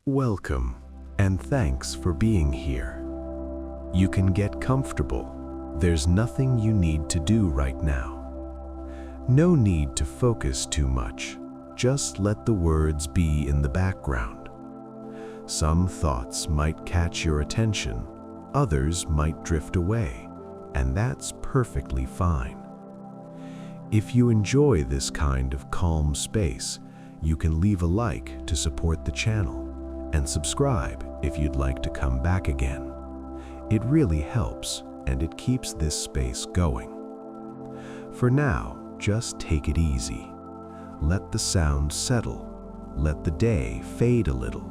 Welcome, and thanks for being here. You can get comfortable. There's nothing you need to do right now. No need to focus too much. Just let the words be in the background. Some thoughts might catch your attention, others might drift away, and that's perfectly fine. If you enjoy this kind of calm space, you can leave a like to support the channel and subscribe if you'd like to come back again. It really helps, and it keeps this space going. For now, just take it easy. Let the sound settle, let the day fade a little,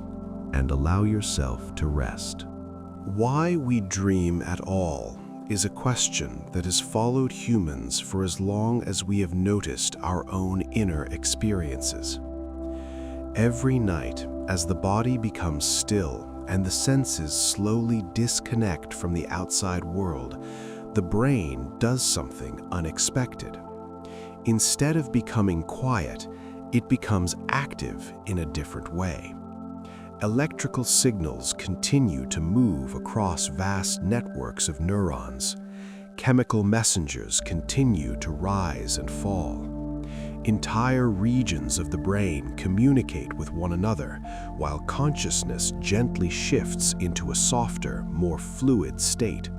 and allow yourself to rest. Why we dream at all is a question that has followed humans for as long as we have noticed our own inner experiences. Every night, as the body becomes still and the senses slowly disconnect from the outside world, the brain does something unexpected. Instead of becoming quiet, it becomes active in a different way. Electrical signals continue to move across vast networks of neurons. Chemical messengers continue to rise and fall. Entire regions of the brain communicate with one another, while consciousness gently shifts into a softer, more fluid state.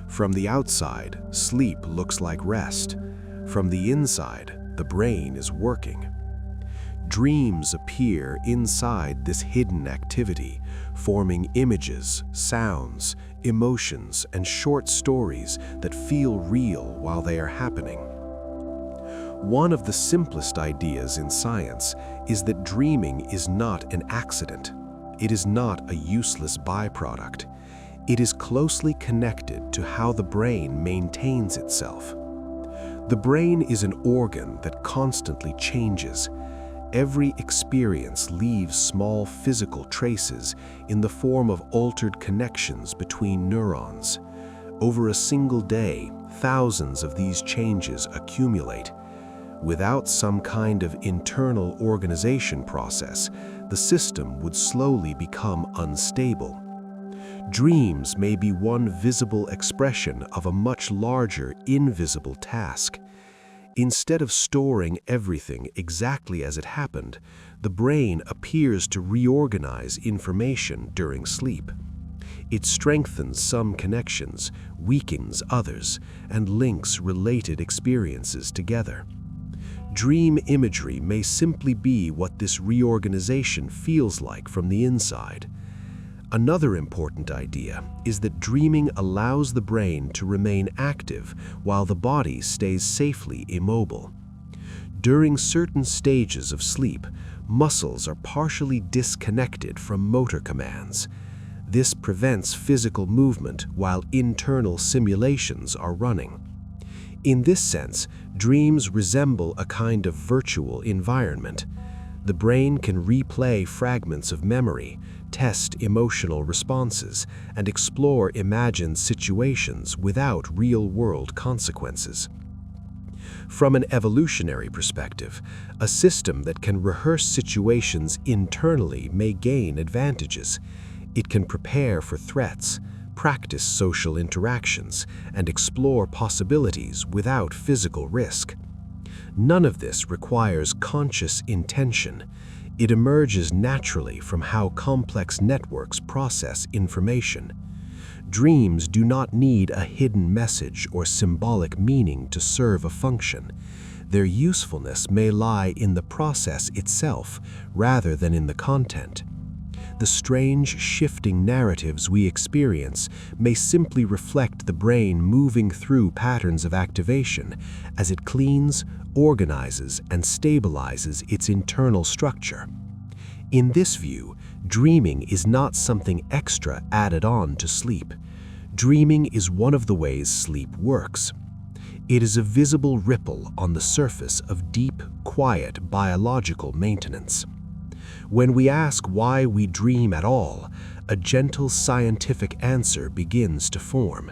From the outside, sleep looks like rest. From the inside, the brain is working. Dreams appear inside this hidden activity, forming images, sounds, emotions, and short stories that feel real while they are happening. One of the simplest ideas in science is that dreaming is not an accident. It is not a useless byproduct. It is closely connected to how the brain maintains itself. The brain is an organ that constantly changes. Every experience leaves small physical traces in the form of altered connections between neurons. Over a single day, thousands of these changes accumulate. Without some kind of internal organization process, the system would slowly become unstable. Dreams may be one visible expression of a much larger, invisible task. Instead of storing everything exactly as it happened, the brain appears to reorganize information during sleep. It strengthens some connections, weakens others, and links related experiences together. Dream imagery may simply be what this reorganization feels like from the inside. Another important idea is that dreaming allows the brain to remain active while the body stays safely immobile. During certain stages of sleep, muscles are partially disconnected from motor commands. This prevents physical movement while internal simulations are running. In this sense, dreams resemble a kind of virtual environment. The brain can replay fragments of memory, test emotional responses, and explore imagined situations without real-world consequences. From an evolutionary perspective, a system that can rehearse situations internally may gain advantages. It can prepare for threats, practice social interactions, and explore possibilities without physical risk. None of this requires conscious intention. It emerges naturally from how complex networks process information. Dreams do not need a hidden message or symbolic meaning to serve a function. Their usefulness may lie in the process itself rather than in the content. The strange, shifting narratives we experience may simply reflect the brain moving through patterns of activation as it cleans, organizes, and stabilizes its internal structure. In this view, dreaming is not something extra added on to sleep. Dreaming is one of the ways sleep works. It is a visible ripple on the surface of deep, quiet biological maintenance. When we ask why we dream at all, a gentle scientific answer begins to form.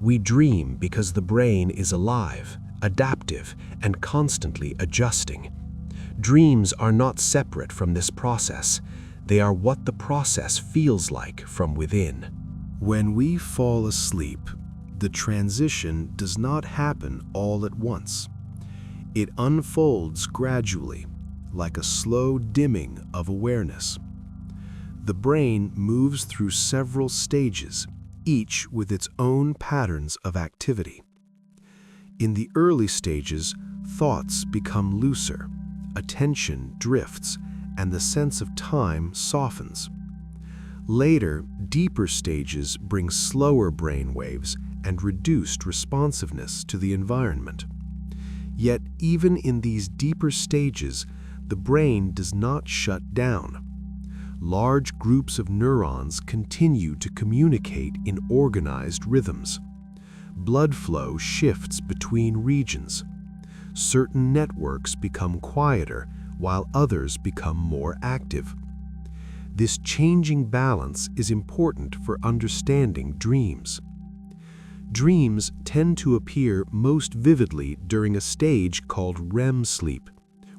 We dream because the brain is alive, adaptive, and constantly adjusting. Dreams are not separate from this process. They are what the process feels like from within. When we fall asleep, the transition does not happen all at once. It unfolds gradually, like a slow dimming of awareness. The brain moves through several stages, each with its own patterns of activity. In the early stages, thoughts become looser, attention drifts, and the sense of time softens. Later, deeper stages bring slower brain waves and reduced responsiveness to the environment. Yet, even in these deeper stages, the brain does not shut down. Large groups of neurons continue to communicate in organized rhythms. Blood flow shifts between regions. Certain networks become quieter while others become more active. This changing balance is important for understanding dreams. Dreams tend to appear most vividly during a stage called REM sleep,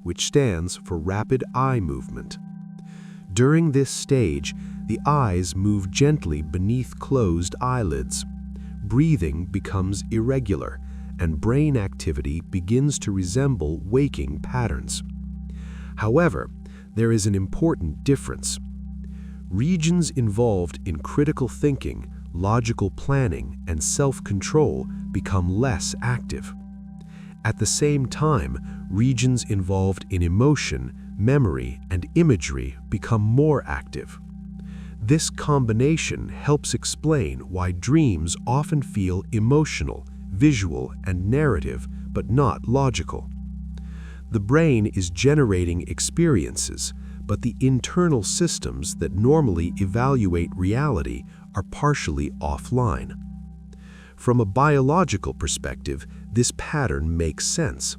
which stands for rapid eye movement. During this stage, the eyes move gently beneath closed eyelids. Breathing becomes irregular, and brain activity begins to resemble waking patterns. However, there is an important difference. Regions involved in critical thinking, logical planning, and self-control become less active. At the same time, regions involved in emotion, memory, and imagery become more active. This combination helps explain why dreams often feel emotional, visual, and narrative, but not logical. The brain is generating experiences, but the internal systems that normally evaluate reality are partially offline. From a biological perspective, this pattern makes sense.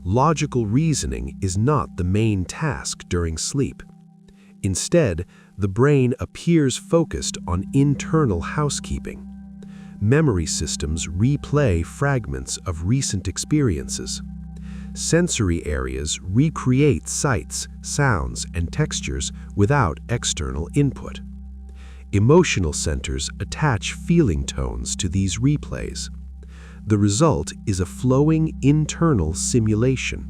Logical reasoning is not the main task during sleep. Instead, the brain appears focused on internal housekeeping. Memory systems replay fragments of recent experiences. Sensory areas recreate sights, sounds, and textures without external input. Emotional centers attach feeling tones to these replays. The result is a flowing internal simulation.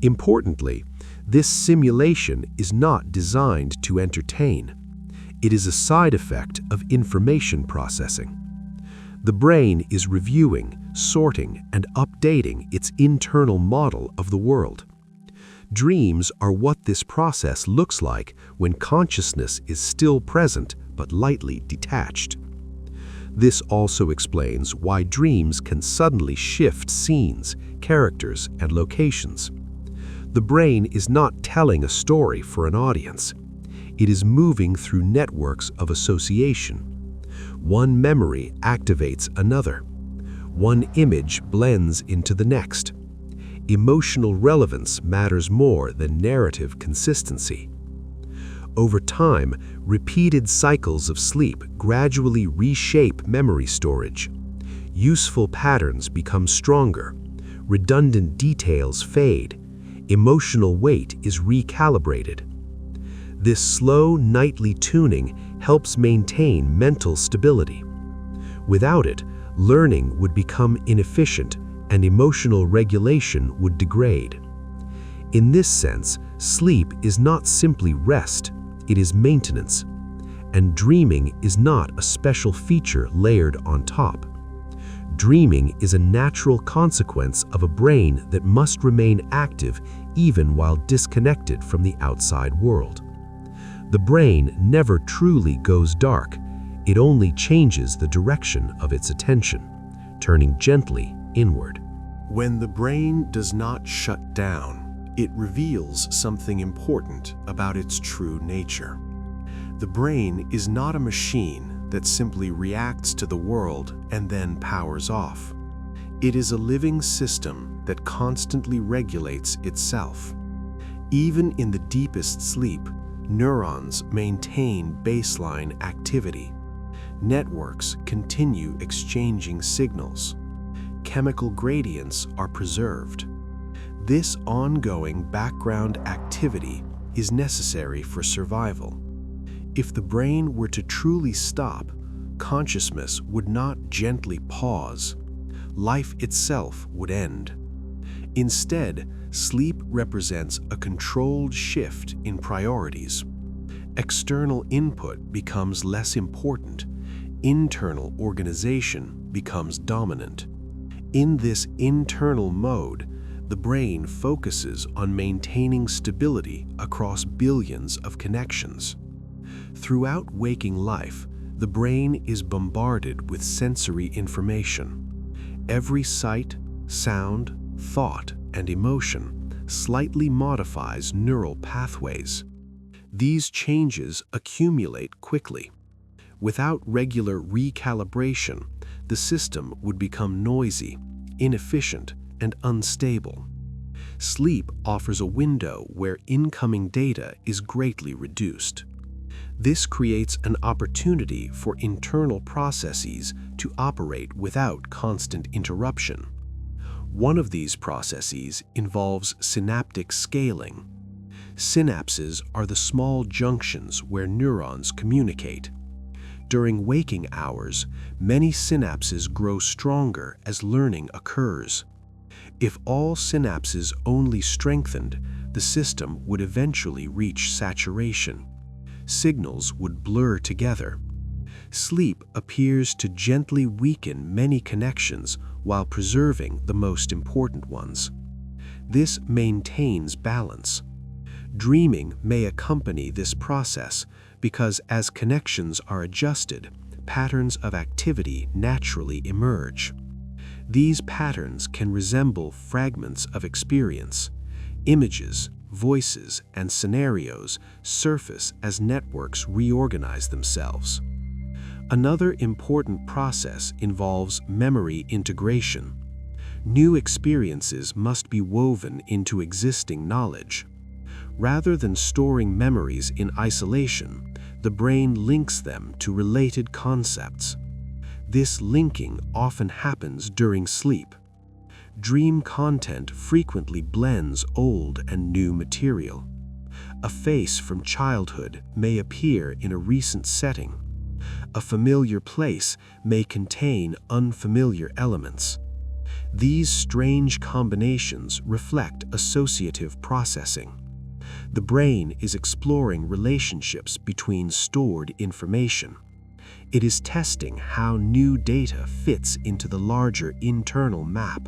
Importantly, this simulation is not designed to entertain. It is a side effect of information processing. The brain is reviewing, sorting, and updating its internal model of the world. Dreams are what this process looks like when consciousness is still present but lightly detached. This also explains why dreams can suddenly shift scenes, characters, and locations. The brain is not telling a story for an audience. It is moving through networks of association. One memory activates another. One image blends into the next. Emotional relevance matters more than narrative consistency. Over time, repeated cycles of sleep gradually reshape memory storage. Useful patterns become stronger. Redundant details fade. Emotional weight is recalibrated. This slow nightly tuning helps maintain mental stability. Without it, learning would become inefficient and emotional regulation would degrade. In this sense, sleep is not simply rest, it is maintenance. And dreaming is not a special feature layered on top. Dreaming is a natural consequence of a brain that must remain active even while disconnected from the outside world. The brain never truly goes dark, it only changes the direction of its attention, turning gently inward. When the brain does not shut down, it reveals something important about its true nature. The brain is not a machine that simply reacts to the world and then powers off. It is a living system that constantly regulates itself. Even in the deepest sleep, neurons maintain baseline activity. Networks continue exchanging signals. Chemical gradients are preserved. This ongoing background activity is necessary for survival. If the brain were to truly stop, consciousness would not gently pause. Life itself would end. Instead, sleep represents a controlled shift in priorities. External input becomes less important. Internal organization becomes dominant. In this internal mode, the brain focuses on maintaining stability across billions of connections. Throughout waking life, the brain is bombarded with sensory information. Every sight, sound, thought, and emotion slightly modifies neural pathways. These changes accumulate quickly. Without regular recalibration, the system would become noisy, inefficient, and unstable. Sleep offers a window where incoming data is greatly reduced. This creates an opportunity for internal processes to operate without constant interruption. One of these processes involves synaptic scaling. Synapses are the small junctions where neurons communicate. During waking hours, many synapses grow stronger as learning occurs. If all synapses only strengthened, the system would eventually reach saturation. Signals would blur together. Sleep appears to gently weaken many connections while preserving the most important ones. This maintains balance. Dreaming may accompany this process because as connections are adjusted, patterns of activity naturally emerge. These patterns can resemble fragments of experience. Images, voices, and scenarios surface as networks reorganize themselves. Another important process involves memory integration. New experiences must be woven into existing knowledge. Rather than storing memories in isolation, the brain links them to related concepts. This linking often happens during sleep. Dream content frequently blends old and new material. A face from childhood may appear in a recent setting. A familiar place may contain unfamiliar elements. These strange combinations reflect associative processing. The brain is exploring relationships between stored information. It is testing how new data fits into the larger internal map.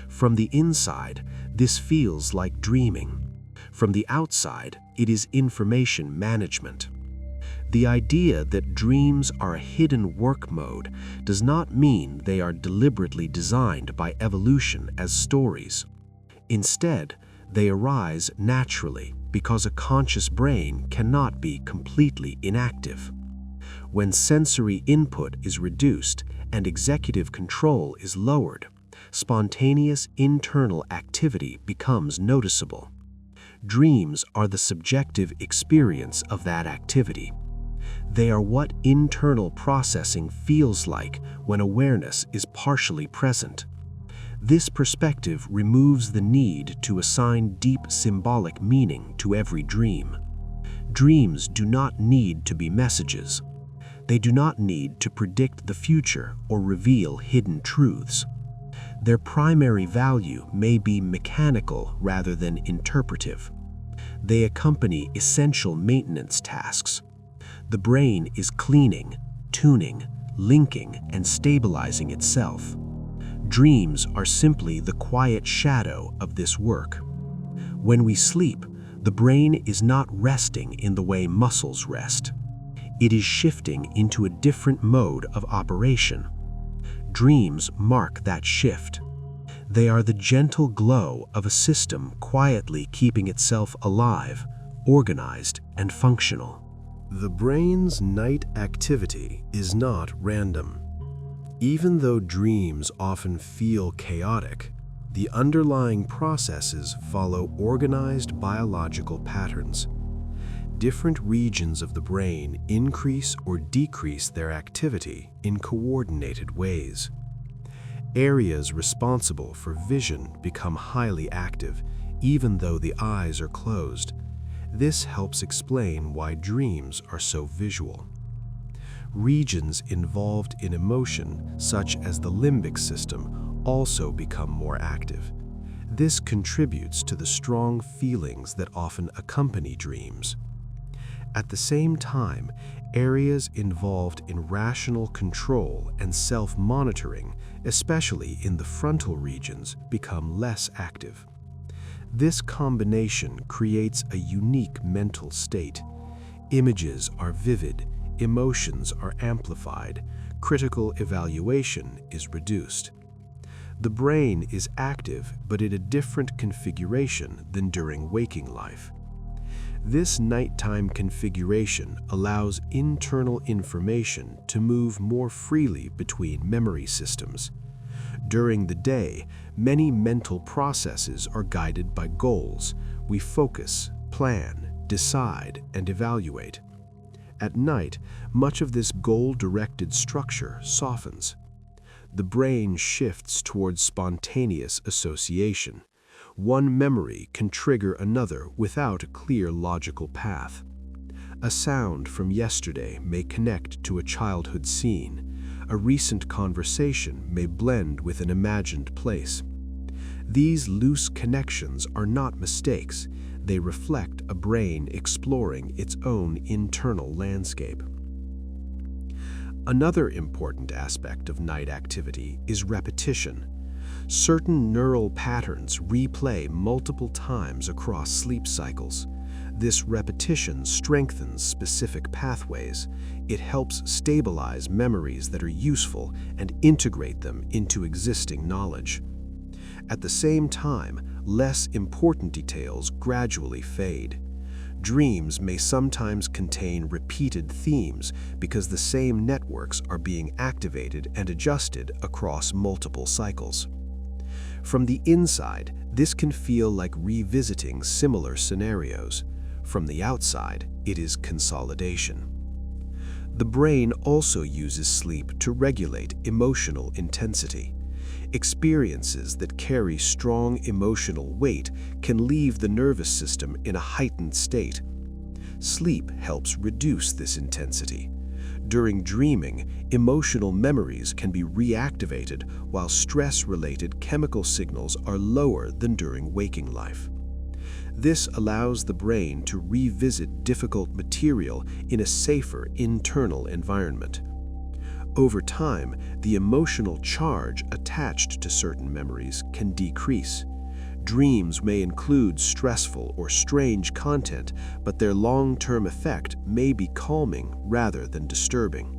From the inside, this feels like dreaming. From the outside, it is information management. The idea that dreams are a hidden work mode does not mean they are deliberately designed by evolution as stories. Instead, they arise naturally because a conscious brain cannot be completely inactive. When sensory input is reduced and executive control is lowered, spontaneous internal activity becomes noticeable. Dreams are the subjective experience of that activity. They are what internal processing feels like when awareness is partially present. This perspective removes the need to assign deep symbolic meaning to every dream. Dreams do not need to be messages. They do not need to predict the future or reveal hidden truths. Their primary value may be mechanical rather than interpretive. They accompany essential maintenance tasks. The brain is cleaning, tuning, linking, and stabilizing itself. Dreams are simply the quiet shadow of this work. When we sleep, the brain is not resting in the way muscles rest. It is shifting into a different mode of operation. Dreams mark that shift. They are the gentle glow of a system quietly keeping itself alive, organized, and functional. The brain's night activity is not random. Even though dreams often feel chaotic, the underlying processes follow organized biological patterns. Different regions of the brain increase or decrease their activity in coordinated ways. Areas responsible for vision become highly active, even though the eyes are closed, This helps explain why dreams are so visual. Regions involved in emotion, such as the limbic system, also become more active. This contributes to the strong feelings that often accompany dreams. At the same time, areas involved in rational control and self-monitoring, especially in the frontal regions, become less active. This combination creates a unique mental state. Images are vivid, emotions are amplified, critical evaluation is reduced. The brain is active, but in a different configuration than during waking life. This nighttime configuration allows internal information to move more freely between memory systems. During the day, many mental processes are guided by goals. We focus, plan, decide, and evaluate. At night, much of this goal-directed structure softens. The brain shifts towards spontaneous association. One memory can trigger another without a clear logical path. A sound from yesterday may connect to a childhood scene. A recent conversation may blend with an imagined place. These loose connections are not mistakes. They reflect a brain exploring its own internal landscape. Another important aspect of night activity is repetition. Certain neural patterns replay multiple times across sleep cycles. This repetition strengthens specific pathways. It helps stabilize memories that are useful and integrate them into existing knowledge. At the same time, less important details gradually fade. Dreams may sometimes contain repeated themes because the same networks are being activated and adjusted across multiple cycles. From the inside, this can feel like revisiting similar scenarios. From the outside, it is consolidation. The brain also uses sleep to regulate emotional intensity. Experiences that carry strong emotional weight can leave the nervous system in a heightened state. Sleep helps reduce this intensity. During dreaming, emotional memories can be reactivated while stress-related chemical signals are lower than during waking life. This allows the brain to revisit difficult material in a safer internal environment. Over time, the emotional charge attached to certain memories can decrease. Dreams may include stressful or strange content, but their long-term effect may be calming rather than disturbing.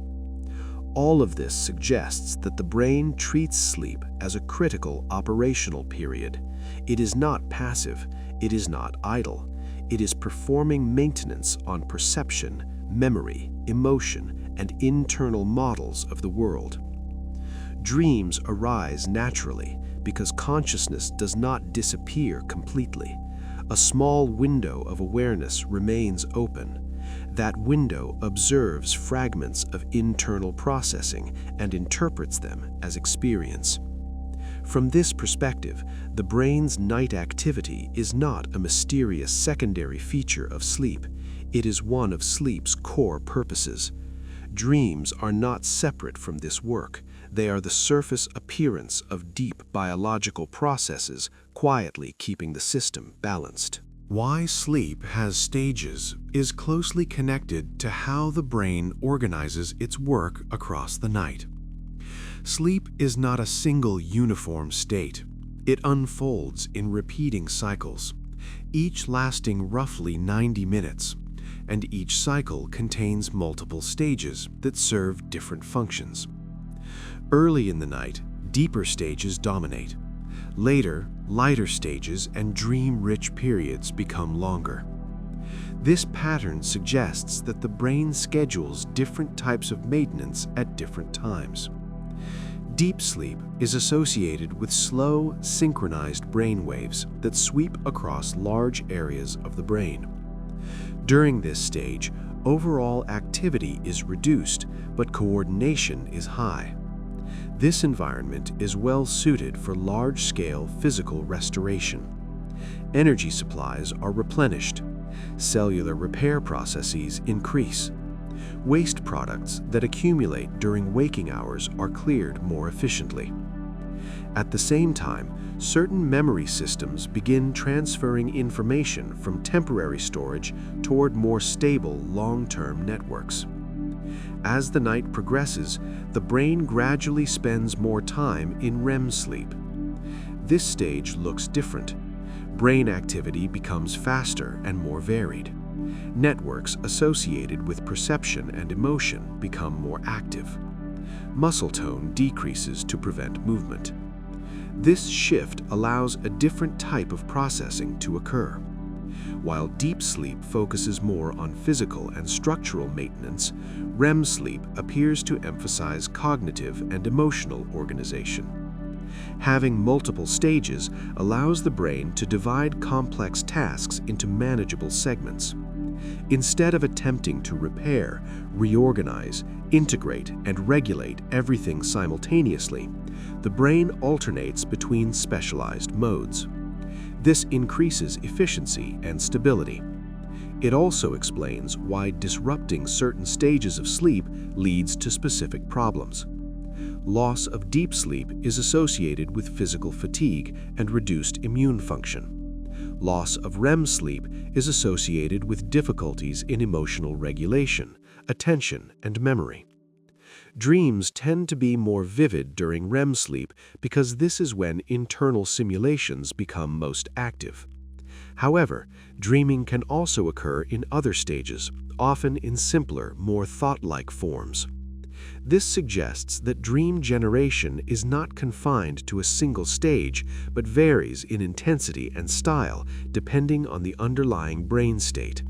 All of this suggests that the brain treats sleep as a critical operational period. It is not passive, it is not idle. It is performing maintenance on perception, memory, emotion, and internal models of the world. Dreams arise naturally because consciousness does not disappear completely. A small window of awareness remains open. That window observes fragments of internal processing and interprets them as experience. From this perspective, the brain's night activity is not a mysterious secondary feature of sleep. It is one of sleep's core purposes. Dreams are not separate from this work. They are the surface appearance of deep biological processes quietly keeping the system balanced. Why sleep has stages is closely connected to how the brain organizes its work across the night. Sleep is not a single uniform state. It unfolds in repeating cycles, each lasting roughly 90 minutes, and each cycle contains multiple stages that serve different functions. Early in the night, deeper stages dominate. Later, lighter stages and dream-rich periods become longer. This pattern suggests that the brain schedules different types of maintenance at different times. Deep sleep is associated with slow, synchronized brain waves that sweep across large areas of the brain. During this stage, overall activity is reduced, but coordination is high. This environment is well suited for large-scale physical restoration. Energy supplies are replenished. Cellular repair processes increase. Waste products that accumulate during waking hours are cleared more efficiently. At the same time, certain memory systems begin transferring information from temporary storage toward more stable long-term networks. As the night progresses, the brain gradually spends more time in REM sleep. This stage looks different. Brain activity becomes faster and more varied. Networks associated with perception and emotion become more active. Muscle tone decreases to prevent movement. This shift allows a different type of processing to occur. While deep sleep focuses more on physical and structural maintenance, REM sleep appears to emphasize cognitive and emotional organization. Having multiple stages allows the brain to divide complex tasks into manageable segments. Instead of attempting to repair, reorganize, integrate, and regulate everything simultaneously, the brain alternates between specialized modes. This increases efficiency and stability. It also explains why disrupting certain stages of sleep leads to specific problems. Loss of deep sleep is associated with physical fatigue and reduced immune function. Loss of REM sleep is associated with difficulties in emotional regulation, attention, and memory. Dreams tend to be more vivid during REM sleep because this is when internal simulations become most active. However, dreaming can also occur in other stages, often in simpler, more thought-like forms. This suggests that dream generation is not confined to a single stage, but varies in intensity and style depending on the underlying brain state.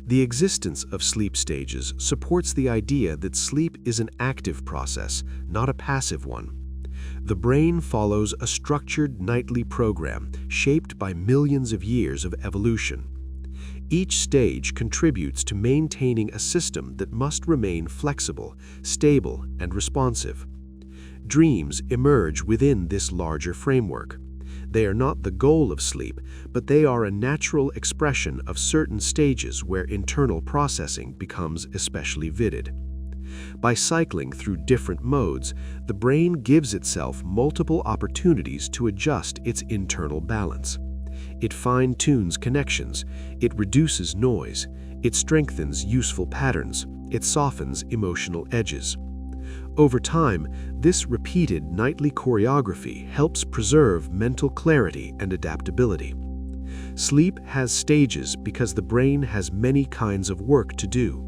The existence of sleep stages supports the idea that sleep is an active process, not a passive one. The brain follows a structured nightly program shaped by millions of years of evolution. Each stage contributes to maintaining a system that must remain flexible, stable, and responsive. Dreams emerge within this larger framework. They are not the goal of sleep, but they are a natural expression of certain stages where internal processing becomes especially vivid. By cycling through different modes, the brain gives itself multiple opportunities to adjust its internal balance. It fine-tunes connections, it reduces noise, it strengthens useful patterns, it softens emotional edges. Over time, this repeated nightly choreography helps preserve mental clarity and adaptability. Sleep has stages because the brain has many kinds of work to do.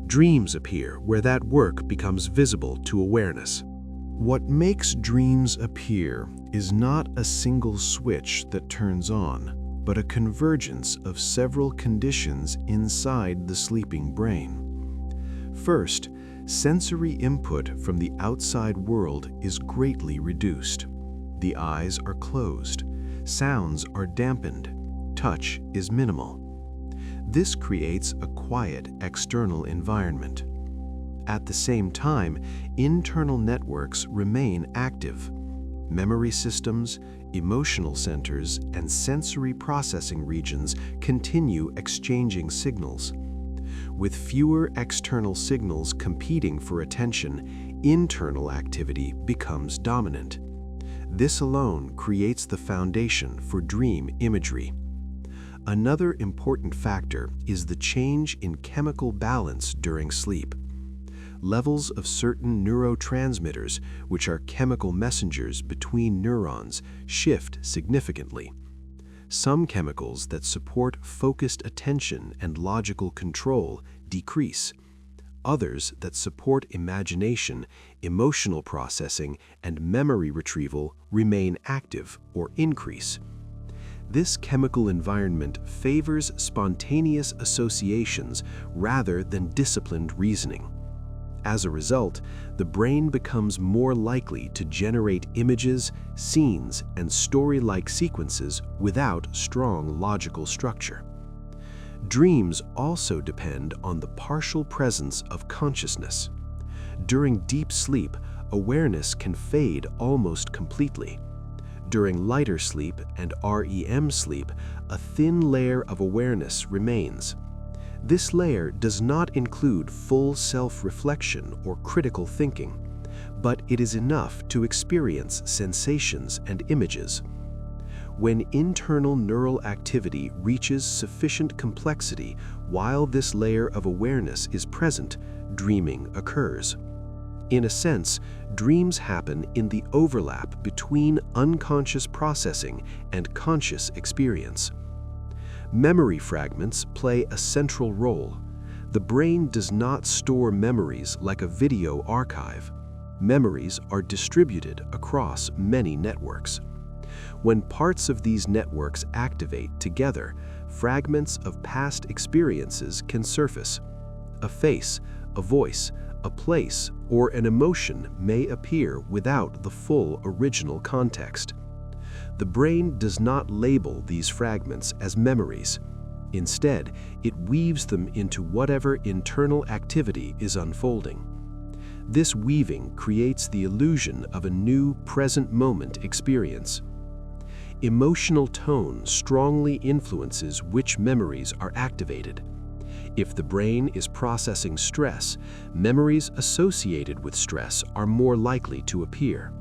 Dreams appear where that work becomes visible to awareness. What makes dreams appear is not a single switch that turns on, but a convergence of several conditions inside the sleeping brain. First, sensory input from the outside world is greatly reduced. The eyes are closed, sounds are dampened, touch is minimal. This creates a quiet external environment. At the same time, internal networks remain active. Memory systems, emotional centers, and sensory processing regions continue exchanging signals. With fewer external signals competing for attention, internal activity becomes dominant. This alone creates the foundation for dream imagery. Another important factor is the change in chemical balance during sleep. Levels of certain neurotransmitters, which are chemical messengers between neurons, shift significantly. Some chemicals that support focused attention and logical control decrease. Others that support imagination, emotional processing, and memory retrieval remain active or increase. This chemical environment favors spontaneous associations rather than disciplined reasoning. As a result, the brain becomes more likely to generate images, scenes, and story-like sequences without strong logical structure. Dreams also depend on the partial presence of consciousness. During deep sleep, awareness can fade almost completely. During lighter sleep and REM sleep, a thin layer of awareness remains. This layer does not include full self-reflection or critical thinking, but it is enough to experience sensations and images. When internal neural activity reaches sufficient complexity while this layer of awareness is present, dreaming occurs. In a sense, dreams happen in the overlap between unconscious processing and conscious experience. Memory fragments play a central role. The brain does not store memories like a video archive. Memories are distributed across many networks. When parts of these networks activate together, fragments of past experiences can surface. A face, a voice, a place, or an emotion may appear without the full original context. The brain does not label these fragments as memories. Instead, it weaves them into whatever internal activity is unfolding. This weaving creates the illusion of a new present moment experience. Emotional tone strongly influences which memories are activated. If the brain is processing stress, memories associated with stress are more likely to appear.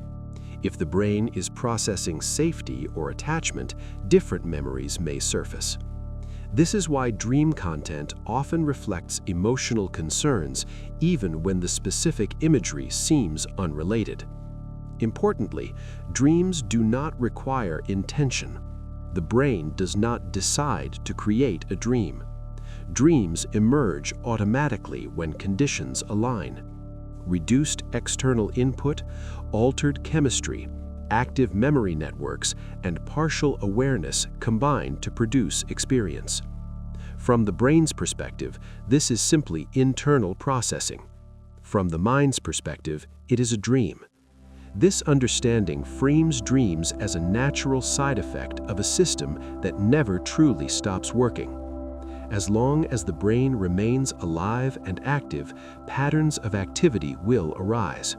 If the brain is processing safety or attachment, different memories may surface. This is why dream content often reflects emotional concerns, even when the specific imagery seems unrelated. Importantly, dreams do not require intention. The brain does not decide to create a dream. Dreams emerge automatically when conditions align. Reduced external input, altered chemistry, active memory networks, and partial awareness combine to produce experience. From the brain's perspective, this is simply internal processing. From the mind's perspective, it is a dream. This understanding frames dreams as a natural side effect of a system that never truly stops working. As long as the brain remains alive and active, patterns of activity will arise.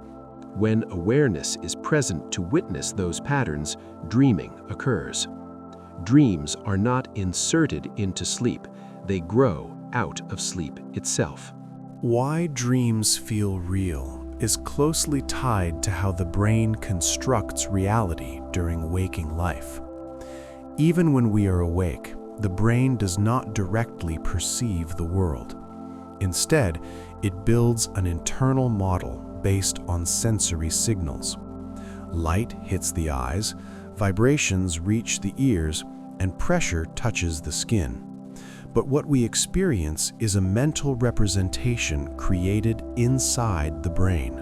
When awareness is present to witness those patterns, dreaming occurs. Dreams are not inserted into sleep, they grow out of sleep itself. Why dreams feel real is closely tied to how the brain constructs reality during waking life. Even when we are awake, the brain does not directly perceive the world. Instead, it builds an internal model based on sensory signals. Light hits the eyes, vibrations reach the ears, and pressure touches the skin. But what we experience is a mental representation created inside the brain.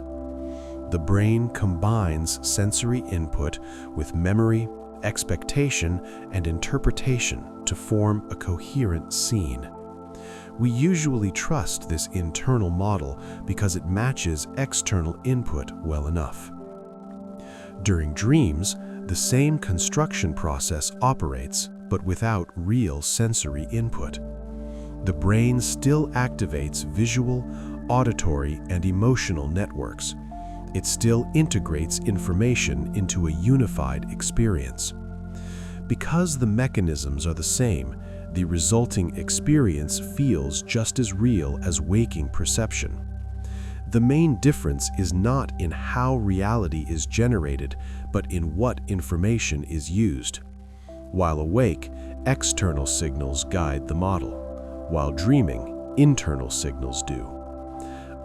The brain combines sensory input with memory, expectation, and interpretation to form a coherent scene. We usually trust this internal model because it matches external input well enough. During dreams, the same construction process operates, but without real sensory input. The brain still activates visual, auditory, and emotional networks. It still integrates information into a unified experience. Because the mechanisms are the same, the resulting experience feels just as real as waking perception. The main difference is not in how reality is generated, but in what information is used. While awake, external signals guide the model. While dreaming, internal signals do.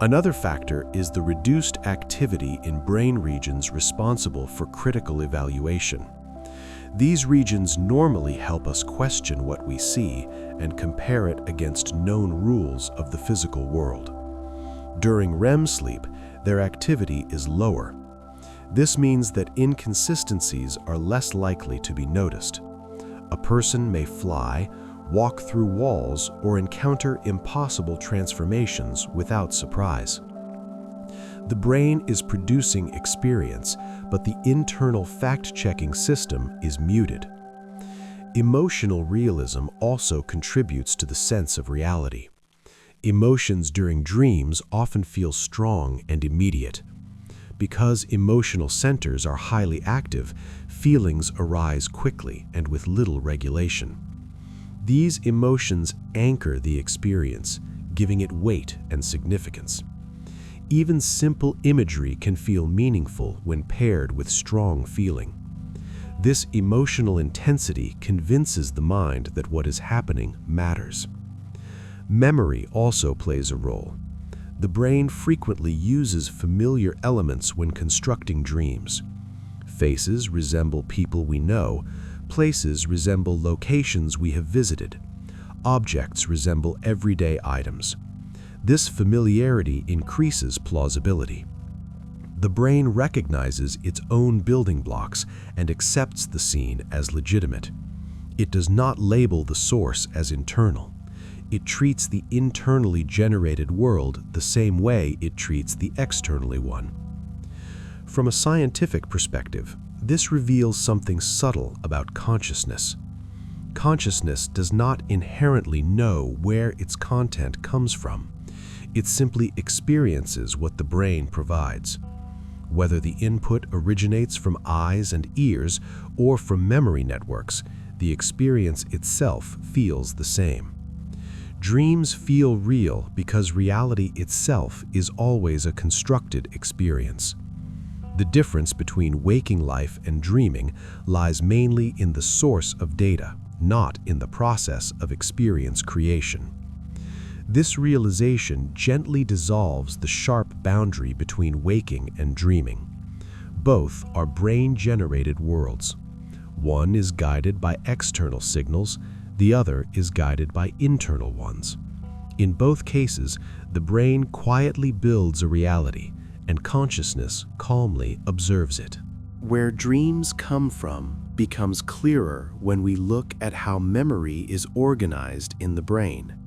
Another factor is the reduced activity in brain regions responsible for critical evaluation. These regions normally help us question what we see and compare it against known rules of the physical world. During REM sleep, their activity is lower. This means that inconsistencies are less likely to be noticed. A person may fly, walk through walls, or encounter impossible transformations without surprise. The brain is producing experience, but the internal fact-checking system is muted. Emotional realism also contributes to the sense of reality. Emotions during dreams often feel strong and immediate. because emotional centers are highly active, feelings arise quickly and with little regulation. These emotions anchor the experience, giving it weight and significance. Even simple imagery can feel meaningful when paired with strong feeling. This emotional intensity convinces the mind that what is happening matters. Memory also plays a role. The brain frequently uses familiar elements when constructing dreams. Faces resemble people we know, places resemble locations we have visited, objects resemble everyday items. This familiarity increases plausibility. The brain recognizes its own building blocks and accepts the scene as legitimate. It does not label the source as internal. It treats the internally generated world the same way it treats the externally one. From a scientific perspective, this reveals something subtle about consciousness. Consciousness does not inherently know where its content comes from. It simply experiences what the brain provides. Whether the input originates from eyes and ears or from memory networks, the experience itself feels the same. Dreams feel real because reality itself is always a constructed experience. The difference between waking life and dreaming lies mainly in the source of data, not in the process of experience creation. This realization gently dissolves the sharp boundary between waking and dreaming. Both are brain-generated worlds. One is guided by external signals, the other is guided by internal ones. In both cases, the brain quietly builds a reality, and consciousness calmly observes it. Where dreams come from becomes clearer when we look at how memory is organized in the brain.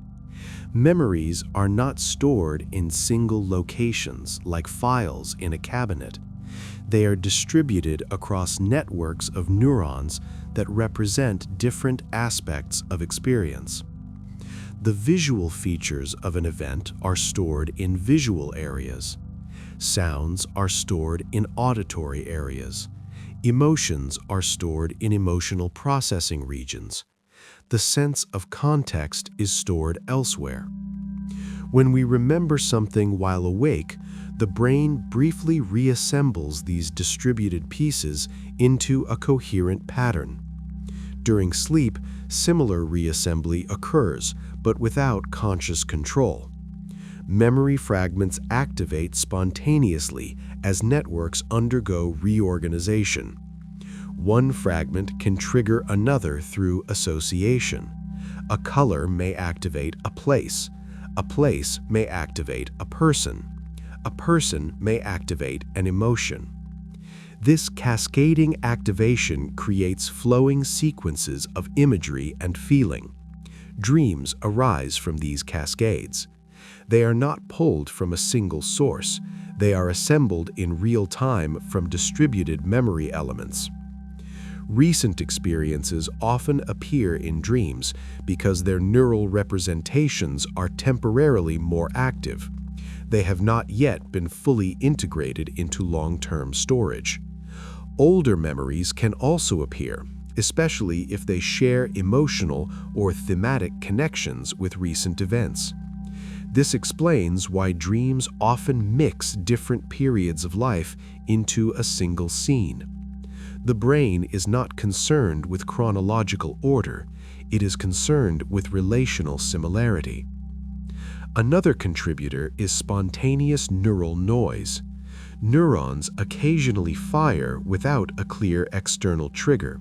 Memories are not stored in single locations like files in a cabinet. They are distributed across networks of neurons that represent different aspects of experience. The visual features of an event are stored in visual areas. Sounds are stored in auditory areas. Emotions are stored in emotional processing regions. The sense of context is stored elsewhere. When we remember something while awake, the brain briefly reassembles these distributed pieces into a coherent pattern. During sleep, similar reassembly occurs, but without conscious control. Memory fragments activate spontaneously as networks undergo reorganization. One fragment can trigger another through association. A color may activate a place may activate a person may activate an emotion. This cascading activation creates flowing sequences of imagery and feeling. Dreams arise from these cascades. They are not pulled from a single source. They are assembled in real time from distributed memory elements. Recent experiences often appear in dreams because their neural representations are temporarily more active. They have not yet been fully integrated into long-term storage. Older memories can also appear, especially if they share emotional or thematic connections with recent events. This explains why dreams often mix different periods of life into a single scene. The brain is not concerned with chronological order, it is concerned with relational similarity. Another contributor is spontaneous neural noise. Neurons occasionally fire without a clear external trigger.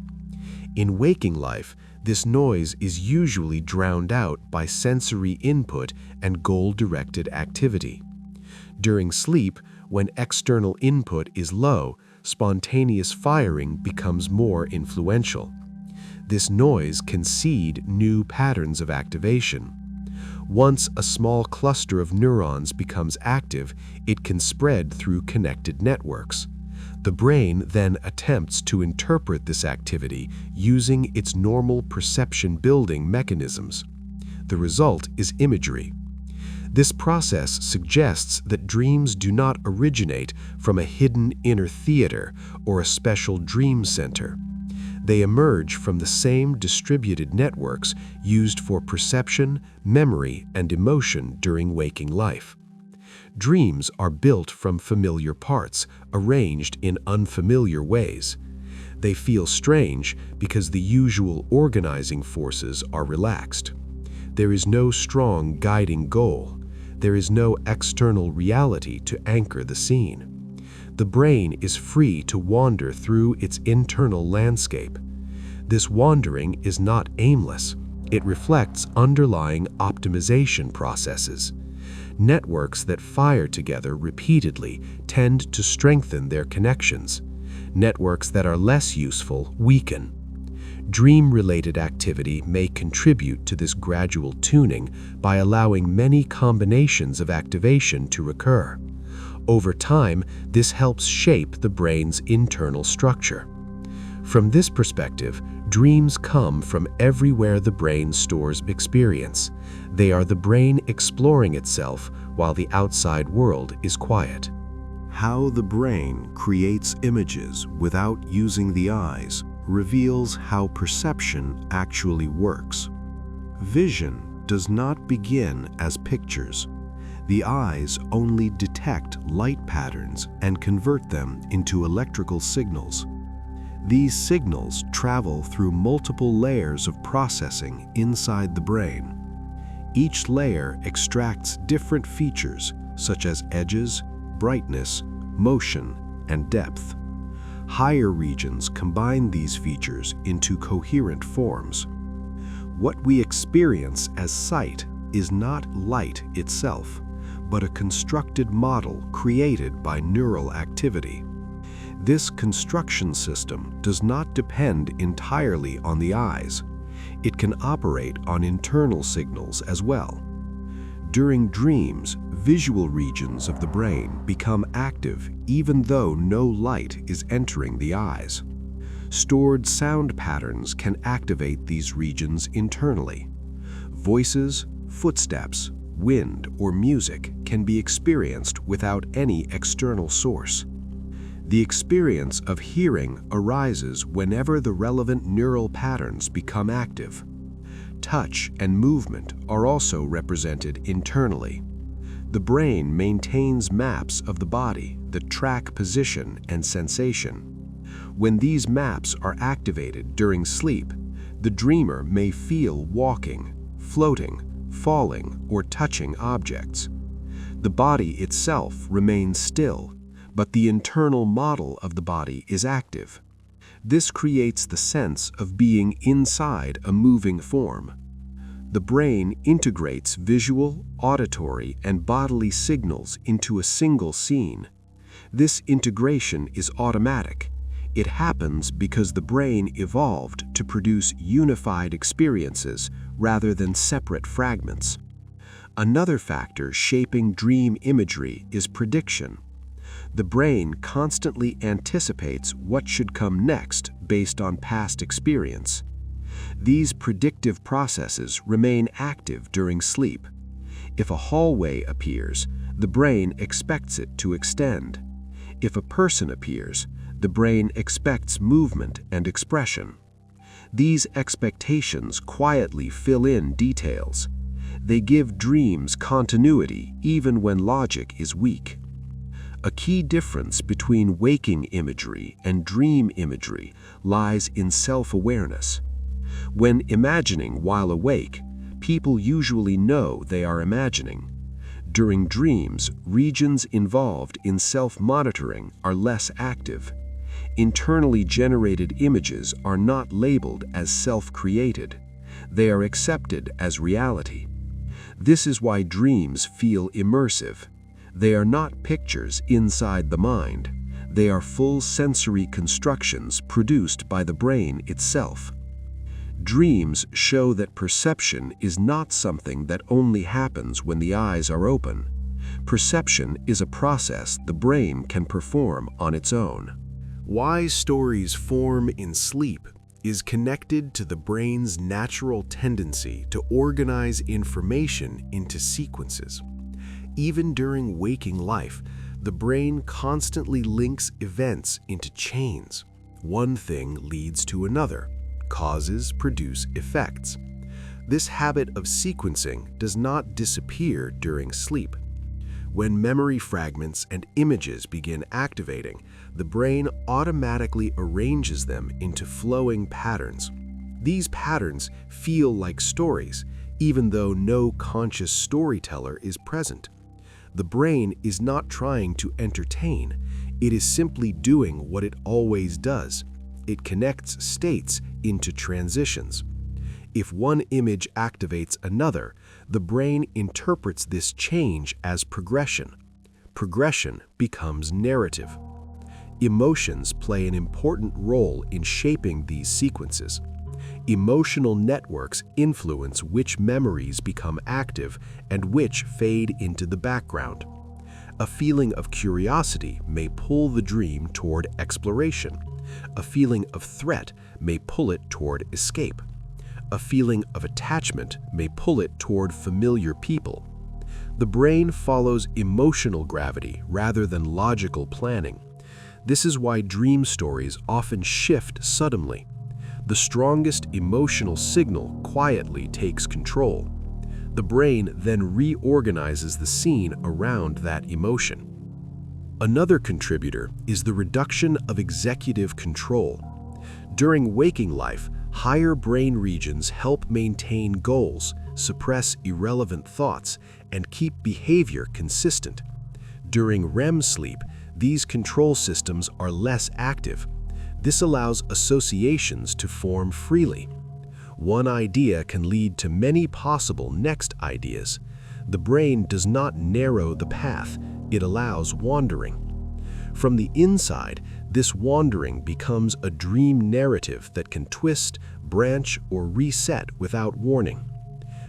In waking life, this noise is usually drowned out by sensory input and goal-directed activity. During sleep, when external input is low, spontaneous firing becomes more influential. This noise can seed new patterns of activation. Once a small cluster of neurons becomes active, it can spread through connected networks. The brain then attempts to interpret this activity using its normal perception-building mechanisms. The result is imagery. This process suggests that dreams do not originate from a hidden inner theater or a special dream center. They emerge from the same distributed networks used for perception, memory, and emotion during waking life. Dreams are built from familiar parts, arranged in unfamiliar ways. They feel strange because the usual organizing forces are relaxed. There is no strong guiding goal. There is no external reality to anchor the scene. The brain is free to wander through its internal landscape. This wandering is not aimless. It reflects underlying optimization processes. Networks that fire together repeatedly tend to strengthen their connections. Networks that are less useful weaken. Dream-related activity may contribute to this gradual tuning by allowing many combinations of activation to recur. Over time, this helps shape the brain's internal structure. From this perspective, dreams come from everywhere the brain stores experience. They are the brain exploring itself while the outside world is quiet. How the brain creates images without using the eyes reveals how perception actually works. Vision does not begin as pictures. The eyes only detect light patterns and convert them into electrical signals. These signals travel through multiple layers of processing inside the brain. Each layer extracts different features such as edges, brightness, motion, and depth. Higher regions combine these features into coherent forms. What we experience as sight is not light itself, but a constructed model created by neural activity. This construction system does not depend entirely on the eyes. It can operate on internal signals as well. During dreams, visual regions of the brain become active even though no light is entering the eyes. Stored sound patterns can activate these regions internally. Voices, footsteps, wind, or music can be experienced without any external source. The experience of hearing arises whenever the relevant neural patterns become active. Touch and movement are also represented internally. The brain maintains maps of the body that track position and sensation. When these maps are activated during sleep, the dreamer may feel walking, floating, falling, or touching objects. The body itself remains still, but the internal model of the body is active. This creates the sense of being inside a moving form. The brain integrates visual, auditory, and bodily signals into a single scene. This integration is automatic. It happens because the brain evolved to produce unified experiences rather than separate fragments. Another factor shaping dream imagery is prediction. The brain constantly anticipates what should come next based on past experience. These predictive processes remain active during sleep. If a hallway appears, the brain expects it to extend. If a person appears, the brain expects movement and expression. These expectations quietly fill in details. They give dreams continuity even when logic is weak. A key difference between waking imagery and dream imagery lies in self-awareness. When imagining while awake, people usually know they are imagining. During dreams, regions involved in self-monitoring are less active. Internally generated images are not labeled as self-created. They are accepted as reality. This is why dreams feel immersive. They are not pictures inside the mind. They are full sensory constructions produced by the brain itself. Dreams show that perception is not something that only happens when the eyes are open. Perception is a process the brain can perform on its own. Why stories form in sleep is connected to the brain's natural tendency to organize information into sequences. Even during waking life, the brain constantly links events into chains. One thing leads to another. Causes produce effects. This habit of sequencing does not disappear during sleep. When memory fragments and images begin activating, the brain automatically arranges them into flowing patterns. These patterns feel like stories, even though no conscious storyteller is present. The brain is not trying to entertain. It is simply doing what it always does. It connects states into transitions. If one image activates another, the brain interprets this change as progression. Progression becomes narrative. Emotions play an important role in shaping these sequences. Emotional networks influence which memories become active and which fade into the background. A feeling of curiosity may pull the dream toward exploration. A feeling of threat may pull it toward escape. A feeling of attachment may pull it toward familiar people. The brain follows emotional gravity rather than logical planning. This is why dream stories often shift suddenly. The strongest emotional signal quietly takes control. The brain then reorganizes the scene around that emotion. Another contributor is the reduction of executive control. During waking life, higher brain regions help maintain goals, suppress irrelevant thoughts, and keep behavior consistent. During REM sleep, these control systems are less active. This allows associations to form freely. One idea can lead to many possible next ideas. The brain does not narrow the path, it allows wandering. From the inside, this wandering becomes a dream narrative that can twist, branch, or reset without warning.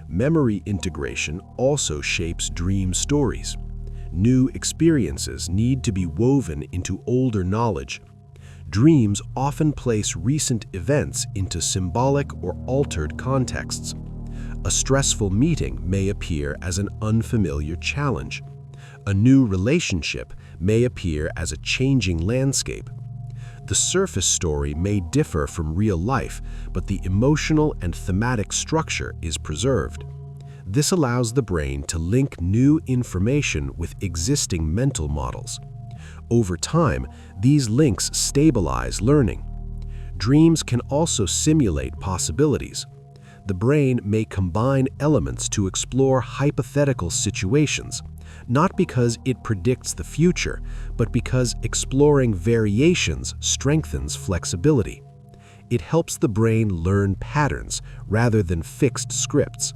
Memory integration also shapes dream stories. New experiences need to be woven into older knowledge. Dreams often place recent events into symbolic or altered contexts. A stressful meeting may appear as an unfamiliar challenge. A new relationship may appear as a changing landscape. The surface story may differ from real life, but the emotional and thematic structure is preserved. This allows the brain to link new information with existing mental models. Over time, these links stabilize learning. Dreams can also simulate possibilities. The brain may combine elements to explore hypothetical situations, not because it predicts the future, but because exploring variations strengthens flexibility. It helps the brain learn patterns rather than fixed scripts.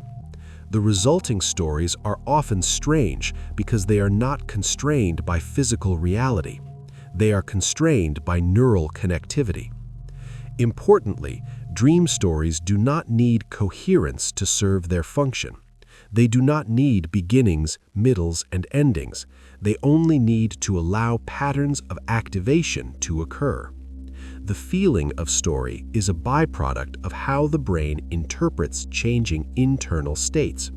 The resulting stories are often strange because they are not constrained by physical reality. They are constrained by neural connectivity. Importantly, dream stories do not need coherence to serve their function. They do not need beginnings, middles, and endings. They only need to allow patterns of activation to occur. The feeling of story is a byproduct of how the brain interprets changing internal states.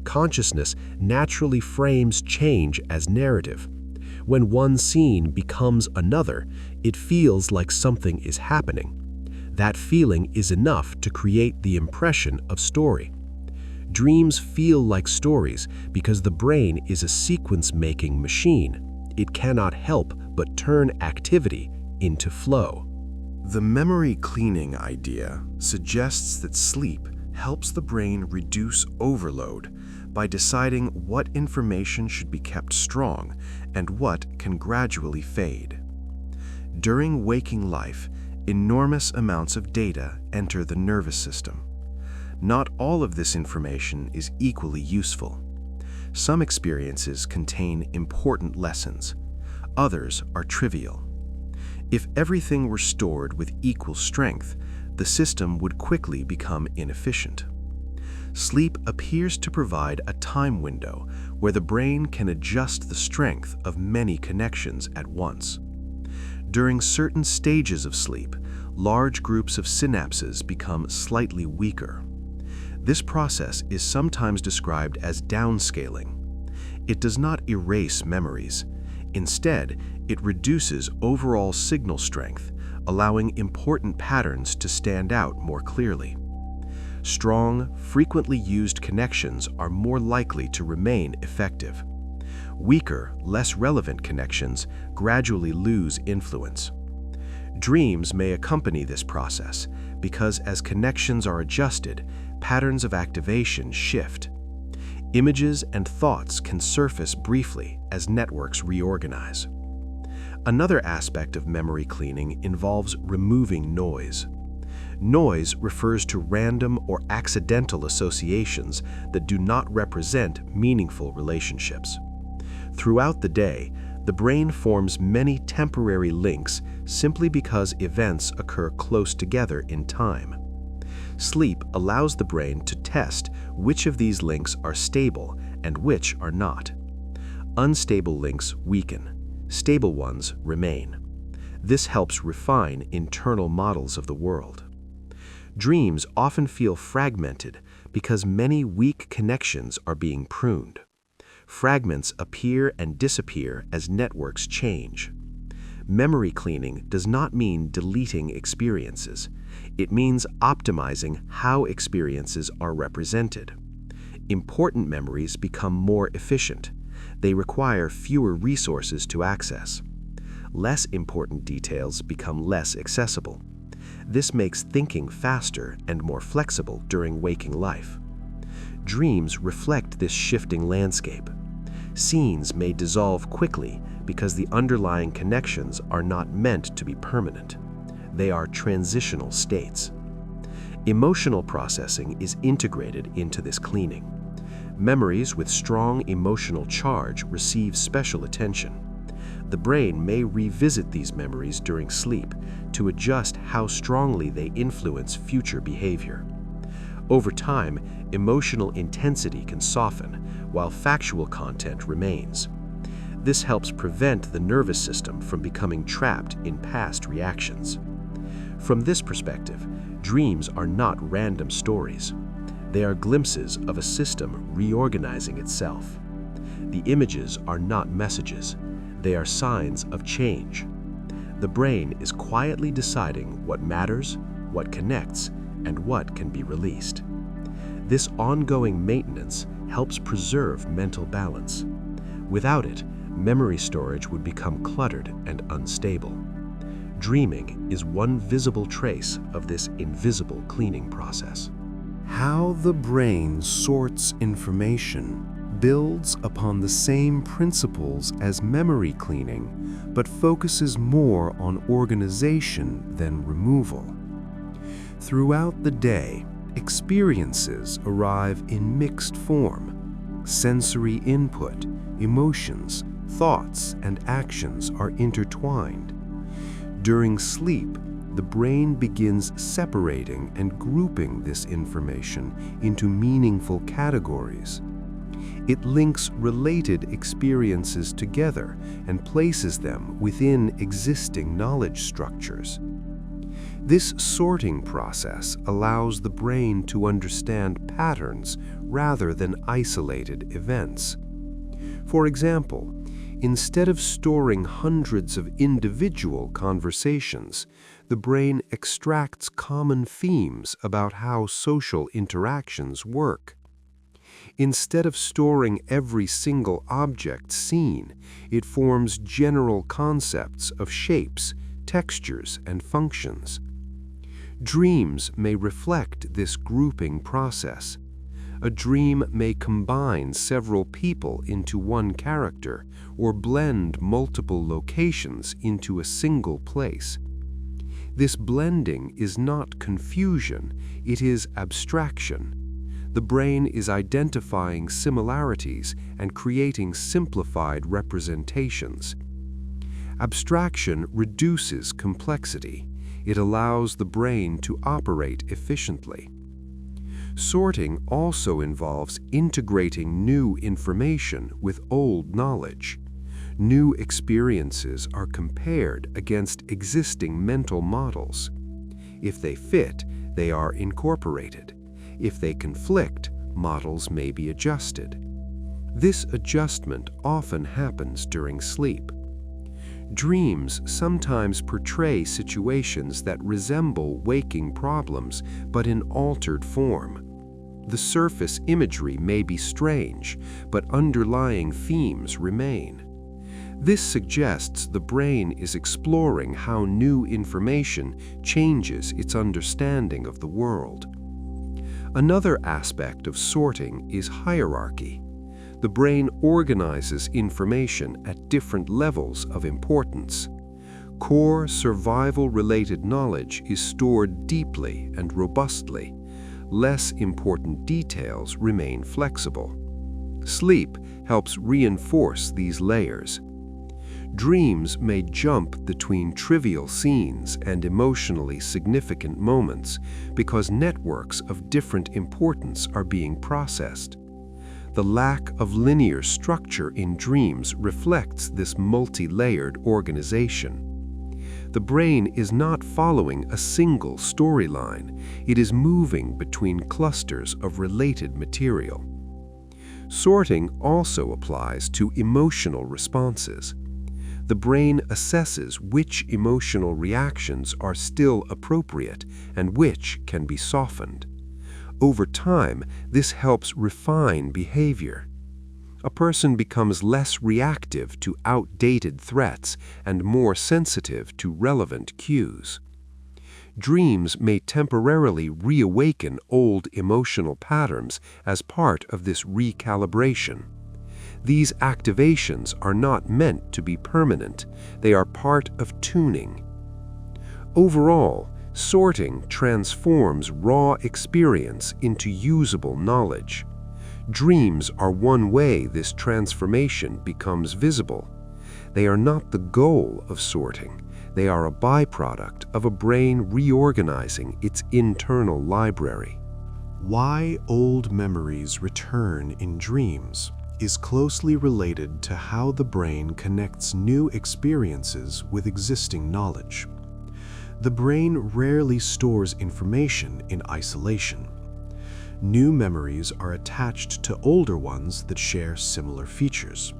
Consciousness naturally frames change as narrative. When one scene becomes another, it feels like something is happening. That feeling is enough to create the impression of story. Dreams feel like stories because the brain is a sequence-making machine. It cannot help but turn activity into flow. The memory cleaning idea suggests that sleep helps the brain reduce overload by deciding what information should be kept strong and what can gradually fade. During waking life, enormous amounts of data enter the nervous system. Not all of this information is equally useful. Some experiences contain important lessons. Others are trivial. If everything were stored with equal strength, the system would quickly become inefficient. Sleep appears to provide a time window where the brain can adjust the strength of many connections at once. During certain stages of sleep, large groups of synapses become slightly weaker. This process is sometimes described as downscaling. It does not erase memories. Instead, it reduces overall signal strength, allowing important patterns to stand out more clearly. Strong, frequently used connections are more likely to remain effective. Weaker, less relevant connections gradually lose influence. Dreams may accompany this process because as connections are adjusted, patterns of activation shift. Images and thoughts can surface briefly as networks reorganize. Another aspect of memory cleaning involves removing noise. Noise refers to random or accidental associations that do not represent meaningful relationships. Throughout the day, the brain forms many temporary links simply because events occur close together in time. Sleep allows the brain to test which of these links are stable and which are not. Unstable links weaken, stable ones remain. This helps refine internal models of the world. Dreams often feel fragmented because many weak connections are being pruned. Fragments appear and disappear as networks change. Memory cleaning does not mean deleting experiences. It means optimizing how experiences are represented. Important memories become more efficient. They require fewer resources to access. Less important details become less accessible. This makes thinking faster and more flexible during waking life. Dreams reflect this shifting landscape. Scenes may dissolve quickly because the underlying connections are not meant to be permanent. They are transitional states. Emotional processing is integrated into this cleaning. Memories with strong emotional charge receive special attention. The brain may revisit these memories during sleep to adjust how strongly they influence future behavior. Over time, emotional intensity can soften, while factual content remains. This helps prevent the nervous system from becoming trapped in past reactions. From this perspective, dreams are not random stories. They are glimpses of a system reorganizing itself. The images are not messages. They are signs of change. The brain is quietly deciding what matters, what connects, and what can be released. This ongoing maintenance helps preserve mental balance. Without it, memory storage would become cluttered and unstable. Dreaming is one visible trace of this invisible cleaning process. How the brain sorts information builds upon the same principles as memory cleaning, but focuses more on organization than removal. Throughout the day, experiences arrive in mixed form. Sensory input, emotions, thoughts, and actions are intertwined. During sleep, the brain begins separating and grouping this information into meaningful categories. It links related experiences together and places them within existing knowledge structures. This sorting process allows the brain to understand patterns rather than isolated events. For example, instead of storing hundreds of individual conversations, the brain extracts common themes about how social interactions work. Instead of storing every single object seen, it forms general concepts of shapes, textures, and functions. Dreams may reflect this grouping process. A dream may combine several people into one character or blend multiple locations into a single place. This blending is not confusion, it is abstraction. The brain is identifying similarities and creating simplified representations. Abstraction reduces complexity. It allows the brain to operate efficiently. Sorting also involves integrating new information with old knowledge. New experiences are compared against existing mental models. If they fit, they are incorporated. If they conflict, models may be adjusted. This adjustment often happens during sleep. Dreams sometimes portray situations that resemble waking problems, but in altered form. The surface imagery may be strange, but underlying themes remain. This suggests the brain is exploring how new information changes its understanding of the world. Another aspect of sorting is hierarchy. The brain organizes information at different levels of importance. Core survival-related knowledge is stored deeply and robustly. Less important details remain flexible. Sleep helps reinforce these layers. Dreams may jump between trivial scenes and emotionally significant moments because networks of different importance are being processed. The lack of linear structure in dreams reflects this multi-layered organization. The brain is not following a single storyline. It is moving between clusters of related material. Sorting also applies to emotional responses. The brain assesses which emotional reactions are still appropriate and which can be softened. Over time, this helps refine behavior. A person becomes less reactive to outdated threats and more sensitive to relevant cues. Dreams may temporarily reawaken old emotional patterns as part of this recalibration. These activations are not meant to be permanent. They are part of tuning. Overall, sorting transforms raw experience into usable knowledge. Dreams are one way this transformation becomes visible. They are not the goal of sorting. They are a byproduct of a brain reorganizing its internal library. Why old memories return in dreams is closely related to how the brain connects new experiences with existing knowledge. The brain rarely stores information in isolation. New memories are attached to older ones that share similar features.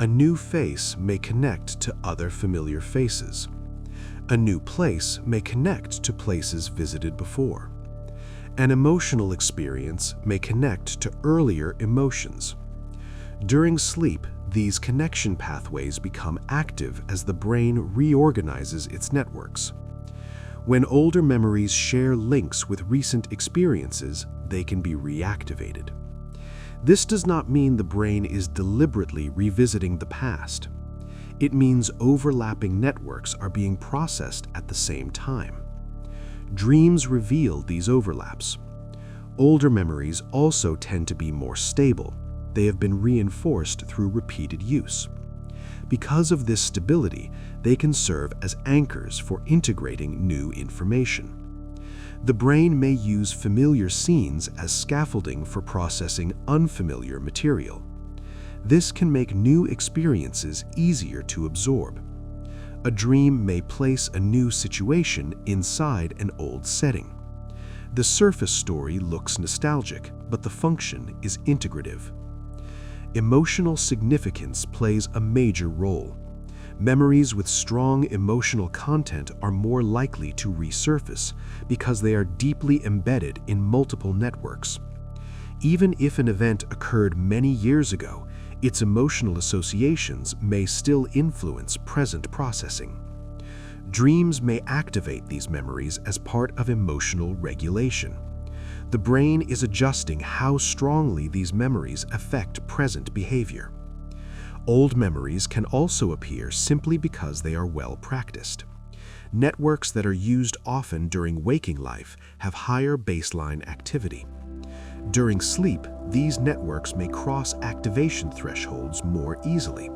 A new face may connect to other familiar faces. A new place may connect to places visited before. An emotional experience may connect to earlier emotions. During sleep, these connection pathways become active as the brain reorganizes its networks. When older memories share links with recent experiences, they can be reactivated. This does not mean the brain is deliberately revisiting the past. It means overlapping networks are being processed at the same time. Dreams reveal these overlaps. Older memories also tend to be more stable. They have been reinforced through repeated use. Because of this stability, they can serve as anchors for integrating new information. The brain may use familiar scenes as scaffolding for processing unfamiliar material. This can make new experiences easier to absorb. A dream may place a new situation inside an old setting. The surface story looks nostalgic, but the function is integrative. Emotional significance plays a major role. Memories with strong emotional content are more likely to resurface because they are deeply embedded in multiple networks. Even if an event occurred many years ago, its emotional associations may still influence present processing. Dreams may activate these memories as part of emotional regulation. The brain is adjusting how strongly these memories affect present behavior. Old memories can also appear simply because they are well practiced. Networks that are used often during waking life have higher baseline activity. During sleep, these networks may cross activation thresholds more easily.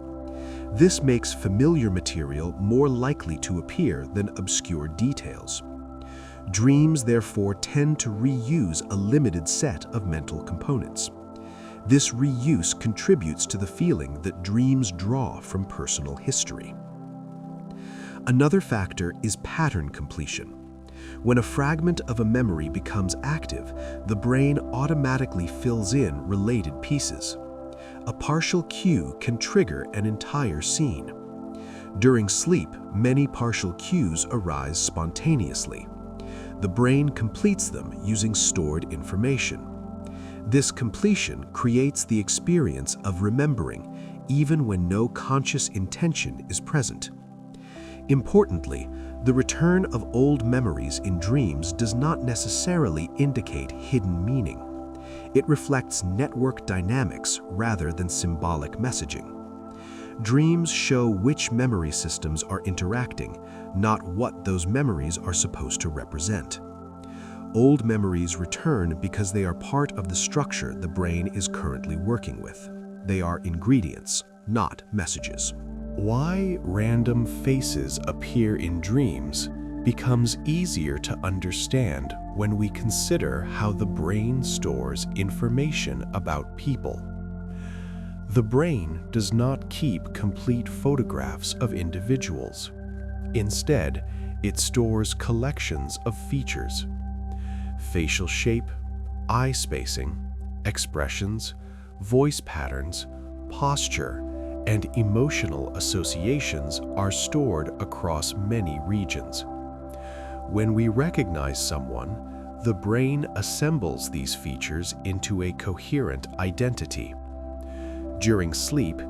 This makes familiar material more likely to appear than obscure details. Dreams, therefore, tend to reuse a limited set of mental components. This reuse contributes to the feeling that dreams draw from personal history. Another factor is pattern completion. When a fragment of a memory becomes active, the brain automatically fills in related pieces. A partial cue can trigger an entire scene. During sleep, many partial cues arise spontaneously. The brain completes them using stored information. This completion creates the experience of remembering, even when no conscious intention is present. Importantly, the return of old memories in dreams does not necessarily indicate hidden meaning. It reflects network dynamics rather than symbolic messaging. Dreams show which memory systems are interacting, not what those memories are supposed to represent. Old memories return because they are part of the structure the brain is currently working with. They are ingredients, not messages. Why random faces appear in dreams becomes easier to understand when we consider how the brain stores information about people. The brain does not keep complete photographs of individuals. Instead, it stores collections of features. Facial shape, eye spacing, expressions, voice patterns, posture, and emotional associations are stored across many regions. When we recognize someone, the brain assembles these features into a coherent identity. During sleep,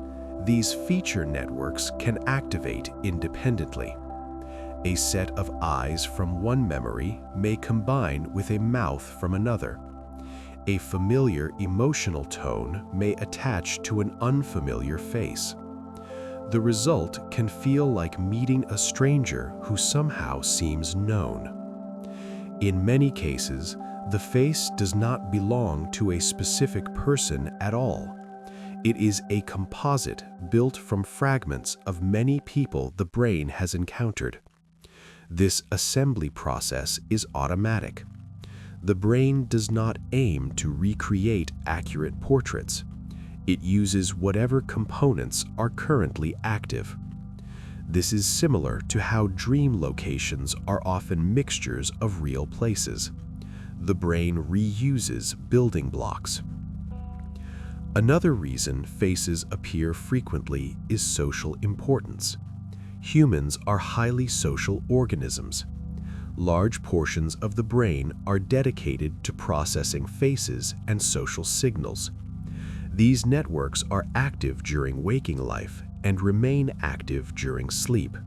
these feature networks can activate independently. A set of eyes from one memory may combine with a mouth from another. A familiar emotional tone may attach to an unfamiliar face. The result can feel like meeting a stranger who somehow seems known. In many cases, the face does not belong to a specific person at all. It is a composite built from fragments of many people the brain has encountered. This assembly process is automatic. The brain does not aim to recreate accurate portraits. It uses whatever components are currently active. This is similar to how dream locations are often mixtures of real places. The brain reuses building blocks. Another reason faces appear frequently is social importance. Humans are highly social organisms. Large portions of the brain are dedicated to processing faces and social signals. These networks are active during waking life and remain active during sleep.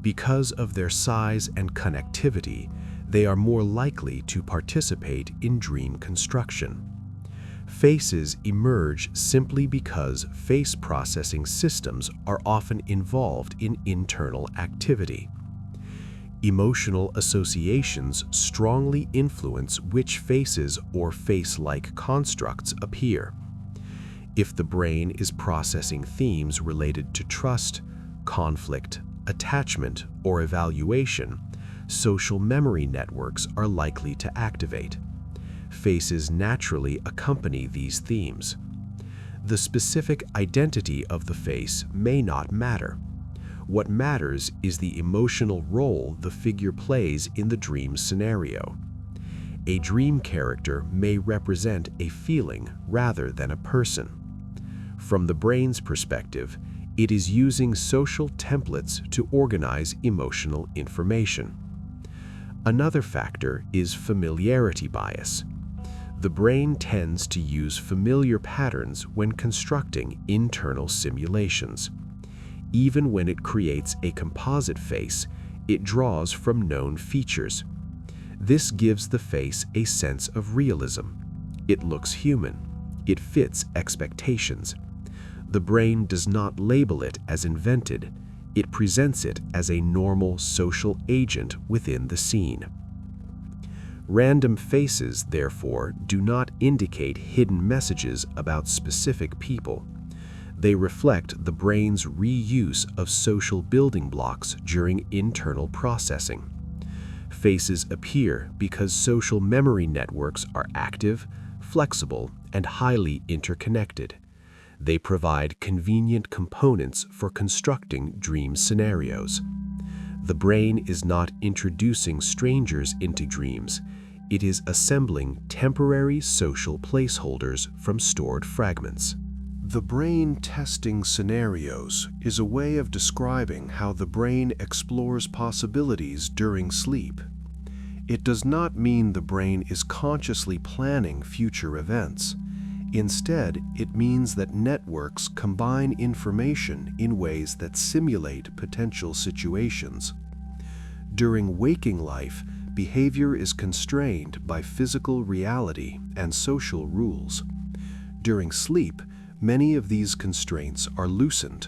Because of their size and connectivity, they are more likely to participate in dream construction. Faces emerge simply because face processing systems are often involved in internal activity. Emotional associations strongly influence which faces or face-like constructs appear. If the brain is processing themes related to trust, conflict, attachment, or evaluation, social memory networks are likely to activate. Faces naturally accompany these themes. The specific identity of the face may not matter. What matters is the emotional role the figure plays in the dream scenario. A dream character may represent a feeling rather than a person. From the brain's perspective, it is using social templates to organize emotional information. Another factor is familiarity bias. The brain tends to use familiar patterns when constructing internal simulations. Even when it creates a composite face, it draws from known features. This gives the face a sense of realism. It looks human. It fits expectations. The brain does not label it as invented. It presents it as a normal social agent within the scene. Random faces, therefore, do not indicate hidden messages about specific people. They reflect the brain's reuse of social building blocks during internal processing. Faces appear because social memory networks are active, flexible, and highly interconnected. They provide convenient components for constructing dream scenarios. The brain is not introducing strangers into dreams. It is assembling temporary social placeholders from stored fragments. The brain testing scenarios is a way of describing how the brain explores possibilities during sleep. It does not mean the brain is consciously planning future events. Instead, it means that networks combine information in ways that simulate potential situations. During waking life, behavior is constrained by physical reality and social rules. During sleep, many of these constraints are loosened.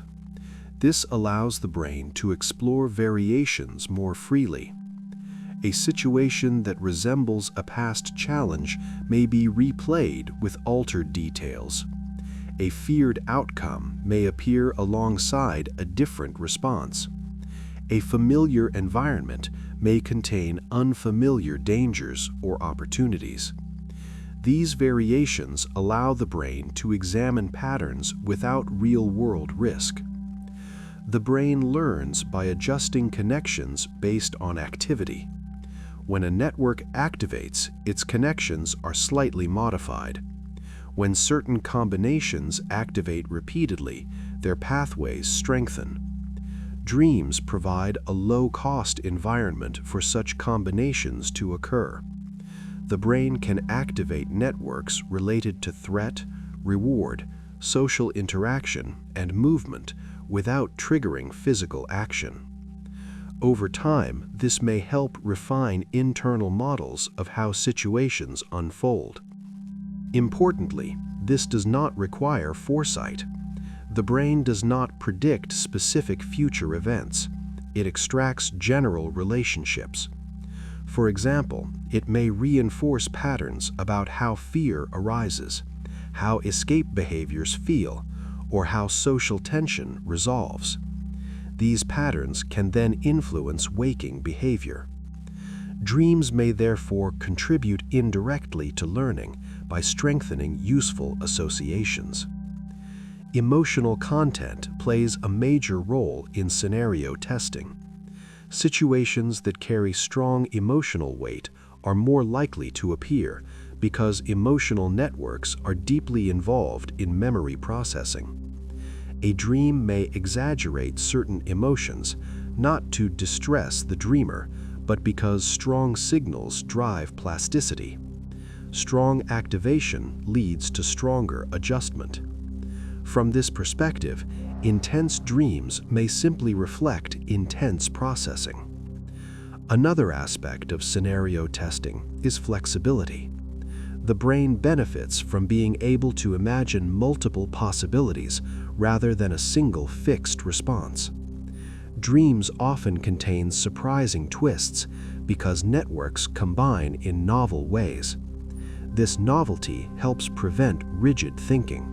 This allows the brain to explore variations more freely. A situation that resembles a past challenge may be replayed with altered details. A feared outcome may appear alongside a different response. A familiar environment may contain unfamiliar dangers or opportunities. These variations allow the brain to examine patterns without real-world risk. The brain learns by adjusting connections based on activity. When a network activates, its connections are slightly modified. When certain combinations activate repeatedly, their pathways strengthen. Dreams provide a low-cost environment for such combinations to occur. The brain can activate networks related to threat, reward, social interaction, and movement without triggering physical action. Over time, this may help refine internal models of how situations unfold. Importantly, this does not require foresight. The brain does not predict specific future events. It extracts general relationships. For example, it may reinforce patterns about how fear arises, how escape behaviors feel, or how social tension resolves. These patterns can then influence waking behavior. Dreams may therefore contribute indirectly to learning by strengthening useful associations. Emotional content plays a major role in scenario testing. Situations that carry strong emotional weight are more likely to appear because emotional networks are deeply involved in memory processing. A dream may exaggerate certain emotions, not to distress the dreamer, but because strong signals drive plasticity. Strong activation leads to stronger adjustment. From this perspective, intense dreams may simply reflect intense processing. Another aspect of scenario testing is flexibility. The brain benefits from being able to imagine multiple possibilities rather than a single fixed response. Dreams often contain surprising twists because networks combine in novel ways. This novelty helps prevent rigid thinking.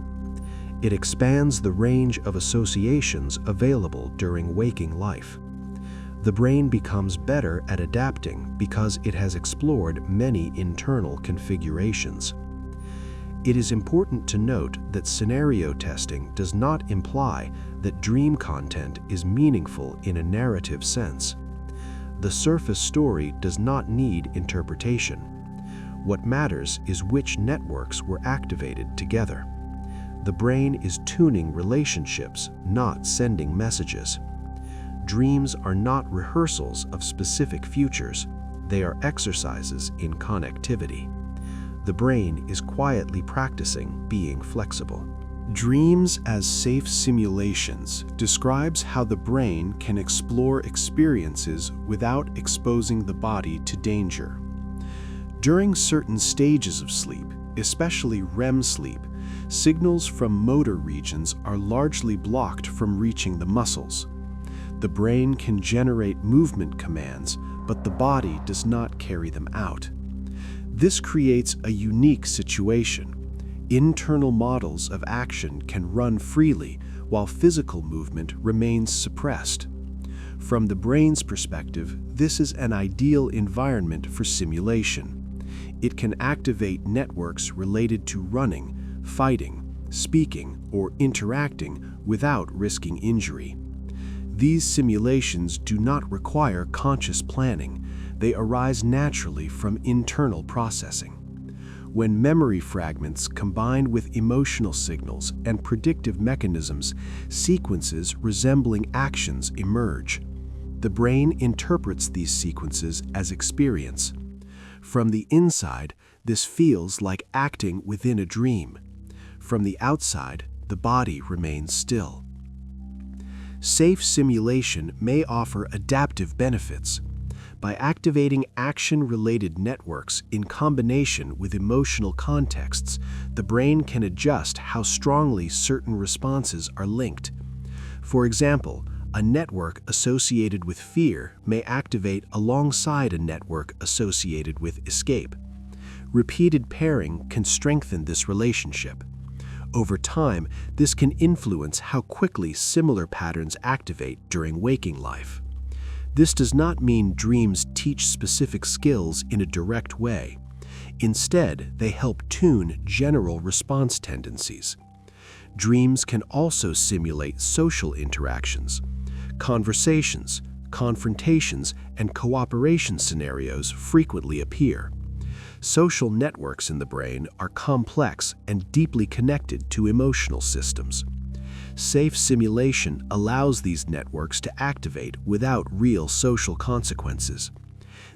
It expands the range of associations available during waking life. The brain becomes better at adapting because it has explored many internal configurations. It is important to note that scenario testing does not imply that dream content is meaningful in a narrative sense. The surface story does not need interpretation. What matters is which networks were activated together. The brain is tuning relationships, not sending messages. Dreams are not rehearsals of specific futures. They are exercises in connectivity. The brain is quietly practicing being flexible. Dreams as safe simulations describes how the brain can explore experiences without exposing the body to danger. During certain stages of sleep, especially REM sleep, signals from motor regions are largely blocked from reaching the muscles. The brain can generate movement commands, but the body does not carry them out. This creates a unique situation. Internal models of action can run freely while physical movement remains suppressed. From the brain's perspective, this is an ideal environment for simulation. It can activate networks related to running, fighting, speaking, or interacting without risking injury. These simulations do not require conscious planning. They arise naturally from internal processing. When memory fragments combine with emotional signals and predictive mechanisms, sequences resembling actions emerge. The brain interprets these sequences as experience. From the inside, this feels like acting within a dream. From the outside, the body remains still. Safe simulation may offer adaptive benefits. By activating action-related networks in combination with emotional contexts, the brain can adjust how strongly certain responses are linked. For example, a network associated with fear may activate alongside a network associated with escape. Repeated pairing can strengthen this relationship. Over time, this can influence how quickly similar patterns activate during waking life. This does not mean dreams teach specific skills in a direct way. Instead, they help tune general response tendencies. Dreams can also simulate social interactions. Conversations, confrontations, and cooperation scenarios frequently appear. Social networks in the brain are complex and deeply connected to emotional systems. Safe simulation allows these networks to activate without real social consequences.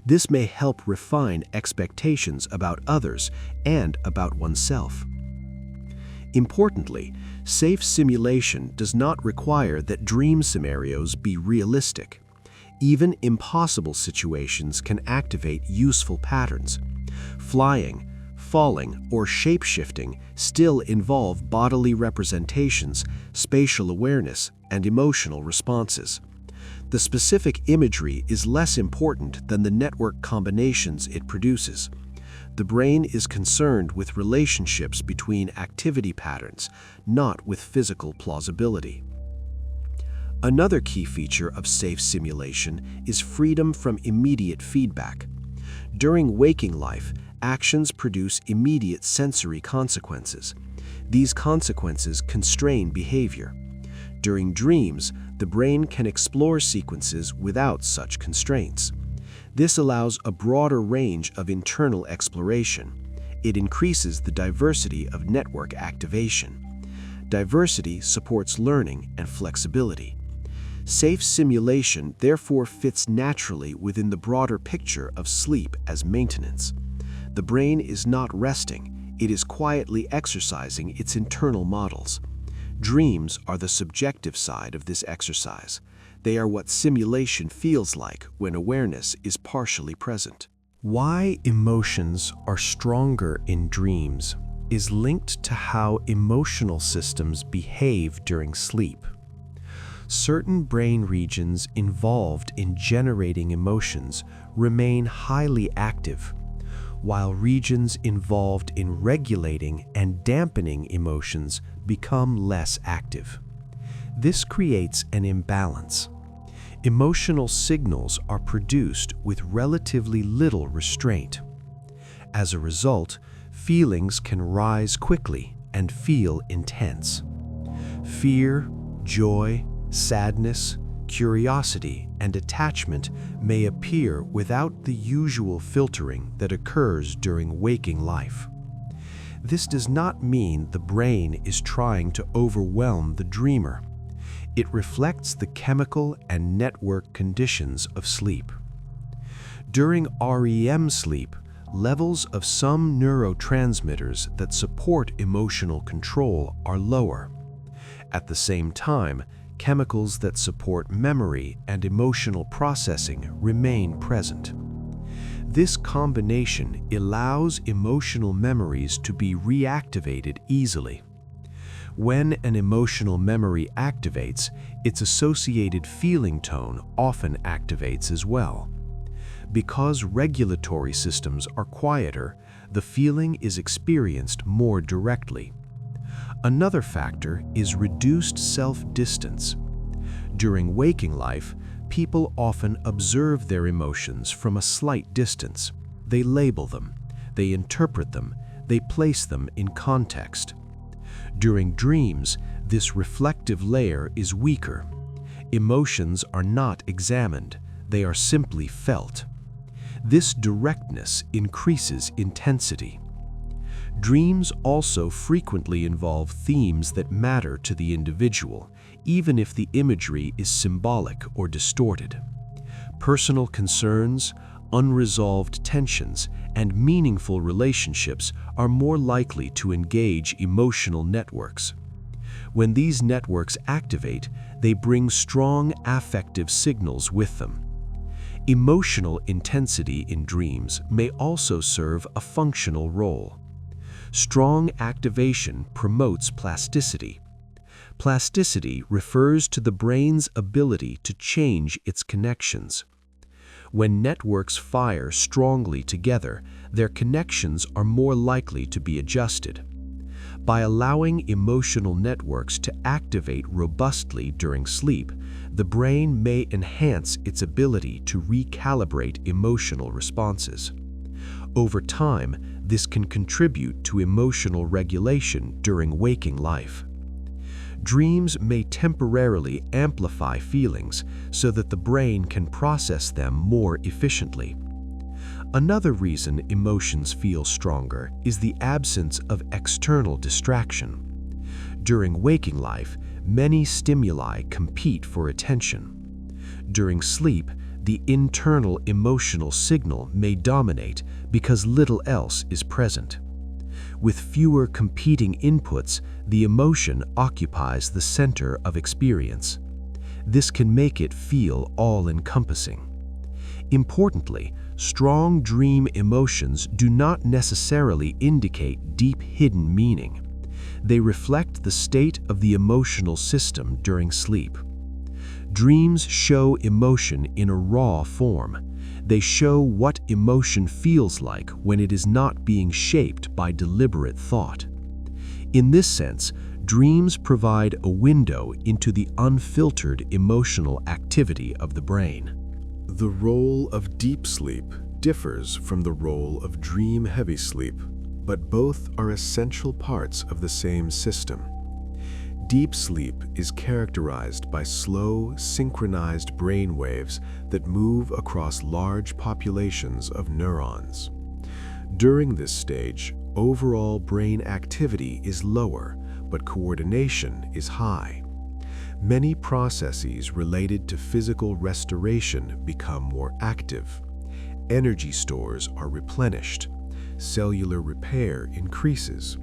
This may help refine expectations about others and about oneself. Importantly, safe simulation does not require that dream scenarios be realistic. Even impossible situations can activate useful patterns. Flying, falling, or shape-shifting still involve bodily representations, spatial awareness, and emotional responses. The specific imagery is less important than the network combinations it produces. The brain is concerned with relationships between activity patterns, not with physical plausibility. Another key feature of safe simulation is freedom from immediate feedback. During waking life, actions produce immediate sensory consequences. These consequences constrain behavior. During dreams, the brain can explore sequences without such constraints. This allows a broader range of internal exploration. It increases the diversity of network activation. Diversity supports learning and flexibility. Safe simulation therefore fits naturally within the broader picture of sleep as maintenance. The brain is not resting, it is quietly exercising its internal models. Dreams are the subjective side of this exercise. They are what simulation feels like when awareness is partially present. Why emotions are stronger in dreams is linked to how emotional systems behave during sleep. Certain brain regions involved in generating emotions remain highly active, while regions involved in regulating and dampening emotions become less active. This creates an imbalance. Emotional signals are produced with relatively little restraint. As a result, feelings can rise quickly and feel intense. Fear, joy, sadness, curiosity, and attachment may appear without the usual filtering that occurs during waking life. This does not mean the brain is trying to overwhelm the dreamer. It reflects the chemical and network conditions of sleep. During REM sleep, levels of some neurotransmitters that support emotional control are lower. At the same time, chemicals that support memory and emotional processing remain present. This combination allows emotional memories to be reactivated easily. When an emotional memory activates, its associated feeling tone often activates as well. Because regulatory systems are quieter, the feeling is experienced more directly. Another factor is reduced self-distance. During waking life, people often observe their emotions from a slight distance. They label them, they interpret them, they place them in context. During dreams, this reflective layer is weaker. Emotions are not examined, they are simply felt. This directness increases intensity. Dreams also frequently involve themes that matter to the individual, even if the imagery is symbolic or distorted. Personal concerns, unresolved tensions, and meaningful relationships are more likely to engage emotional networks. When these networks activate, they bring strong affective signals with them. Emotional intensity in dreams may also serve a functional role. Strong activation promotes plasticity. Plasticity refers to the brain's ability to change its connections. When networks fire strongly together, their connections are more likely to be adjusted. By allowing emotional networks to activate robustly during sleep, the brain may enhance its ability to recalibrate emotional responses. Over time, this can contribute to emotional regulation during waking life. Dreams may temporarily amplify feelings so that the brain can process them more efficiently. Another reason emotions feel stronger is the absence of external distraction. During waking life, many stimuli compete for attention. During sleep, the internal emotional signal may dominate because little else is present. With fewer competing inputs, the emotion occupies the center of experience. This can make it feel all-encompassing. Importantly, strong dream emotions do not necessarily indicate deep hidden meaning. They reflect the state of the emotional system during sleep. Dreams show emotion in a raw form. They show what emotion feels like when it is not being shaped by deliberate thought. In this sense, dreams provide a window into the unfiltered emotional activity of the brain. The role of deep sleep differs from the role of dream-heavy sleep, but both are essential parts of the same system. Deep sleep is characterized by slow, synchronized brain waves that move across large populations of neurons. During this stage, overall brain activity is lower, but coordination is high. Many processes related to physical restoration become more active. Energy stores are replenished. Cellular repair increases.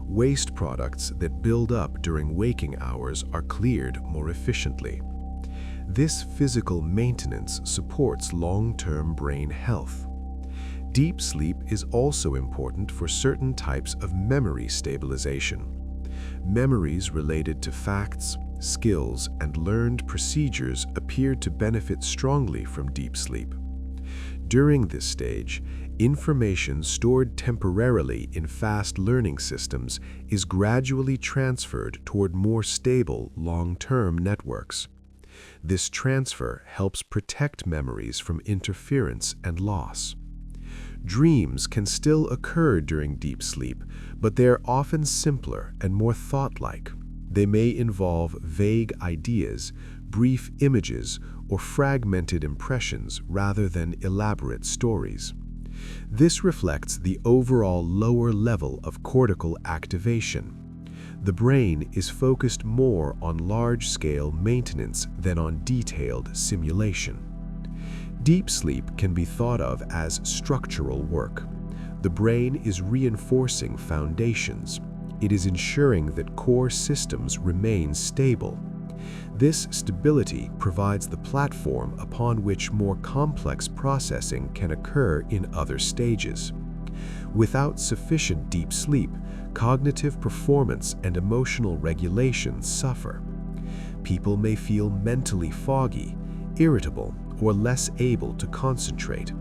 Waste products that build up during waking hours are cleared more efficiently. This physical maintenance supports long-term brain health. Deep sleep is also important for certain types of memory stabilization. Memories related to facts, skills, and learned procedures appear to benefit strongly from deep sleep. During this stage, information stored temporarily in fast learning systems is gradually transferred toward more stable long-term networks. This transfer helps protect memories from interference and loss. Dreams can still occur during deep sleep, but they are often simpler and more thought-like. They may involve vague ideas, brief images, or fragmented impressions rather than elaborate stories. This reflects the overall lower level of cortical activation. The brain is focused more on large-scale maintenance than on detailed simulation. Deep sleep can be thought of as structural work. The brain is reinforcing foundations. It is ensuring that core systems remain stable. This stability provides the platform upon which more complex processing can occur in other stages. Without sufficient deep sleep, cognitive performance and emotional regulation suffer. People may feel mentally foggy, irritable, or less able to concentrate.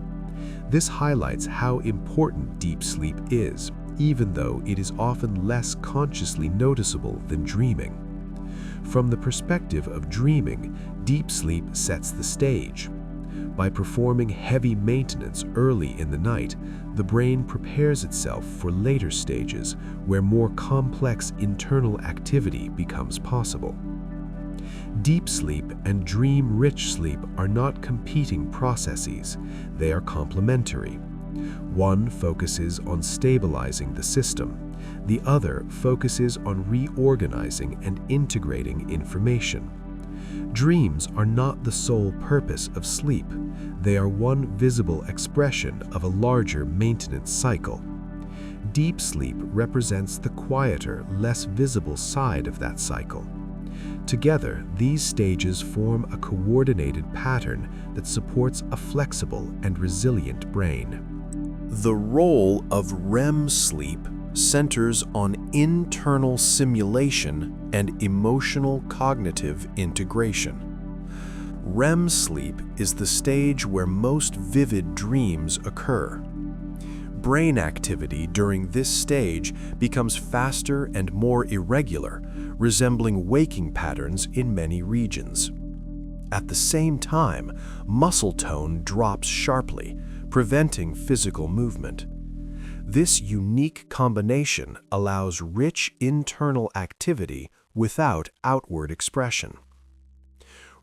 This highlights how important deep sleep is, even though it is often less consciously noticeable than dreaming. From the perspective of dreaming, deep sleep sets the stage. By performing heavy maintenance early in the night, the brain prepares itself for later stages where more complex internal activity becomes possible. Deep sleep and dream-rich sleep are not competing processes. They are complementary. One focuses on stabilizing the system. The other focuses on reorganizing and integrating information. Dreams are not the sole purpose of sleep. They are one visible expression of a larger maintenance cycle. Deep sleep represents the quieter, less visible side of that cycle. Together, these stages form a coordinated pattern that supports a flexible and resilient brain. The role of REM sleep centers on internal simulation and emotional cognitive integration. REM sleep is the stage where most vivid dreams occur. Brain activity during this stage becomes faster and more irregular, resembling waking patterns in many regions. At the same time, muscle tone drops sharply, preventing physical movement. This unique combination allows rich internal activity without outward expression.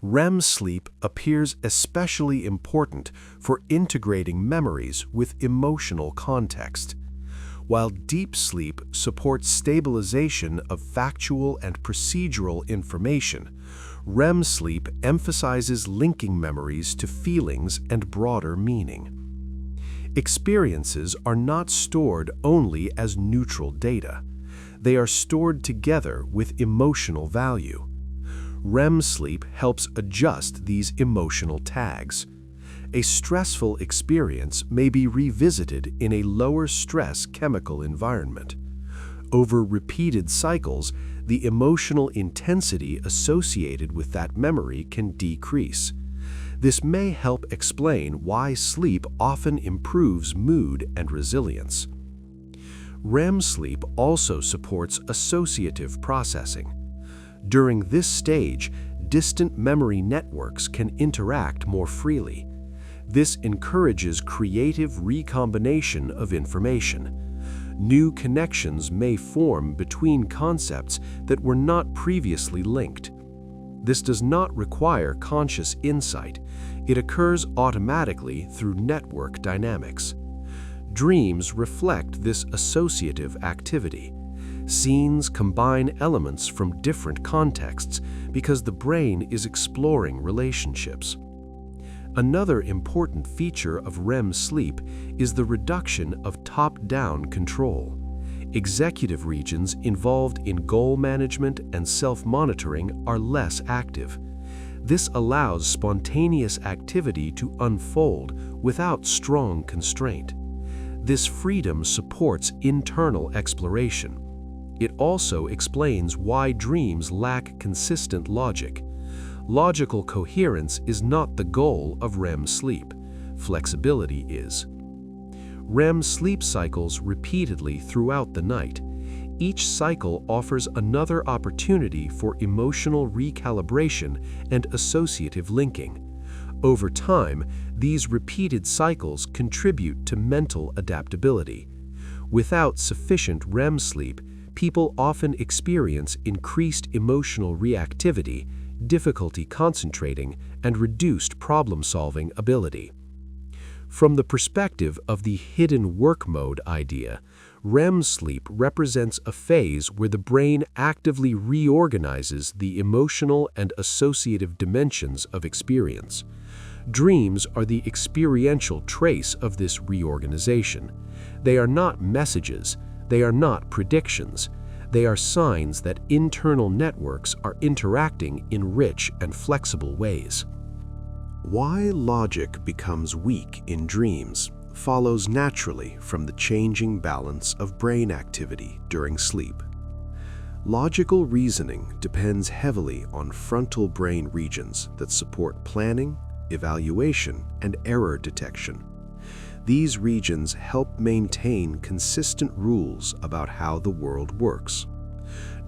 REM sleep appears especially important for integrating memories with emotional context, while deep sleep supports stabilization of factual and procedural information. REM sleep emphasizes linking memories to feelings and broader meaning. Experiences are not stored only as neutral data. They are stored together with emotional value. REM sleep helps adjust these emotional tags. A stressful experience may be revisited in a lower stress chemical environment. Over repeated cycles, the emotional intensity associated with that memory can decrease. This may help explain why sleep often improves mood and resilience. REM sleep also supports associative processing. During this stage, distant memory networks can interact more freely. This encourages creative recombination of information. New connections may form between concepts that were not previously linked. This does not require conscious insight. It occurs automatically through network dynamics. Dreams reflect this associative activity. Scenes combine elements from different contexts because the brain is exploring relationships. Another important feature of REM sleep is the reduction of top-down control. Executive regions involved in goal management and self-monitoring are less active. This allows spontaneous activity to unfold without strong constraint. This freedom supports internal exploration. It also explains why dreams lack consistent logic. Logical coherence is not the goal of REM sleep. Flexibility is. REM sleep cycles repeatedly throughout the night. Each cycle offers another opportunity for emotional recalibration and associative linking. Over time, these repeated cycles contribute to mental adaptability. Without sufficient REM sleep, people often experience increased emotional reactivity, difficulty concentrating, and reduced problem-solving ability. From the perspective of the hidden work mode idea, REM sleep represents a phase where the brain actively reorganizes the emotional and associative dimensions of experience. Dreams are the experiential trace of this reorganization. They are not messages. They are not predictions. They are signs that internal networks are interacting in rich and flexible ways. Why logic becomes weak in dreams follows naturally from the changing balance of brain activity during sleep. Logical reasoning depends heavily on frontal brain regions that support planning, evaluation, and error detection. These regions help maintain consistent rules about how the world works.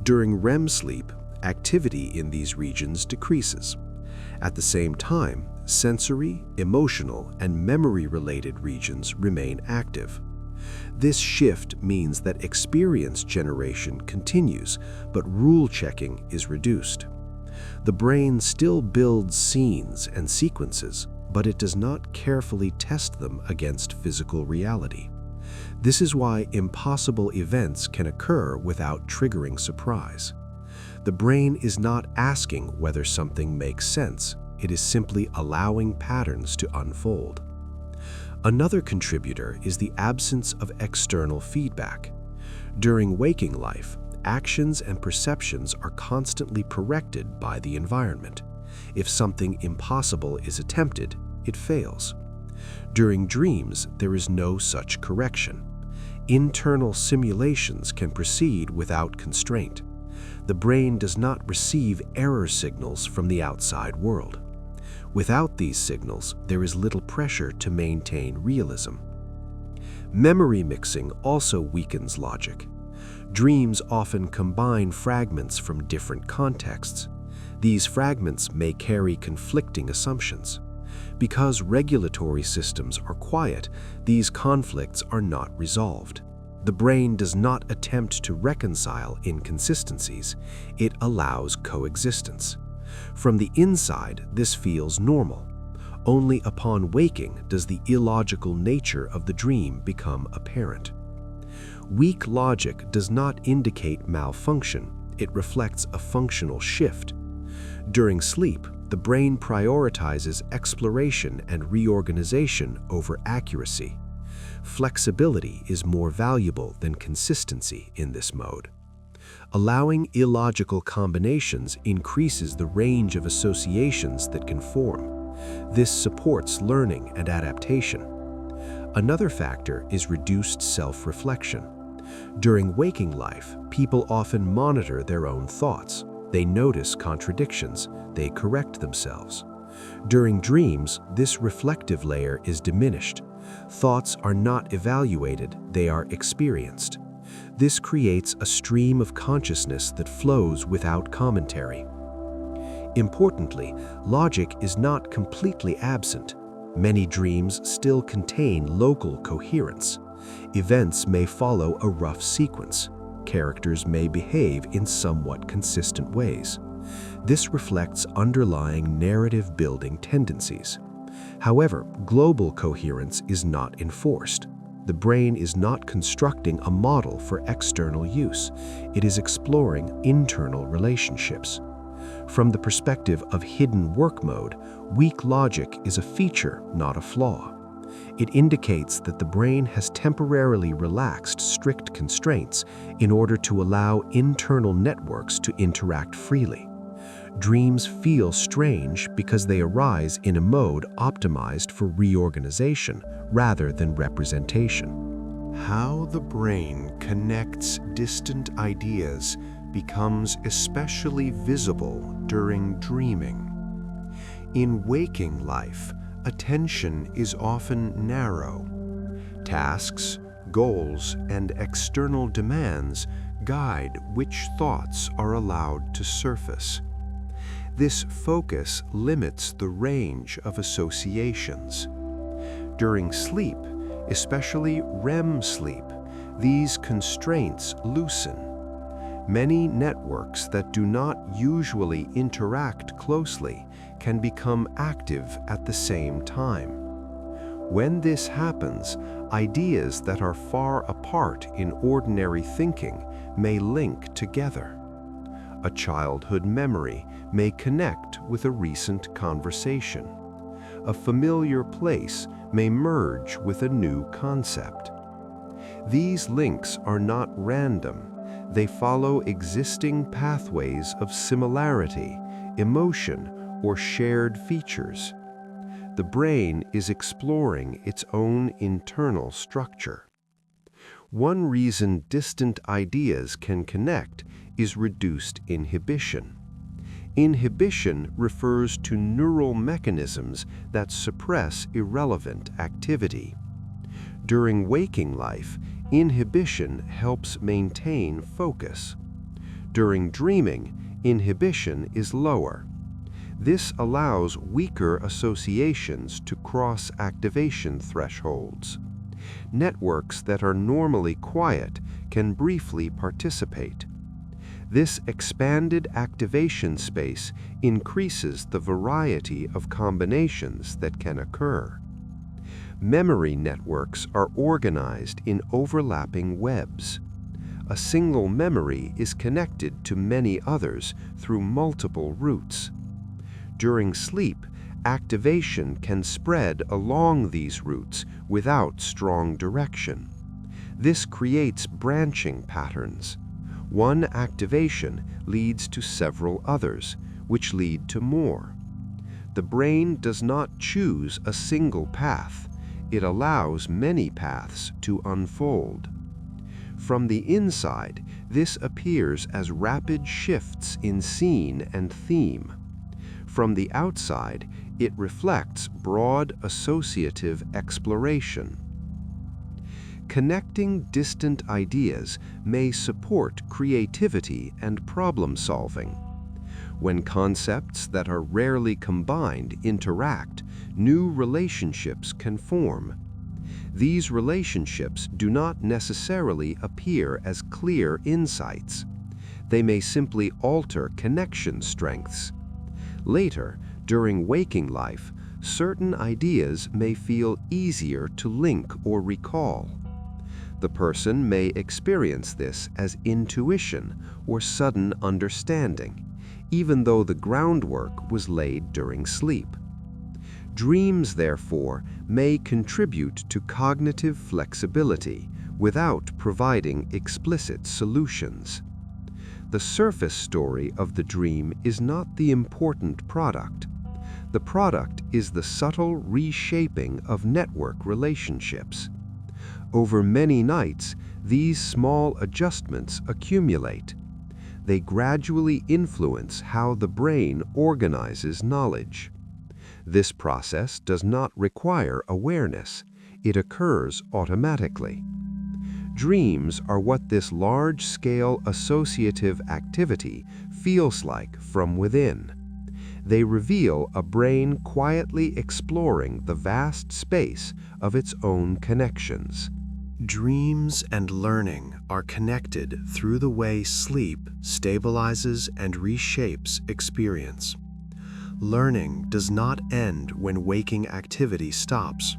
During REM sleep, activity in these regions decreases. At the same time, sensory, emotional, and memory-related regions remain active. This shift means that experience generation continues, but rule checking is reduced. The brain still builds scenes and sequences, but it does not carefully test them against physical reality. This is why impossible events can occur without triggering surprise. The brain is not asking whether something makes sense, it is simply allowing patterns to unfold. Another contributor is the absence of external feedback. During waking life, actions and perceptions are constantly corrected by the environment. If something impossible is attempted, it fails. During dreams, there is no such correction. Internal simulations can proceed without constraint. The brain does not receive error signals from the outside world. Without these signals, there is little pressure to maintain realism. Memory mixing also weakens logic. Dreams often combine fragments from different contexts. These fragments may carry conflicting assumptions. Because regulatory systems are quiet, these conflicts are not resolved. The brain does not attempt to reconcile inconsistencies, it allows coexistence. From the inside, this feels normal. Only upon waking does the illogical nature of the dream become apparent. Weak logic does not indicate malfunction, it reflects a functional shift. During sleep, the brain prioritizes exploration and reorganization over accuracy. Flexibility is more valuable than consistency in this mode. Allowing illogical combinations increases the range of associations that can form. This supports learning and adaptation. Another factor is reduced self-reflection. During waking life, people often monitor their own thoughts. They notice contradictions, they correct themselves. During dreams, this reflective layer is diminished. Thoughts are not evaluated, they are experienced. This creates a stream of consciousness that flows without commentary. Importantly, logic is not completely absent. Many dreams still contain local coherence. Events may follow a rough sequence. Characters may behave in somewhat consistent ways. This reflects underlying narrative-building tendencies. However, global coherence is not enforced. The brain is not constructing a model for external use. It is exploring internal relationships. From the perspective of hidden work mode, weak logic is a feature, not a flaw. It indicates that the brain has temporarily relaxed strict constraints in order to allow internal networks to interact freely. Dreams feel strange because they arise in a mode optimized for reorganization rather than representation. How the brain connects distant ideas becomes especially visible during dreaming. In waking life, attention is often narrow. Tasks, goals, and external demands guide which thoughts are allowed to surface. This focus limits the range of associations. During sleep, especially REM sleep, these constraints loosen. Many networks that do not usually interact closely can become active at the same time. When this happens, ideas that are far apart in ordinary thinking may link together. A childhood memory may connect with a recent conversation. A familiar place may merge with a new concept. These links are not random. They follow existing pathways of similarity, emotion, or shared features. The brain is exploring its own internal structure. One reason distant ideas can connect is reduced inhibition. Inhibition refers to neural mechanisms that suppress irrelevant activity. During waking life, inhibition helps maintain focus. During dreaming, inhibition is lower. This allows weaker associations to cross activation thresholds. Networks that are normally quiet can briefly participate. This expanded activation space increases the variety of combinations that can occur. Memory networks are organized in overlapping webs. A single memory is connected to many others through multiple routes. During sleep, activation can spread along these routes without strong direction. This creates branching patterns. One activation leads to several others, which lead to more. The brain does not choose a single path. It allows many paths to unfold. From the inside, this appears as rapid shifts in scene and theme. From the outside, it reflects broad associative exploration. Connecting distant ideas may support creativity and problem-solving. When concepts that are rarely combined interact, new relationships can form. These relationships do not necessarily appear as clear insights. They may simply alter connection strengths. Later, during waking life, certain ideas may feel easier to link or recall. The person may experience this as intuition or sudden understanding, even though the groundwork was laid during sleep. Dreams, therefore, may contribute to cognitive flexibility without providing explicit solutions. The surface story of the dream is not the important product. The product is the subtle reshaping of network relationships. Over many nights, these small adjustments accumulate. They gradually influence how the brain organizes knowledge. This process does not require awareness. It occurs automatically. Dreams are what this large-scale associative activity feels like from within. They reveal a brain quietly exploring the vast space of its own connections. Dreams and learning are connected through the way sleep stabilizes and reshapes experience. Learning does not end when waking activity stops.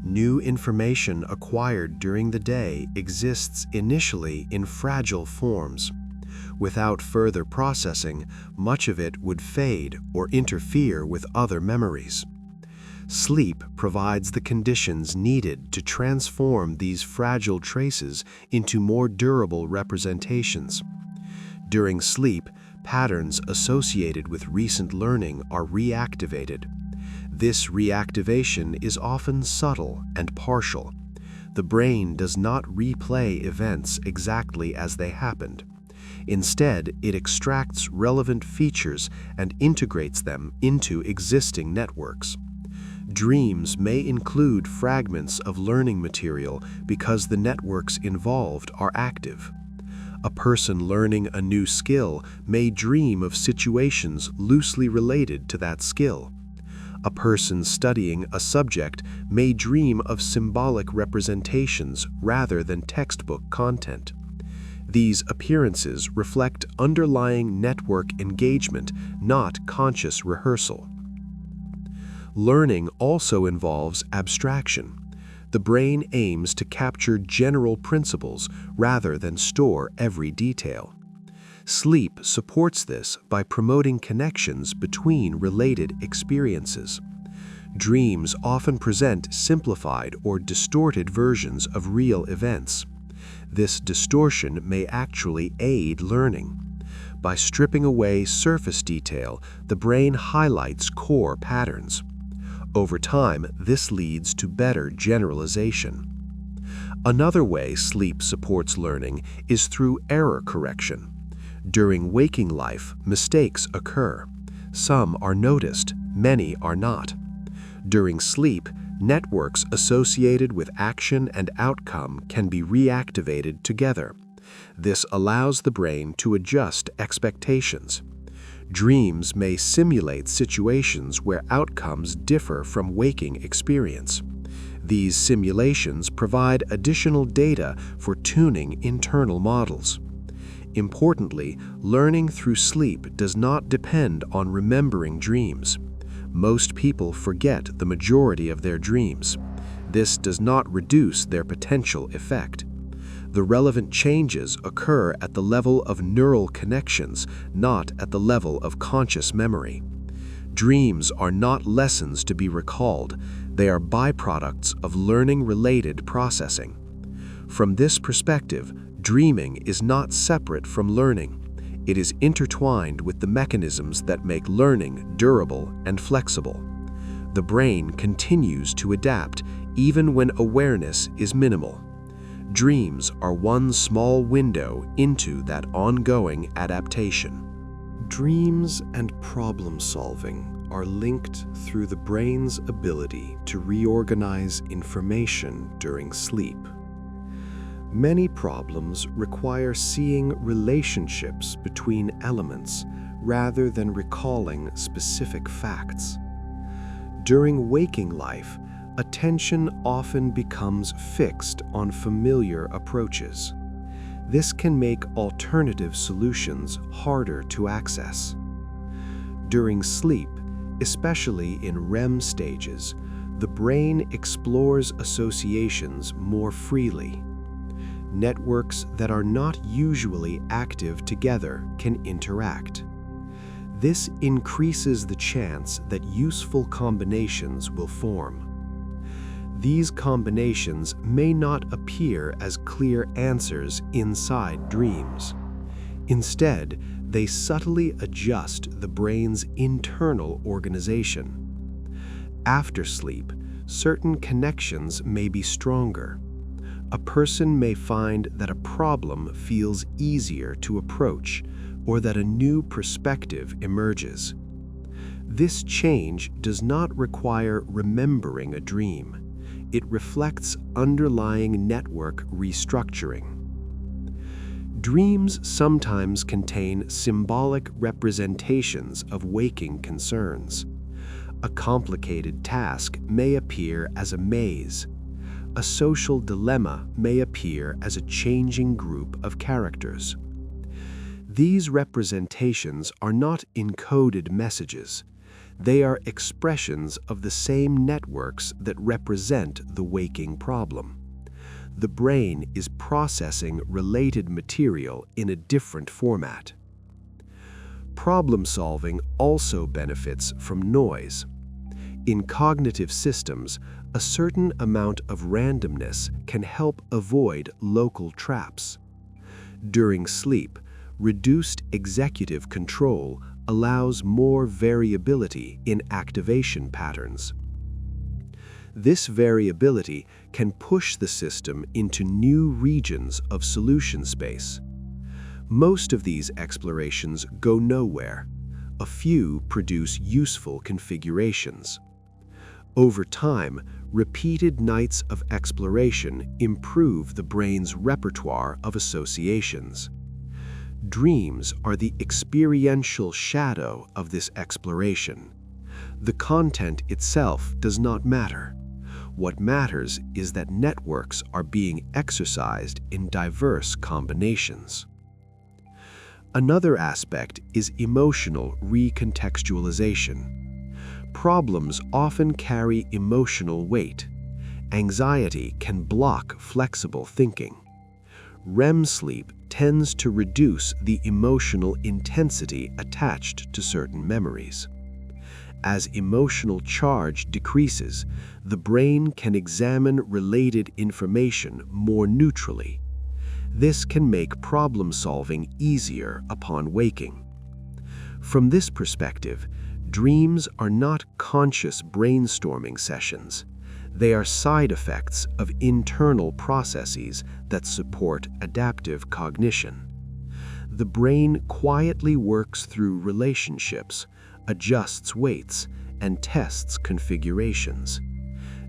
New information acquired during the day exists initially in fragile forms. Without further processing, much of it would fade or interfere with other memories. Sleep provides the conditions needed to transform these fragile traces into more durable representations. During sleep, patterns associated with recent learning are reactivated. This reactivation is often subtle and partial. The brain does not replay events exactly as they happened. Instead, it extracts relevant features and integrates them into existing networks. Dreams may include fragments of learning material because the networks involved are active. A person learning a new skill may dream of situations loosely related to that skill. A person studying a subject may dream of symbolic representations rather than textbook content. These appearances reflect underlying network engagement, not conscious rehearsal. Learning also involves abstraction. The brain aims to capture general principles rather than store every detail. Sleep supports this by promoting connections between related experiences. Dreams often present simplified or distorted versions of real events. This distortion may actually aid learning. By stripping away surface detail, the brain highlights core patterns. Over time, this leads to better generalization. Another way sleep supports learning is through error correction. During waking life, mistakes occur. Some are noticed, many are not. During sleep, networks associated with action and outcome can be reactivated together. This allows the brain to adjust expectations. Dreams may simulate situations where outcomes differ from waking experience. These simulations provide additional data for tuning internal models. Importantly, learning through sleep does not depend on remembering dreams. Most people forget the majority of their dreams. This does not reduce their potential effect. The relevant changes occur at the level of neural connections, not at the level of conscious memory. Dreams are not lessons to be recalled. They are byproducts of learning-related processing. From this perspective, dreaming is not separate from learning. It is intertwined with the mechanisms that make learning durable and flexible. The brain continues to adapt even when awareness is minimal. Dreams are one small window into that ongoing adaptation. Dreams and problem solving are linked through the brain's ability to reorganize information during sleep. Many problems require seeing relationships between elements rather than recalling specific facts. During waking life, attention often becomes fixed on familiar approaches. This can make alternative solutions harder to access. During sleep, especially in REM stages, the brain explores associations more freely. Networks that are not usually active together can interact. This increases the chance that useful combinations will form. These combinations may not appear as clear answers inside dreams. Instead, they subtly adjust the brain's internal organization. After sleep, certain connections may be stronger. A person may find that a problem feels easier to approach, or that a new perspective emerges. This change does not require remembering a dream. It reflects underlying network restructuring. Dreams sometimes contain symbolic representations of waking concerns. A complicated task may appear as a maze. A social dilemma may appear as a changing group of characters. These representations are not encoded messages. They are expressions of the same networks that represent the waking problem. The brain is processing related material in a different format. Problem solving also benefits from noise. In cognitive systems, a certain amount of randomness can help avoid local traps. During sleep, reduced executive control allows more variability in activation patterns. This variability can push the system into new regions of solution space. Most of these explorations go nowhere. A few produce useful configurations. Over time, repeated nights of exploration improve the brain's repertoire of associations. Dreams are the experiential shadow of this exploration. The content itself does not matter. What matters is that networks are being exercised in diverse combinations. Another aspect is emotional recontextualization. Problems often carry emotional weight. Anxiety can block flexible thinking. REM sleep tends to reduce the emotional intensity attached to certain memories. As emotional charge decreases, the brain can examine related information more neutrally. This can make problem-solving easier upon waking. From this perspective, dreams are not conscious brainstorming sessions. They are side effects of internal processes that support adaptive cognition. The brain quietly works through relationships, adjusts weights, and tests configurations.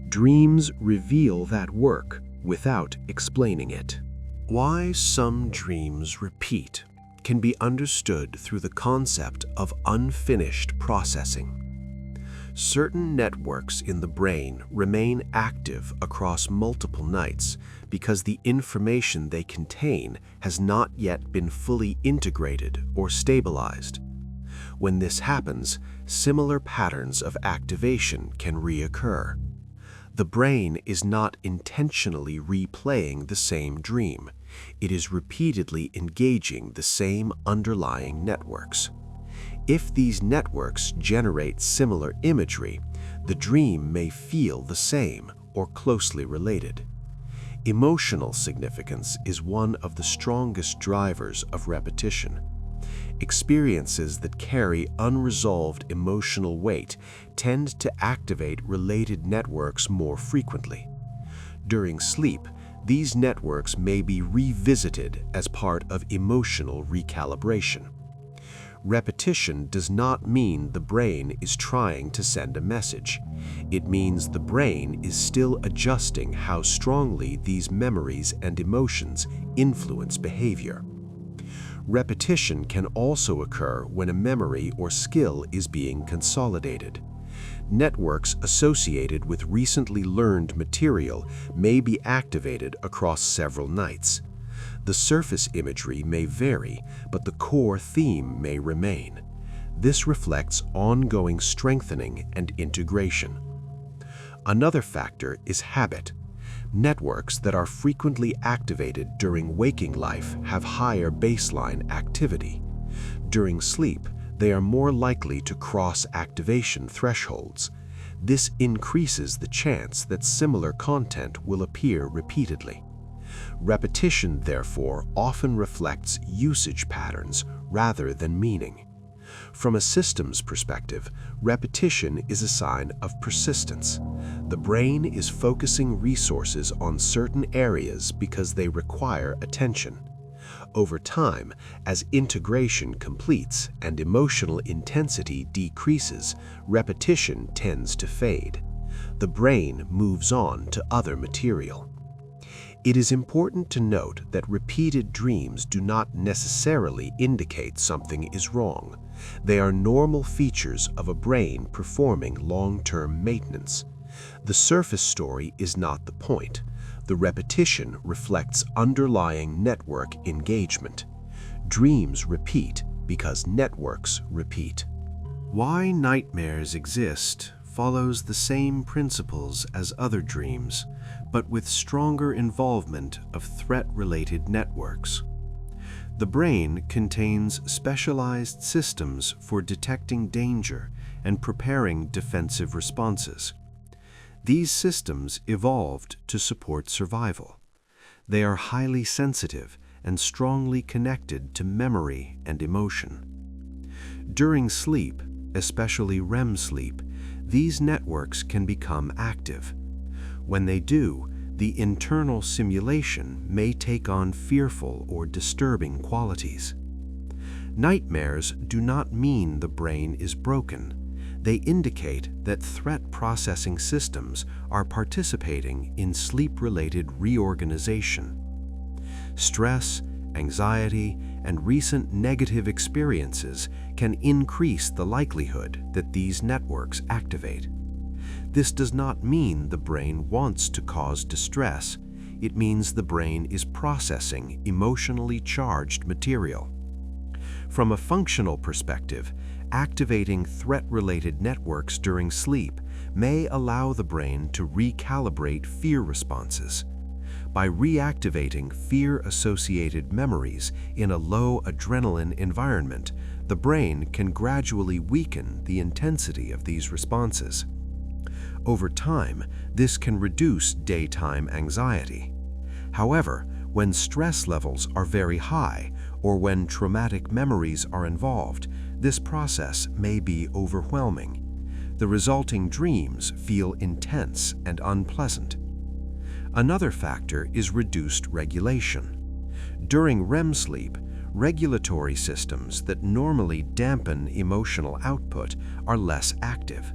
Dreams reveal that work without explaining it. Why some dreams repeat can be understood through the concept of unfinished processing. Certain networks in the brain remain active across multiple nights because the information they contain has not yet been fully integrated or stabilized. When this happens, similar patterns of activation can reoccur. The brain is not intentionally replaying the same dream. It is repeatedly engaging the same underlying networks. If these networks generate similar imagery, the dream may feel the same or closely related. Emotional significance is one of the strongest drivers of repetition. Experiences that carry unresolved emotional weight tend to activate related networks more frequently. During sleep, these networks may be revisited as part of emotional recalibration. Repetition does not mean the brain is trying to send a message. It means the brain is still adjusting how strongly these memories and emotions influence behavior. Repetition can also occur when a memory or skill is being consolidated. Networks associated with recently learned material may be activated across several nights. The surface imagery may vary, but the core theme may remain. This reflects ongoing strengthening and integration. Another factor is habit. Networks that are frequently activated during waking life have higher baseline activity. During sleep, they are more likely to cross activation thresholds. This increases the chance that similar content will appear repeatedly. Repetition, therefore, often reflects usage patterns rather than meaning. From a systems perspective, repetition is a sign of persistence. The brain is focusing resources on certain areas because they require attention. Over time, as integration completes and emotional intensity decreases, repetition tends to fade. The brain moves on to other material. It is important to note that repeated dreams do not necessarily indicate something is wrong. They are normal features of a brain performing long-term maintenance. The surface story is not the point. The repetition reflects underlying network engagement. Dreams repeat because networks repeat. Why nightmares exist follows the same principles as other dreams, but with stronger involvement of threat-related networks. The brain contains specialized systems for detecting danger and preparing defensive responses. These systems evolved to support survival. They are highly sensitive and strongly connected to memory and emotion. During sleep, especially REM sleep, these networks can become active. When they do, the internal simulation may take on fearful or disturbing qualities. Nightmares do not mean the brain is broken. They indicate that threat processing systems are participating in sleep-related reorganization. Stress, anxiety, and recent negative experiences can increase the likelihood that these networks activate. This does not mean the brain wants to cause distress. It means the brain is processing emotionally charged material. From a functional perspective, activating threat-related networks during sleep may allow the brain to recalibrate fear responses. By reactivating fear-associated memories in a low adrenaline environment, the brain can gradually weaken the intensity of these responses. Over time, this can reduce daytime anxiety. However, when stress levels are very high or when traumatic memories are involved, this process may be overwhelming. The resulting dreams feel intense and unpleasant. Another factor is reduced regulation. During REM sleep, regulatory systems that normally dampen emotional output are less active.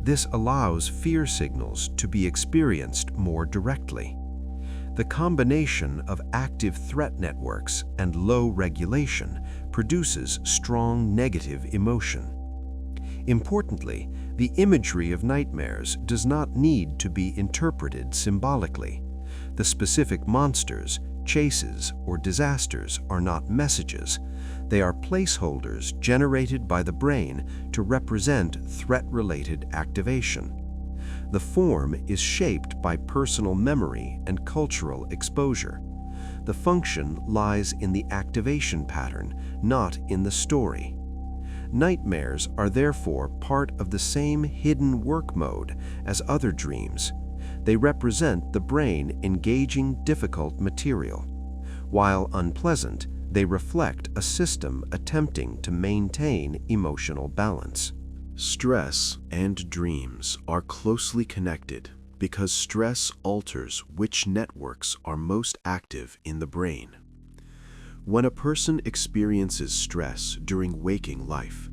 This allows fear signals to be experienced more directly. The combination of active threat networks and low regulation produces strong negative emotion. Importantly, the imagery of nightmares does not need to be interpreted symbolically. The specific monsters, chases, or disasters are not messages. They are placeholders generated by the brain to represent threat-related activation. The form is shaped by personal memory and cultural exposure. The function lies in the activation pattern, not in the story. Nightmares are therefore part of the same hidden work mode as other dreams. They represent the brain engaging difficult material. While unpleasant, they reflect a system attempting to maintain emotional balance. Stress and dreams are closely connected because stress alters which networks are most active in the brain. When a person experiences stress during waking life,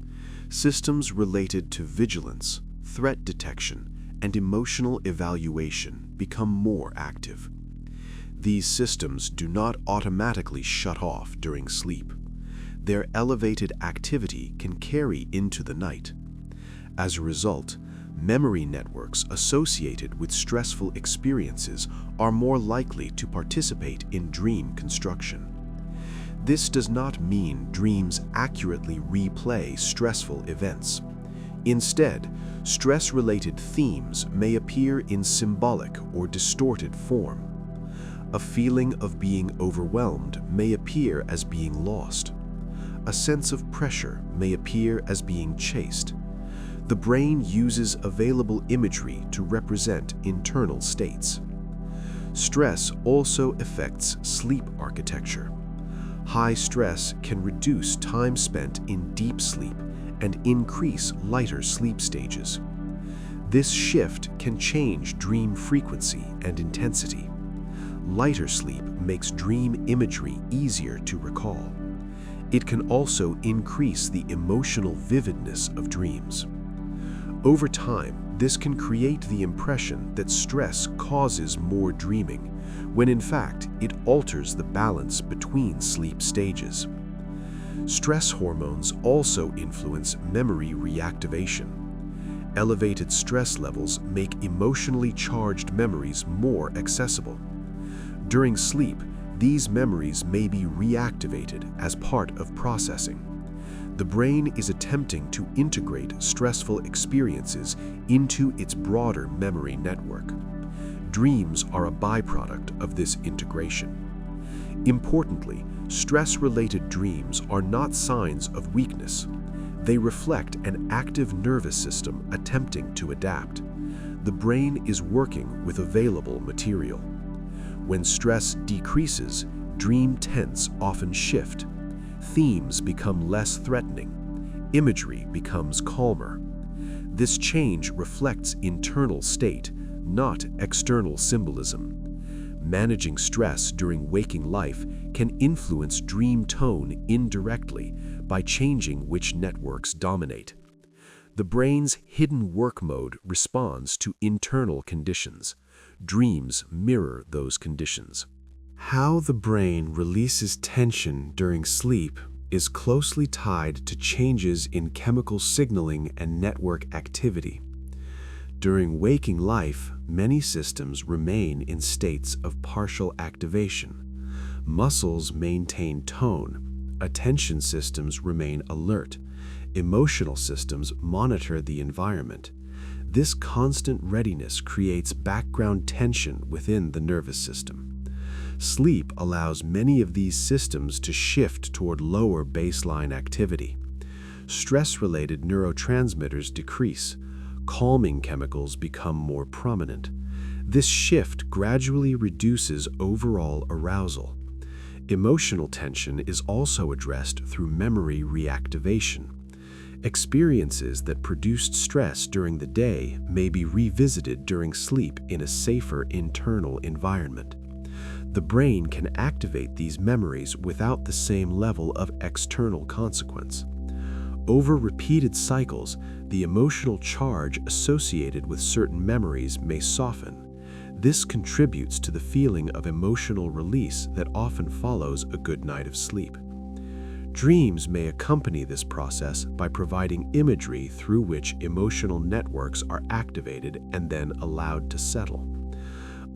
systems related to vigilance, threat detection, and emotional evaluation become more active. These systems do not automatically shut off during sleep. Their elevated activity can carry into the night. As a result, memory networks associated with stressful experiences are more likely to participate in dream construction. This does not mean dreams accurately replay stressful events. Instead, stress-related themes may appear in symbolic or distorted form. A feeling of being overwhelmed may appear as being lost. A sense of pressure may appear as being chased. The brain uses available imagery to represent internal states. Stress also affects sleep architecture. High stress can reduce time spent in deep sleep and increase lighter sleep stages. This shift can change dream frequency and intensity. Lighter sleep makes dream imagery easier to recall. It can also increase the emotional vividness of dreams. Over time, this can create the impression that stress causes more dreaming, when in fact it alters the balance between sleep stages. Stress hormones also influence memory reactivation. Elevated stress levels make emotionally charged memories more accessible. During sleep, these memories may be reactivated as part of processing. The brain is attempting to integrate stressful experiences into its broader memory network. Dreams are a byproduct of this integration. Importantly, stress-related dreams are not signs of weakness. They reflect an active nervous system attempting to adapt. The brain is working with available material. When stress decreases, dream intents often shift. Themes become less threatening. Imagery becomes calmer. This change reflects internal state, not external symbolism. Managing stress during waking life can influence dream tone indirectly by changing which networks dominate. The brain's hidden work mode responds to internal conditions. Dreams mirror those conditions. How the brain releases tension during sleep is closely tied to changes in chemical signaling and network activity. During waking life, many systems remain in states of partial activation. Muscles maintain tone, attention systems remain alert, emotional systems monitor the environment. This constant readiness creates background tension within the nervous system. Sleep allows many of these systems to shift toward lower baseline activity. Stress-related neurotransmitters decrease. Calming chemicals become more prominent. This shift gradually reduces overall arousal. Emotional tension is also addressed through memory reactivation. Experiences that produced stress during the day may be revisited during sleep in a safer internal environment. The brain can activate these memories without the same level of external consequence. Over repeated cycles, the emotional charge associated with certain memories may soften. This contributes to the feeling of emotional release that often follows a good night of sleep. Dreams may accompany this process by providing imagery through which emotional networks are activated and then allowed to settle.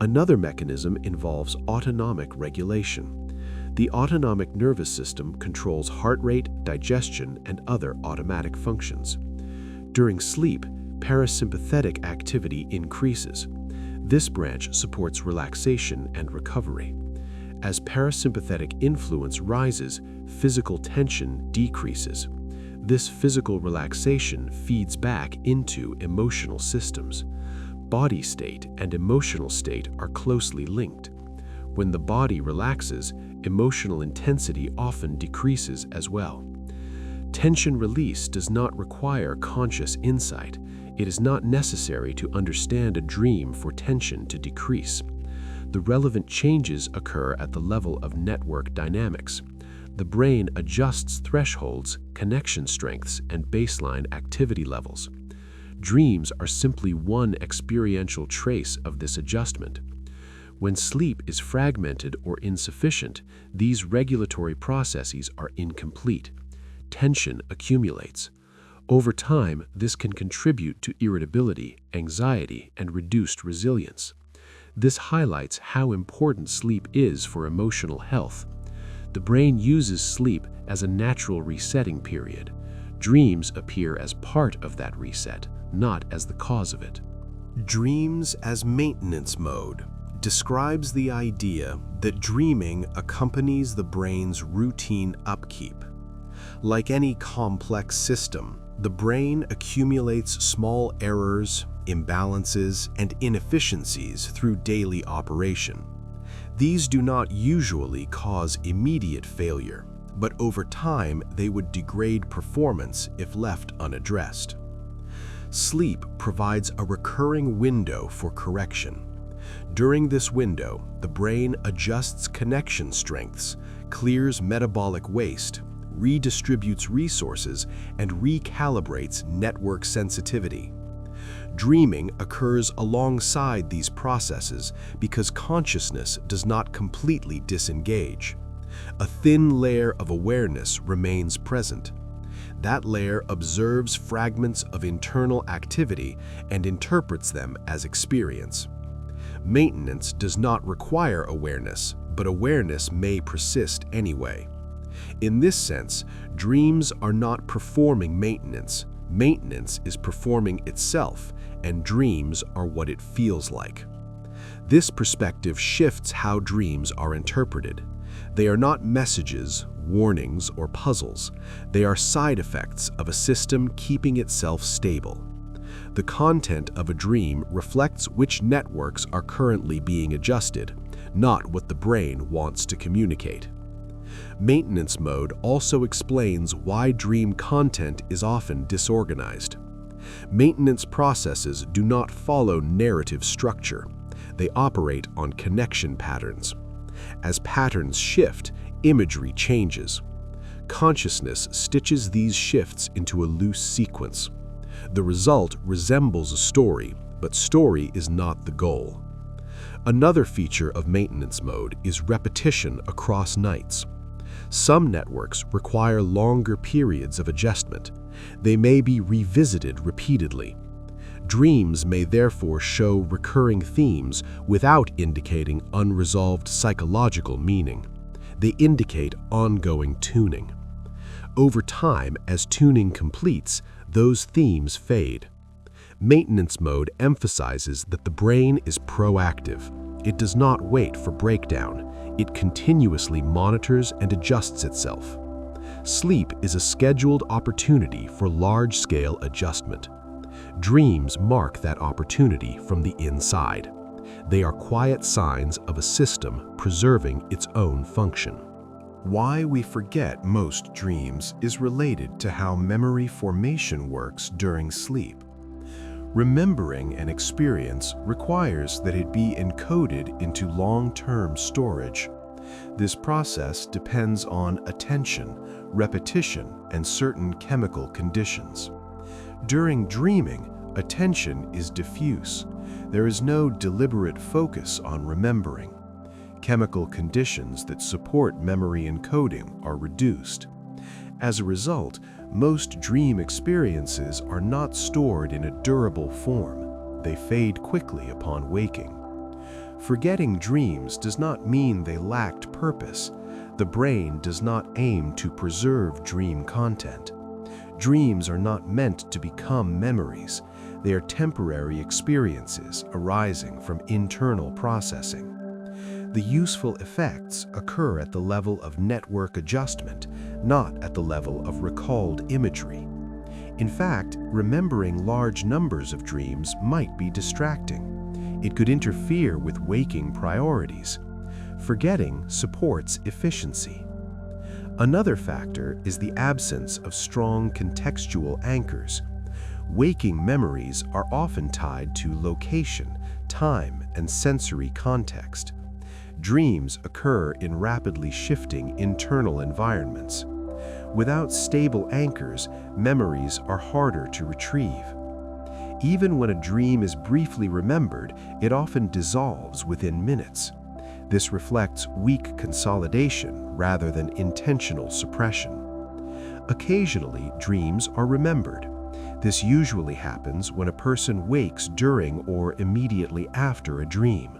Another mechanism involves autonomic regulation. The autonomic nervous system controls heart rate, digestion, and other automatic functions. During sleep, parasympathetic activity increases. This branch supports relaxation and recovery. As parasympathetic influence rises, physical tension decreases. This physical relaxation feeds back into emotional systems. Body state and emotional state are closely linked. When the body relaxes, emotional intensity often decreases as well. Tension release does not require conscious insight. It is not necessary to understand a dream for tension to decrease. The relevant changes occur at the level of network dynamics. The brain adjusts thresholds, connection strengths, and baseline activity levels. Dreams are simply one experiential trace of this adjustment. When sleep is fragmented or insufficient, these regulatory processes are incomplete. Tension accumulates. Over time, this can contribute to irritability, anxiety, and reduced resilience. This highlights how important sleep is for emotional health. The brain uses sleep as a natural resetting period. Dreams appear as part of that reset, not as the cause of it. Dreams as maintenance mode describes the idea that dreaming accompanies the brain's routine upkeep. Like any complex system, the brain accumulates small errors, imbalances, and inefficiencies through daily operation. These do not usually cause immediate failure, but over time they would degrade performance if left unaddressed. Sleep provides a recurring window for correction. During this window, the brain adjusts connection strengths, clears metabolic waste, redistributes resources, and recalibrates network sensitivity. Dreaming occurs alongside these processes because consciousness does not completely disengage. A thin layer of awareness remains present. That layer observes fragments of internal activity and interprets them as experience. Maintenance does not require awareness, but awareness may persist anyway. In this sense, dreams are not performing maintenance. Maintenance is performing itself, and dreams are what it feels like. This perspective shifts how dreams are interpreted. They are not messages, warnings, or puzzles. They are side effects of a system keeping itself stable. The content of a dream reflects which networks are currently being adjusted, not what the brain wants to communicate. Maintenance mode also explains why dream content is often disorganized. Maintenance processes do not follow narrative structure. They operate on connection patterns. As patterns shift, imagery changes. Consciousness stitches these shifts into a loose sequence. The result resembles a story, but story is not the goal. Another feature of maintenance mode is repetition across nights. Some networks require longer periods of adjustment. They may be revisited repeatedly. Dreams may therefore show recurring themes without indicating unresolved psychological meaning. They indicate ongoing tuning. Over time, as tuning completes, those themes fade. Maintenance mode emphasizes that the brain is proactive. It does not wait for breakdown. It continuously monitors and adjusts itself. Sleep is a scheduled opportunity for large-scale adjustment. Dreams mark that opportunity from the inside. They are quiet signs of a system preserving its own function. Why we forget most dreams is related to how memory formation works during sleep. Remembering an experience requires that it be encoded into long-term storage. This process depends on attention, repetition, and certain chemical conditions. During dreaming, attention is diffuse. There is no deliberate focus on remembering. Chemical conditions that support memory encoding are reduced. As a result, most dream experiences are not stored in a durable form. They fade quickly upon waking. Forgetting dreams does not mean they lacked purpose. The brain does not aim to preserve dream content. Dreams are not meant to become memories. They are temporary experiences arising from internal processing. The useful effects occur at the level of network adjustment, not at the level of recalled imagery. In fact, remembering large numbers of dreams might be distracting. It could interfere with waking priorities. Forgetting supports efficiency. Another factor is the absence of strong contextual anchors. Waking memories are often tied to location, time, and sensory context. Dreams occur in rapidly shifting internal environments. Without stable anchors, memories are harder to retrieve. Even when a dream is briefly remembered, it often dissolves within minutes. This reflects weak consolidation rather than intentional suppression. Occasionally, dreams are remembered. This usually happens when a person wakes during or immediately after a dream.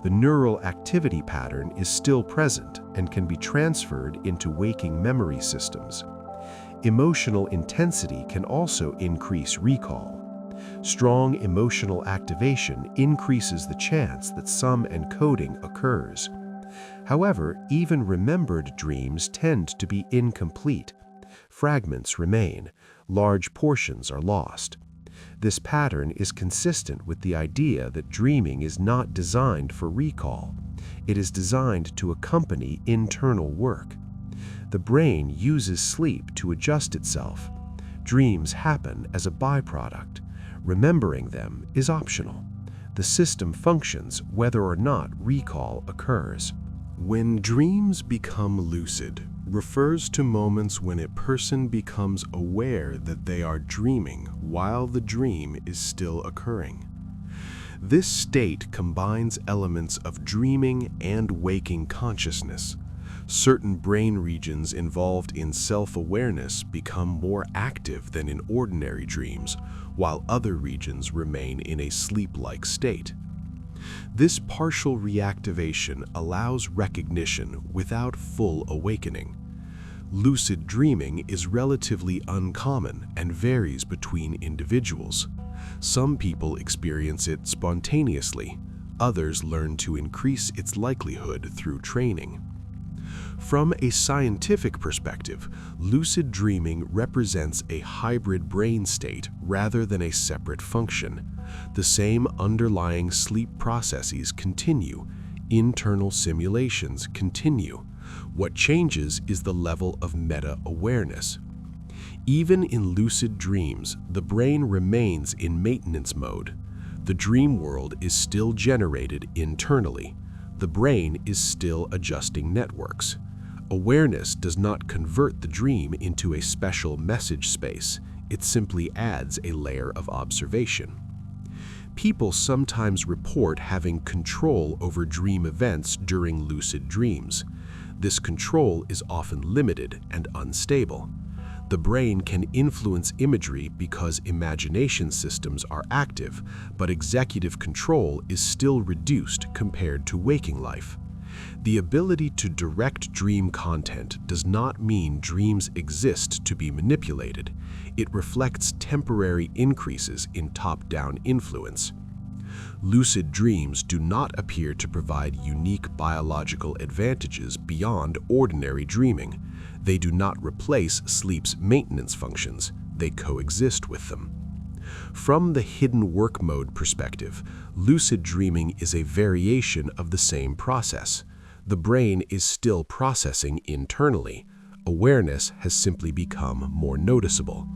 The neural activity pattern is still present and can be transferred into waking memory systems. Emotional intensity can also increase recall. Strong emotional activation increases the chance that some encoding occurs. However, even remembered dreams tend to be incomplete. Fragments remain. Large portions are lost. This pattern is consistent with the idea that dreaming is not designed for recall. It is designed to accompany internal work. The brain uses sleep to adjust itself. Dreams happen as a byproduct. Remembering them is optional. The system functions whether or not recall occurs. When dreams become lucid, refers to moments when a person becomes aware that they are dreaming while the dream is still occurring. This state combines elements of dreaming and waking consciousness. Certain brain regions involved in self-awareness become more active than in ordinary dreams, while other regions remain in a sleep-like state. This partial reactivation allows recognition without full awakening. Lucid dreaming is relatively uncommon and varies between individuals. Some people experience it spontaneously. Others learn to increase its likelihood through training. From a scientific perspective, lucid dreaming represents a hybrid brain state rather than a separate function. The same underlying sleep processes continue. Internal simulations continue. What changes is the level of meta-awareness. Even in lucid dreams, the brain remains in maintenance mode. The dream world is still generated internally. The brain is still adjusting networks. Awareness does not convert the dream into a special message space. It simply adds a layer of observation. People sometimes report having control over dream events during lucid dreams. This control is often limited and unstable. The brain can influence imagery because imagination systems are active, but executive control is still reduced compared to waking life. The ability to direct dream content does not mean dreams exist to be manipulated. It reflects temporary increases in top-down influence. Lucid dreams do not appear to provide unique biological advantages beyond ordinary dreaming. They do not replace sleep's maintenance functions. They coexist with them. From the hidden work mode perspective, lucid dreaming is a variation of the same process. The brain is still processing internally. Awareness has simply become more noticeable.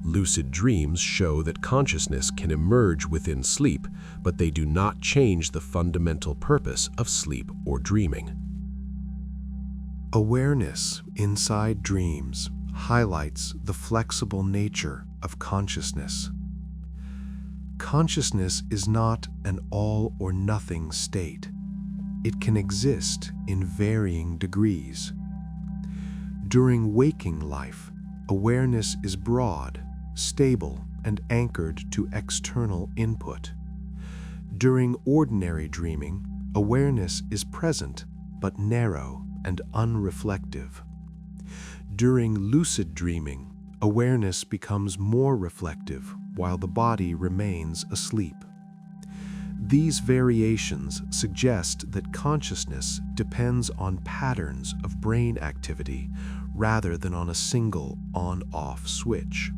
Lucid dreams show that consciousness can emerge within sleep, but they do not change the fundamental purpose of sleep or dreaming. Awareness inside dreams highlights the flexible nature of consciousness. Consciousness is not an all-or-nothing state. It can exist in varying degrees. During waking life, awareness is broad, stable, and anchored to external input. During ordinary dreaming, awareness is present, but narrow and unreflective. During lucid dreaming, awareness becomes more reflective while the body remains asleep. These variations suggest that consciousness depends on patterns of brain activity rather than on a single on-off switch.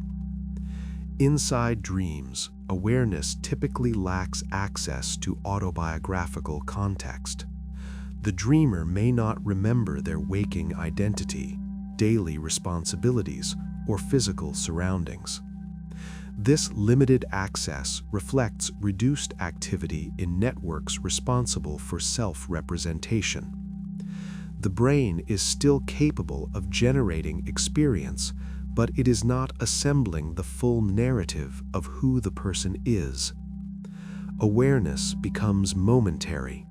Inside dreams, awareness typically lacks access to autobiographical context. The dreamer may not remember their waking identity, daily responsibilities, or physical surroundings. This limited access reflects reduced activity in networks responsible for self-representation. The brain is still capable of generating experience, but it is not assembling the full narrative of who the person is. Awareness becomes momentary.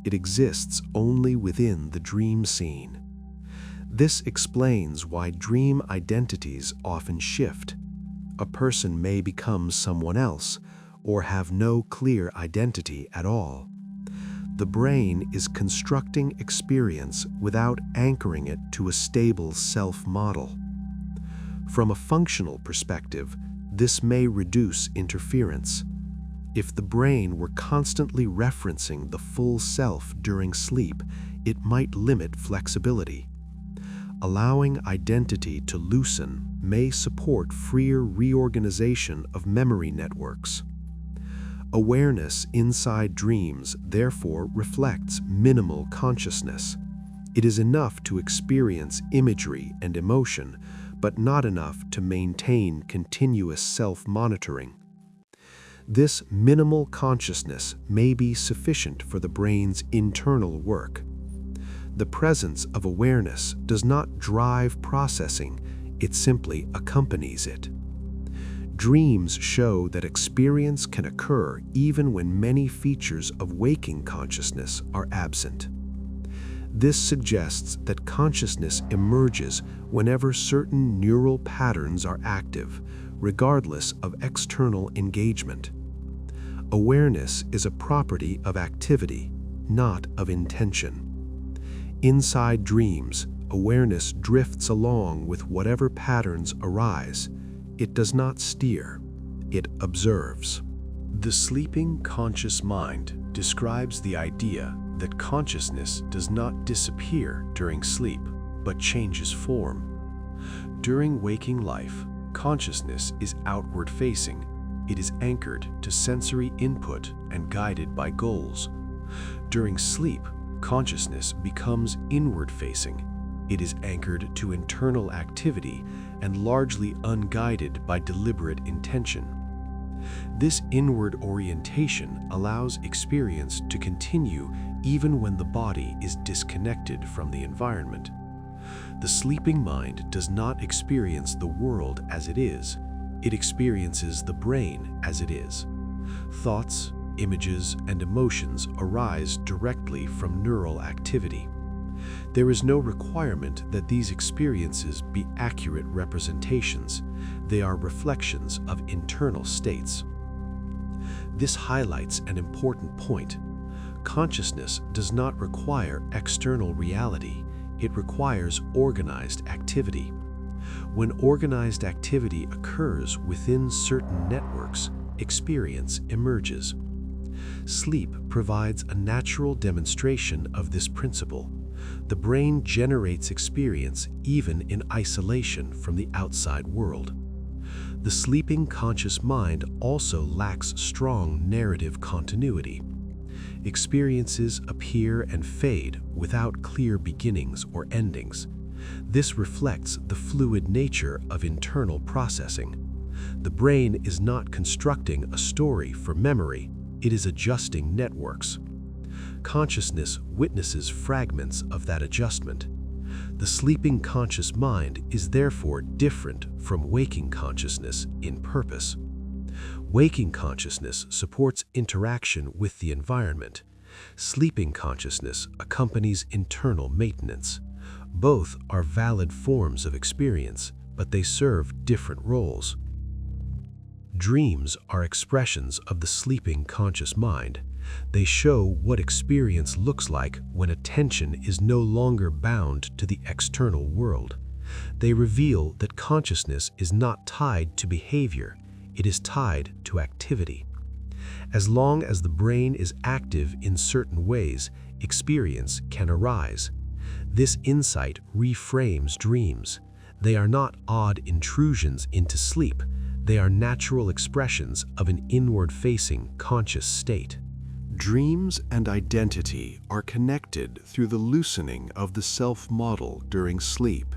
It exists only within the dream scene. This explains why dream identities often shift. A person may become someone else or have no clear identity at all. The brain is constructing experience without anchoring it to a stable self-model. From a functional perspective, this may reduce interference. If the brain were constantly referencing the full self during sleep, it might limit flexibility. Allowing identity to loosen may support freer reorganization of memory networks. Awareness inside dreams therefore reflects minimal consciousness. It is enough to experience imagery and emotion, but not enough to maintain continuous self-monitoring. This minimal consciousness may be sufficient for the brain's internal work. The presence of awareness does not drive processing, it simply accompanies it. Dreams show that experience can occur even when many features of waking consciousness are absent. This suggests that consciousness emerges whenever certain neural patterns are active, regardless of external engagement. Awareness is a property of activity, not of intention. Inside dreams, awareness drifts along with whatever patterns arise. It does not steer, it observes. The sleeping conscious mind describes the idea that consciousness does not disappear during sleep, but changes form. During waking life, consciousness is outward-facing. It is anchored to sensory input and guided by goals. During sleep, consciousness becomes inward-facing. It is anchored to internal activity and largely unguided by deliberate intention. This inward orientation allows experience to continue even when the body is disconnected from the environment. The sleeping mind does not experience the world as it is. It experiences the brain as it is. Thoughts, images, and emotions arise directly from neural activity. There is no requirement that these experiences be accurate representations. They are reflections of internal states. This highlights an important point. Consciousness does not require external reality. It requires organized activity. When organized activity occurs within certain networks, experience emerges. Sleep provides a natural demonstration of this principle. The brain generates experience even in isolation from the outside world. The sleeping conscious mind also lacks strong narrative continuity. Experiences appear and fade without clear beginnings or endings. This reflects the fluid nature of internal processing. The brain is not constructing a story for memory, it is adjusting networks. Consciousness witnesses fragments of that adjustment. The sleeping conscious mind is therefore different from waking consciousness in purpose. Waking consciousness supports interaction with the environment. Sleeping consciousness accompanies internal maintenance. Both are valid forms of experience, but they serve different roles. Dreams are expressions of the sleeping conscious mind. They show what experience looks like when attention is no longer bound to the external world. They reveal that consciousness is not tied to behavior, it is tied to activity. As long as the brain is active in certain ways, experience can arise. This insight reframes dreams. They are not odd intrusions into sleep. They are natural expressions of an inward-facing conscious state. Dreams and identity are connected through the loosening of the self-model during sleep.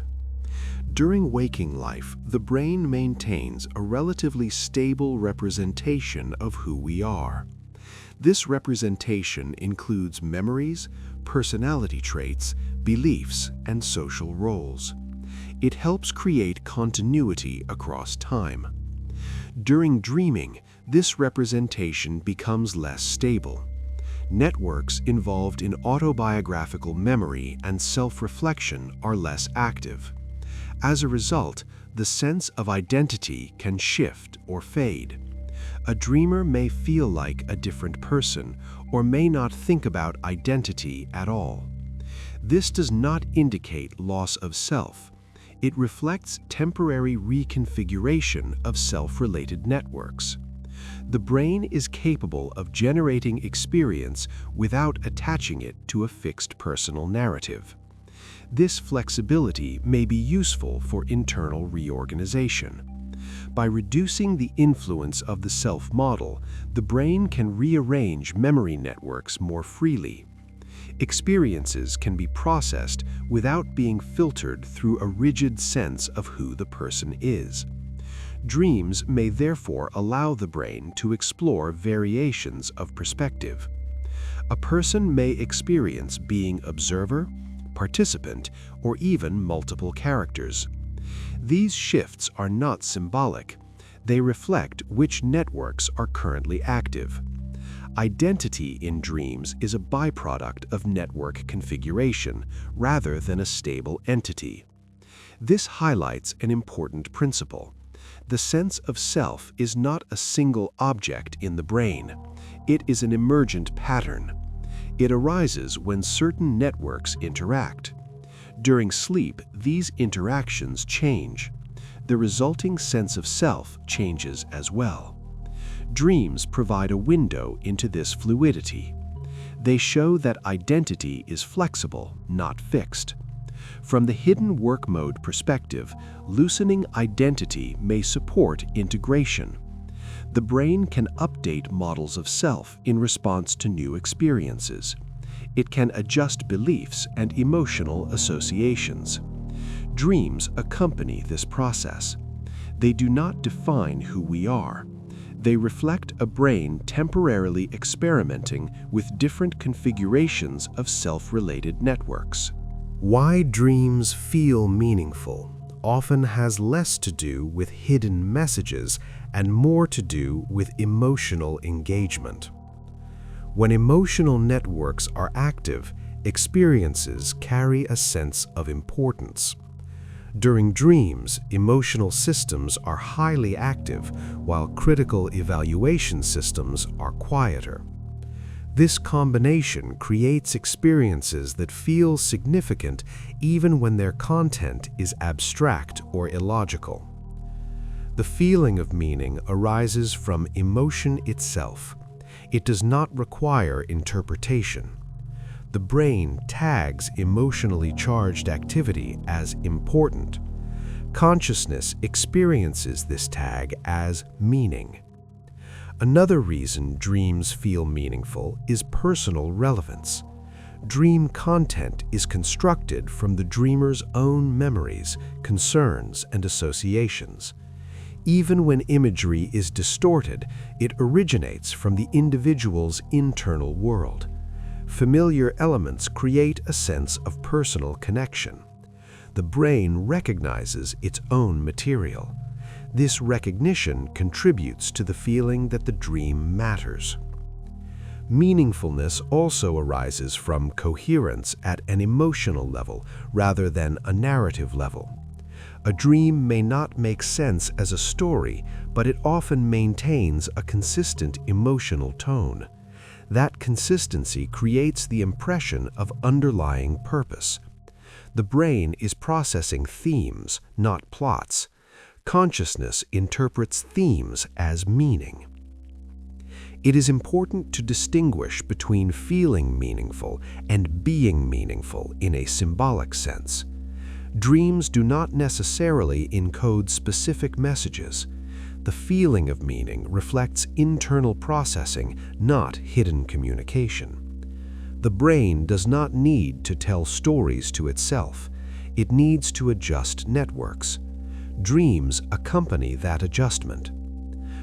During waking life, the brain maintains a relatively stable representation of who we are. This representation includes memories, personality traits, beliefs, and social roles. It helps create continuity across time. During dreaming, this representation becomes less stable. Networks involved in autobiographical memory and self-reflection are less active. As a result, the sense of identity can shift or fade. A dreamer may feel like a different person or may not think about identity at all. This does not indicate loss of self. It reflects temporary reconfiguration of self-related networks. The brain is capable of generating experience without attaching it to a fixed personal narrative. This flexibility may be useful for internal reorganization. By reducing the influence of the self-model, the brain can rearrange memory networks more freely. Experiences can be processed without being filtered through a rigid sense of who the person is. Dreams may therefore allow the brain to explore variations of perspective. A person may experience being observer, participant, or even multiple characters. These shifts are not symbolic. They reflect which networks are currently active. Identity in dreams is a byproduct of network configuration rather than a stable entity. This highlights an important principle. The sense of self is not a single object in the brain. It is an emergent pattern. It arises when certain networks interact. During sleep, these interactions change. The resulting sense of self changes as well. Dreams provide a window into this fluidity. They show that identity is flexible, not fixed. From the hidden work mode perspective, loosening identity may support integration. The brain can update models of self in response to new experiences. It can adjust beliefs and emotional associations. Dreams accompany this process. They do not define who we are. They reflect a brain temporarily experimenting with different configurations of self-related networks. Why dreams feel meaningful often has less to do with hidden messages and more to do with emotional engagement. When emotional networks are active, experiences carry a sense of importance. During dreams, emotional systems are highly active, while critical evaluation systems are quieter. This combination creates experiences that feel significant even when their content is abstract or illogical. The feeling of meaning arises from emotion itself. It does not require interpretation. The brain tags emotionally charged activity as important. Consciousness experiences this tag as meaning. Another reason dreams feel meaningful is personal relevance. Dream content is constructed from the dreamer's own memories, concerns, and associations. Even when imagery is distorted, it originates from the individual's internal world. Familiar elements create a sense of personal connection. The brain recognizes its own material. This recognition contributes to the feeling that the dream matters. Meaningfulness also arises from coherence at an emotional level rather than a narrative level. A dream may not make sense as a story, but it often maintains a consistent emotional tone. That consistency creates the impression of underlying purpose. The brain is processing themes, not plots. Consciousness interprets themes as meaning. It is important to distinguish between feeling meaningful and being meaningful in a symbolic sense. Dreams do not necessarily encode specific messages. The feeling of meaning reflects internal processing, not hidden communication. The brain does not need to tell stories to itself. It needs to adjust networks. Dreams accompany that adjustment.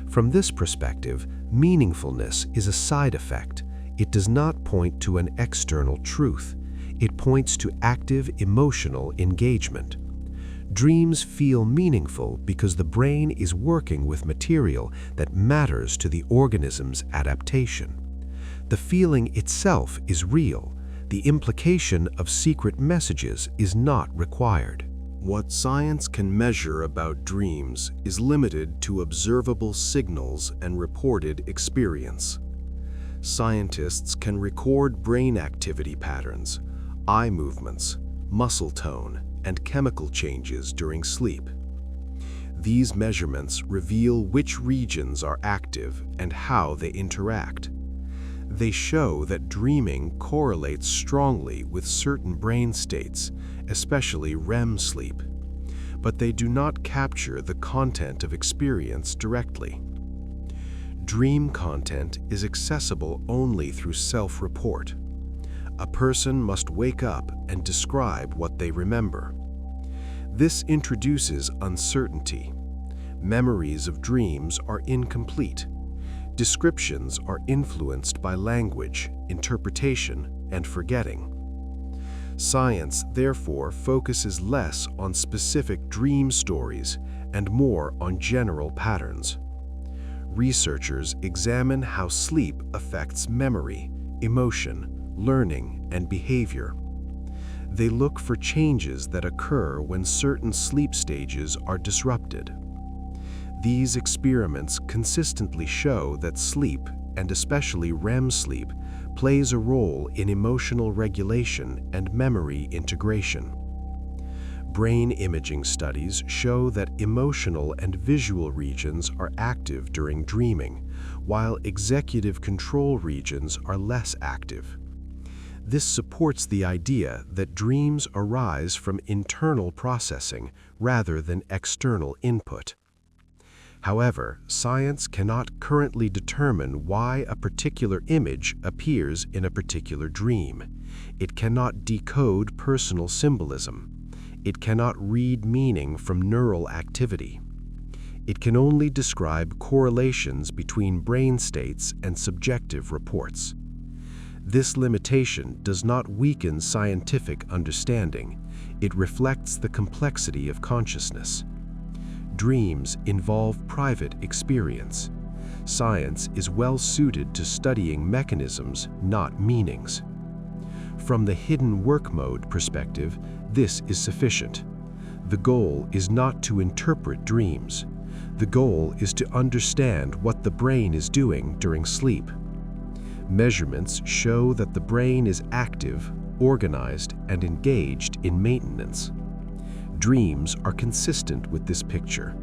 From this perspective, meaningfulness is a side effect. It does not point to an external truth. It points to active emotional engagement. Dreams feel meaningful because the brain is working with material that matters to the organism's adaptation. The feeling itself is real. The implication of secret messages is not required. What science can measure about dreams is limited to observable signals and reported experience. Scientists can record brain activity patterns, eye movements, muscle tone, and chemical changes during sleep. These measurements reveal which regions are active and how they interact. They show that dreaming correlates strongly with certain brain states, especially REM sleep, but they do not capture the content of experience directly. Dream content is accessible only through self-report. A person must wake up and describe what they remember. This introduces uncertainty. Memories of dreams are incomplete. Descriptions are influenced by language, interpretation, and forgetting. Science, therefore, focuses less on specific dream stories and more on general patterns. Researchers examine how sleep affects memory, emotion, learning, and behavior. They look for changes that occur when certain sleep stages are disrupted. These experiments consistently show that sleep, and especially REM sleep, plays a role in emotional regulation and memory integration. Brain imaging studies show that emotional and visual regions are active during dreaming, while executive control regions are less active. This supports the idea that dreams arise from internal processing rather than external input. However, science cannot currently determine why a particular image appears in a particular dream. It cannot decode personal symbolism. It cannot read meaning from neural activity. It can only describe correlations between brain states and subjective reports. This limitation does not weaken scientific understanding. It reflects the complexity of consciousness. Dreams involve private experience. Science is well suited to studying mechanisms, not meanings. From the hidden work mode perspective, this is sufficient. The goal is not to interpret dreams. The goal is to understand what the brain is doing during sleep. Measurements show that the brain is active, organized, and engaged in maintenance. Dreams are consistent with this picture.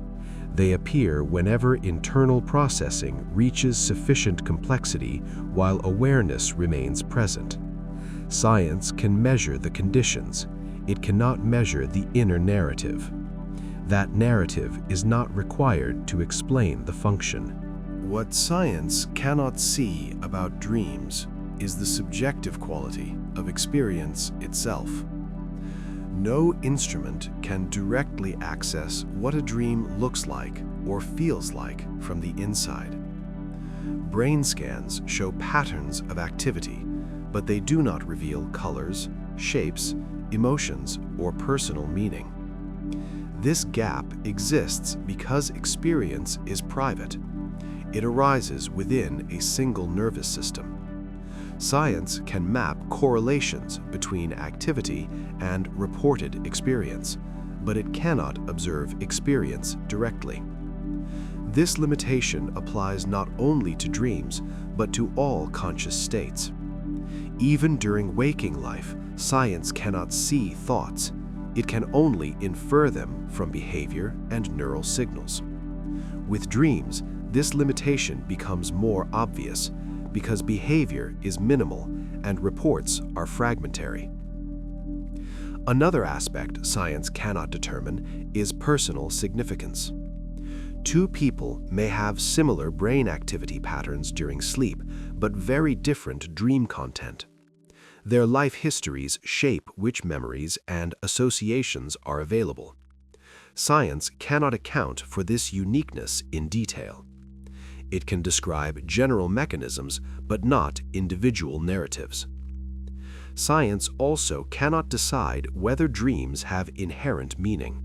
They appear whenever internal processing reaches sufficient complexity while awareness remains present. Science can measure the conditions. It cannot measure the inner narrative. That narrative is not required to explain the function. What science cannot see about dreams is the subjective quality of experience itself. No instrument can directly access what a dream looks like or feels like from the inside. Brain scans show patterns of activity, but they do not reveal colors, shapes, emotions, or personal meaning. This gap exists because experience is private. It arises within a single nervous system. Science can map correlations between activity and reported experience, but it cannot observe experience directly. This limitation applies not only to dreams, but to all conscious states. Even during waking life, science cannot see thoughts. It can only infer them from behavior and neural signals. With dreams, this limitation becomes more obvious because behavior is minimal and reports are fragmentary. Another aspect science cannot determine is personal significance. Two people may have similar brain activity patterns during sleep, but very different dream content. Their life histories shape which memories and associations are available. Science cannot account for this uniqueness in detail. It can describe general mechanisms, but not individual narratives. Science also cannot decide whether dreams have inherent meaning.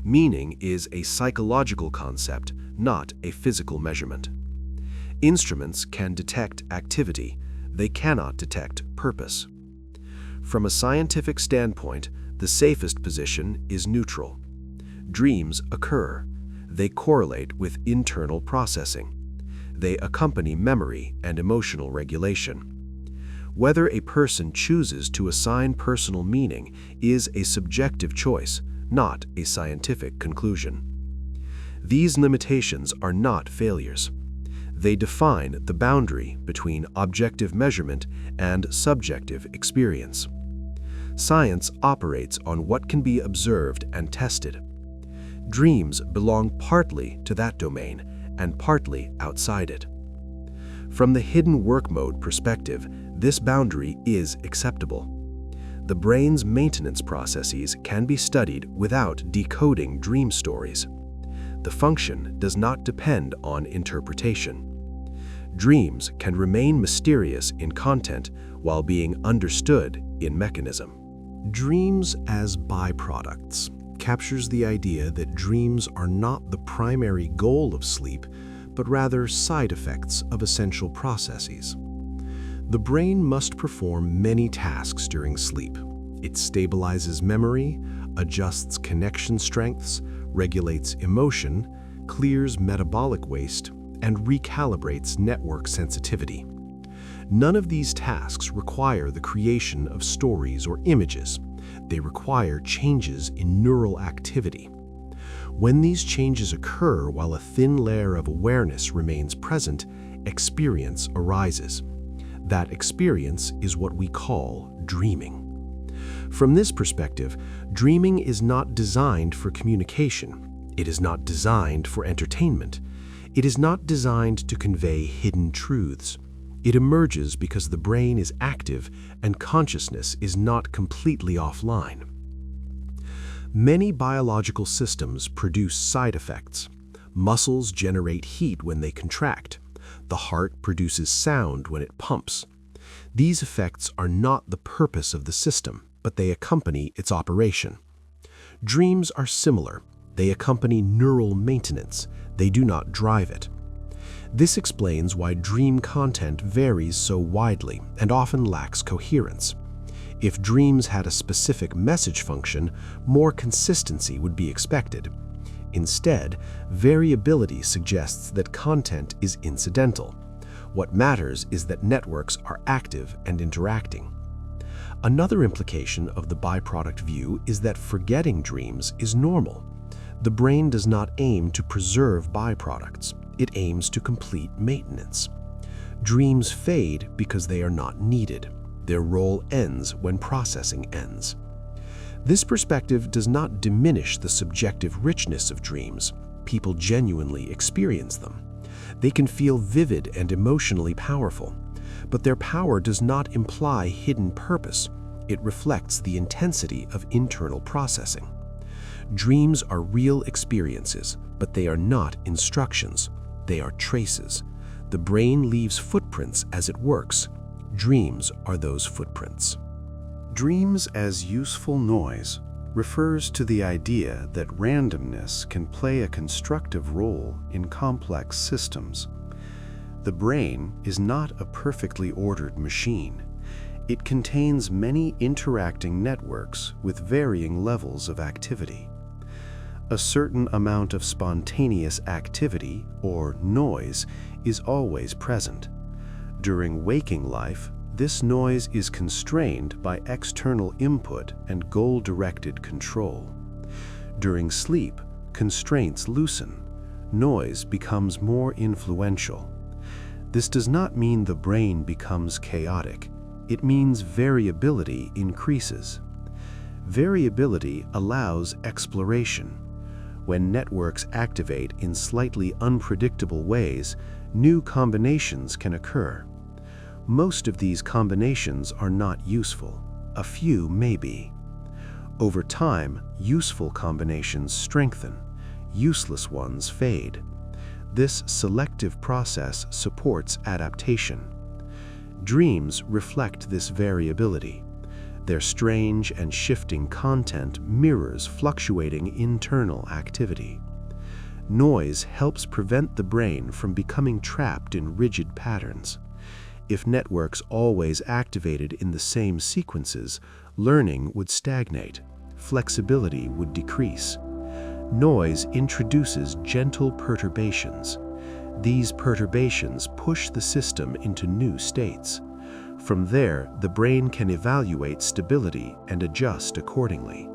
Meaning is a psychological concept, not a physical measurement. Instruments can detect activity, they cannot detect purpose. From a scientific standpoint, the safest position is neutral. Dreams occur. They correlate with internal processing. They accompany memory and emotional regulation. Whether a person chooses to assign personal meaning is a subjective choice, not a scientific conclusion. These limitations are not failures. They define the boundary between objective measurement and subjective experience. Science operates on what can be observed and tested. Dreams belong partly to that domain and partly outside it. From the hidden work mode perspective, this boundary is acceptable. The brain's maintenance processes can be studied without decoding dream stories. The function does not depend on interpretation. Dreams can remain mysterious in content while being understood in mechanism. Dreams as byproducts captures the idea that dreams are not the primary goal of sleep, but rather side effects of essential processes. The brain must perform many tasks during sleep. It stabilizes memory, adjusts connection strengths, regulates emotion, clears metabolic waste, and recalibrates network sensitivity. None of these tasks require the creation of stories or images. They require changes in neural activity. When these changes occur while a thin layer of awareness remains present, experience arises. That experience is what we call dreaming. From this perspective, dreaming is not designed for communication. It is not designed for entertainment. It is not designed to convey hidden truths. It emerges because the brain is active and consciousness is not completely offline. Many biological systems produce side effects. Muscles generate heat when they contract. The heart produces sound when it pumps. These effects are not the purpose of the system, but they accompany its operation. Dreams are similar. They accompany neural maintenance. They do not drive it. This explains why dream content varies so widely and often lacks coherence. If dreams had a specific message function, more consistency would be expected. Instead, variability suggests that content is incidental. What matters is that networks are active and interacting. Another implication of the byproduct view is that forgetting dreams is normal. The brain does not aim to preserve byproducts. It aims to complete maintenance. Dreams fade because they are not needed. Their role ends when processing ends. This perspective does not diminish the subjective richness of dreams. People genuinely experience them. They can feel vivid and emotionally powerful, but their power does not imply hidden purpose. It reflects the intensity of internal processing. Dreams are real experiences, but they are not instructions. They are traces. The brain leaves footprints as it works. Dreams are those footprints. Dreams as useful noise refers to the idea that randomness can play a constructive role in complex systems. The brain is not a perfectly ordered machine. It contains many interacting networks with varying levels of activity. A certain amount of spontaneous activity, or noise, is always present. During waking life, this noise is constrained by external input and goal-directed control. During sleep, constraints loosen. Noise becomes more influential. This does not mean the brain becomes chaotic. It means variability increases. Variability allows exploration. When networks activate in slightly unpredictable ways, new combinations can occur. Most of these combinations are not useful. A few may be. Over time, useful combinations strengthen. Useless ones fade. This selective process supports adaptation. Dreams reflect this variability. Their strange and shifting content mirrors fluctuating internal activity. Noise helps prevent the brain from becoming trapped in rigid patterns. If networks always activated in the same sequences, learning would stagnate. Flexibility would decrease. Noise introduces gentle perturbations. These perturbations push the system into new states. From there, the brain can evaluate stability and adjust accordingly.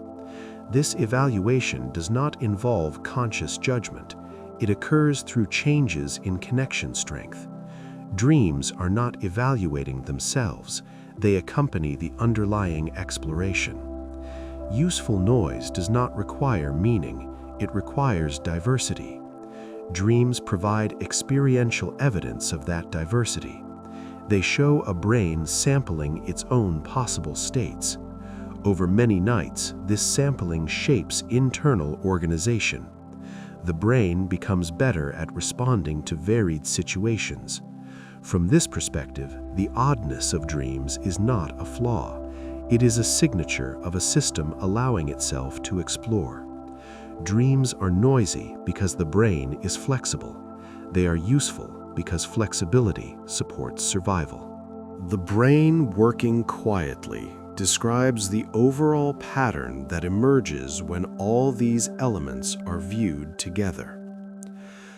This evaluation does not involve conscious judgment. It occurs through changes in connection strength. Dreams are not evaluating themselves. They accompany the underlying exploration. Useful noise does not require meaning. It requires diversity. Dreams provide experiential evidence of that diversity. They show a brain sampling its own possible states. Over many nights, this sampling shapes internal organization. The brain becomes better at responding to varied situations. From this perspective, the oddness of dreams is not a flaw. It is a signature of a system allowing itself to explore. Dreams are noisy because the brain is flexible. They are useful because flexibility supports survival. The brain working quietly describes the overall pattern that emerges when all these elements are viewed together.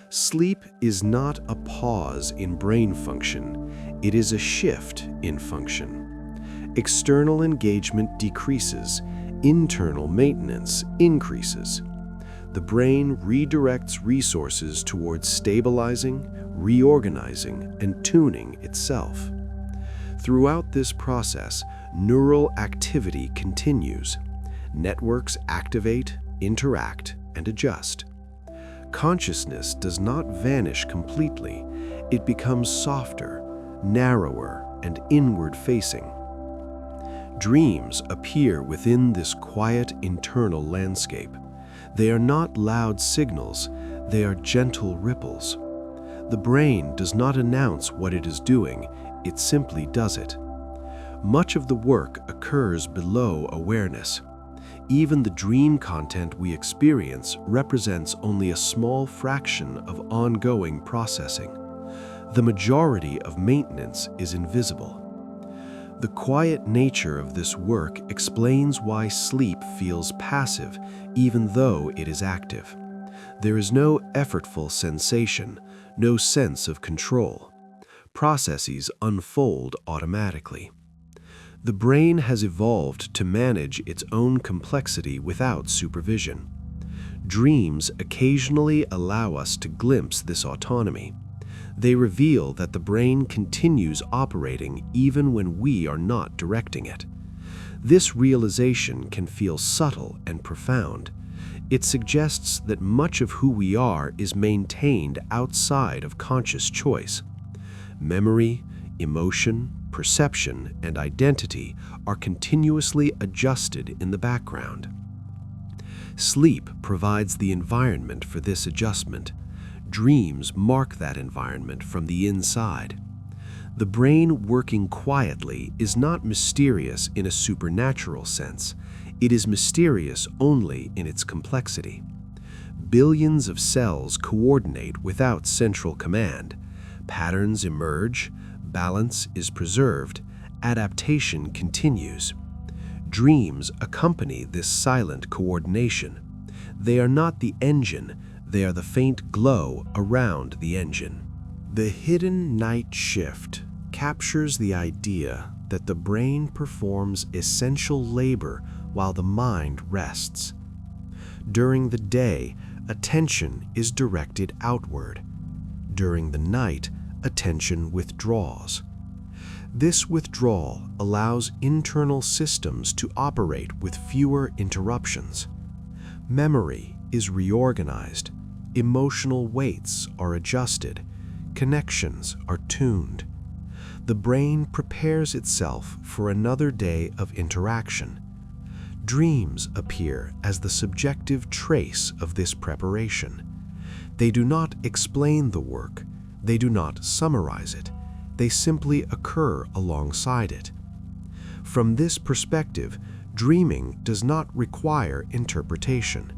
Sleep is not a pause in brain function, it is a shift in function. External engagement decreases, internal maintenance increases. The brain redirects resources towards stabilizing, reorganizing, and tuning itself. Throughout this process, neural activity continues. Networks activate, interact, and adjust. Consciousness does not vanish completely. It becomes softer, narrower, and inward-facing. Dreams appear within this quiet internal landscape. They are not loud signals, they are gentle ripples. The brain does not announce what it is doing, it simply does it. Much of the work occurs below awareness. Even the dream content we experience represents only a small fraction of ongoing processing. The majority of maintenance is invisible. The quiet nature of this work explains why sleep feels passive, even though it is active. There is no effortful sensation, no sense of control. Processes unfold automatically. The brain has evolved to manage its own complexity without supervision. Dreams occasionally allow us to glimpse this autonomy. They reveal that the brain continues operating even when we are not directing it. This realization can feel subtle and profound. It suggests that much of who we are is maintained outside of conscious choice. Memory, emotion, perception, and identity are continuously adjusted in the background. Sleep provides the environment for this adjustment. Dreams mark that environment from the inside. The brain working quietly is not mysterious in a supernatural sense. It is mysterious only in its complexity. Billions of cells coordinate without central command. Patterns emerge, balance is preserved, adaptation continues. Dreams accompany this silent coordination. They are not the engine, they are the faint glow around the engine. The hidden night shift captures the idea that the brain performs essential labor while the mind rests. During the day, attention is directed outward. During the night, attention withdraws. This withdrawal allows internal systems to operate with fewer interruptions. Memory is reorganized, emotional weights are adjusted, connections are tuned. The brain prepares itself for another day of interaction. Dreams appear as the subjective trace of this preparation. They do not explain the work, they do not summarize it, they simply occur alongside it. From this perspective, dreaming does not require interpretation.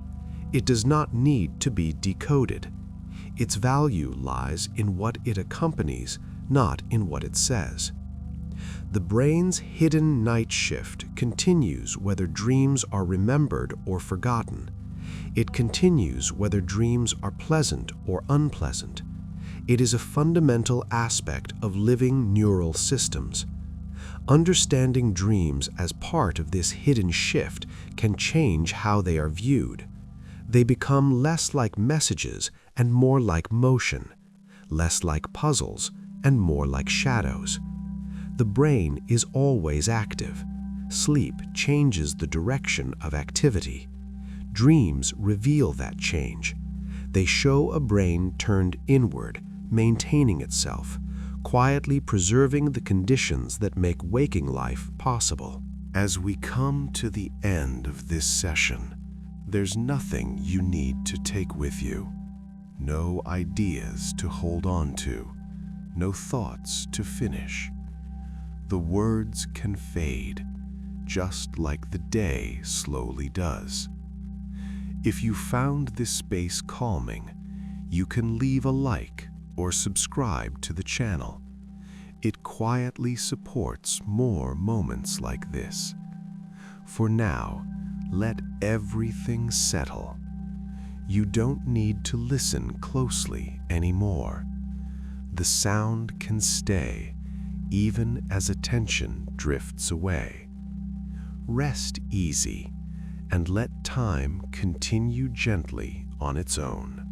It does not need to be decoded. Its value lies in what it accompanies, not in what it says. The brain's hidden night shift continues whether dreams are remembered or forgotten. It continues whether dreams are pleasant or unpleasant. It is a fundamental aspect of living neural systems. Understanding dreams as part of this hidden shift can change how they are viewed. They become less like messages and more like motion, less like puzzles and more like shadows. The brain is always active. Sleep changes the direction of activity. Dreams reveal that change. They show a brain turned inward, maintaining itself, quietly preserving the conditions that make waking life possible. As we come to the end of this session, there's nothing you need to take with you. No ideas to hold on to. No thoughts to finish. The words can fade, just like the day slowly does. If you found this space calming, you can leave a like or subscribe to the channel. It quietly supports more moments like this. For now, let everything settle. You don't need to listen closely anymore. The sound can stay even as attention drifts away. Rest easy and let time continue gently on its own.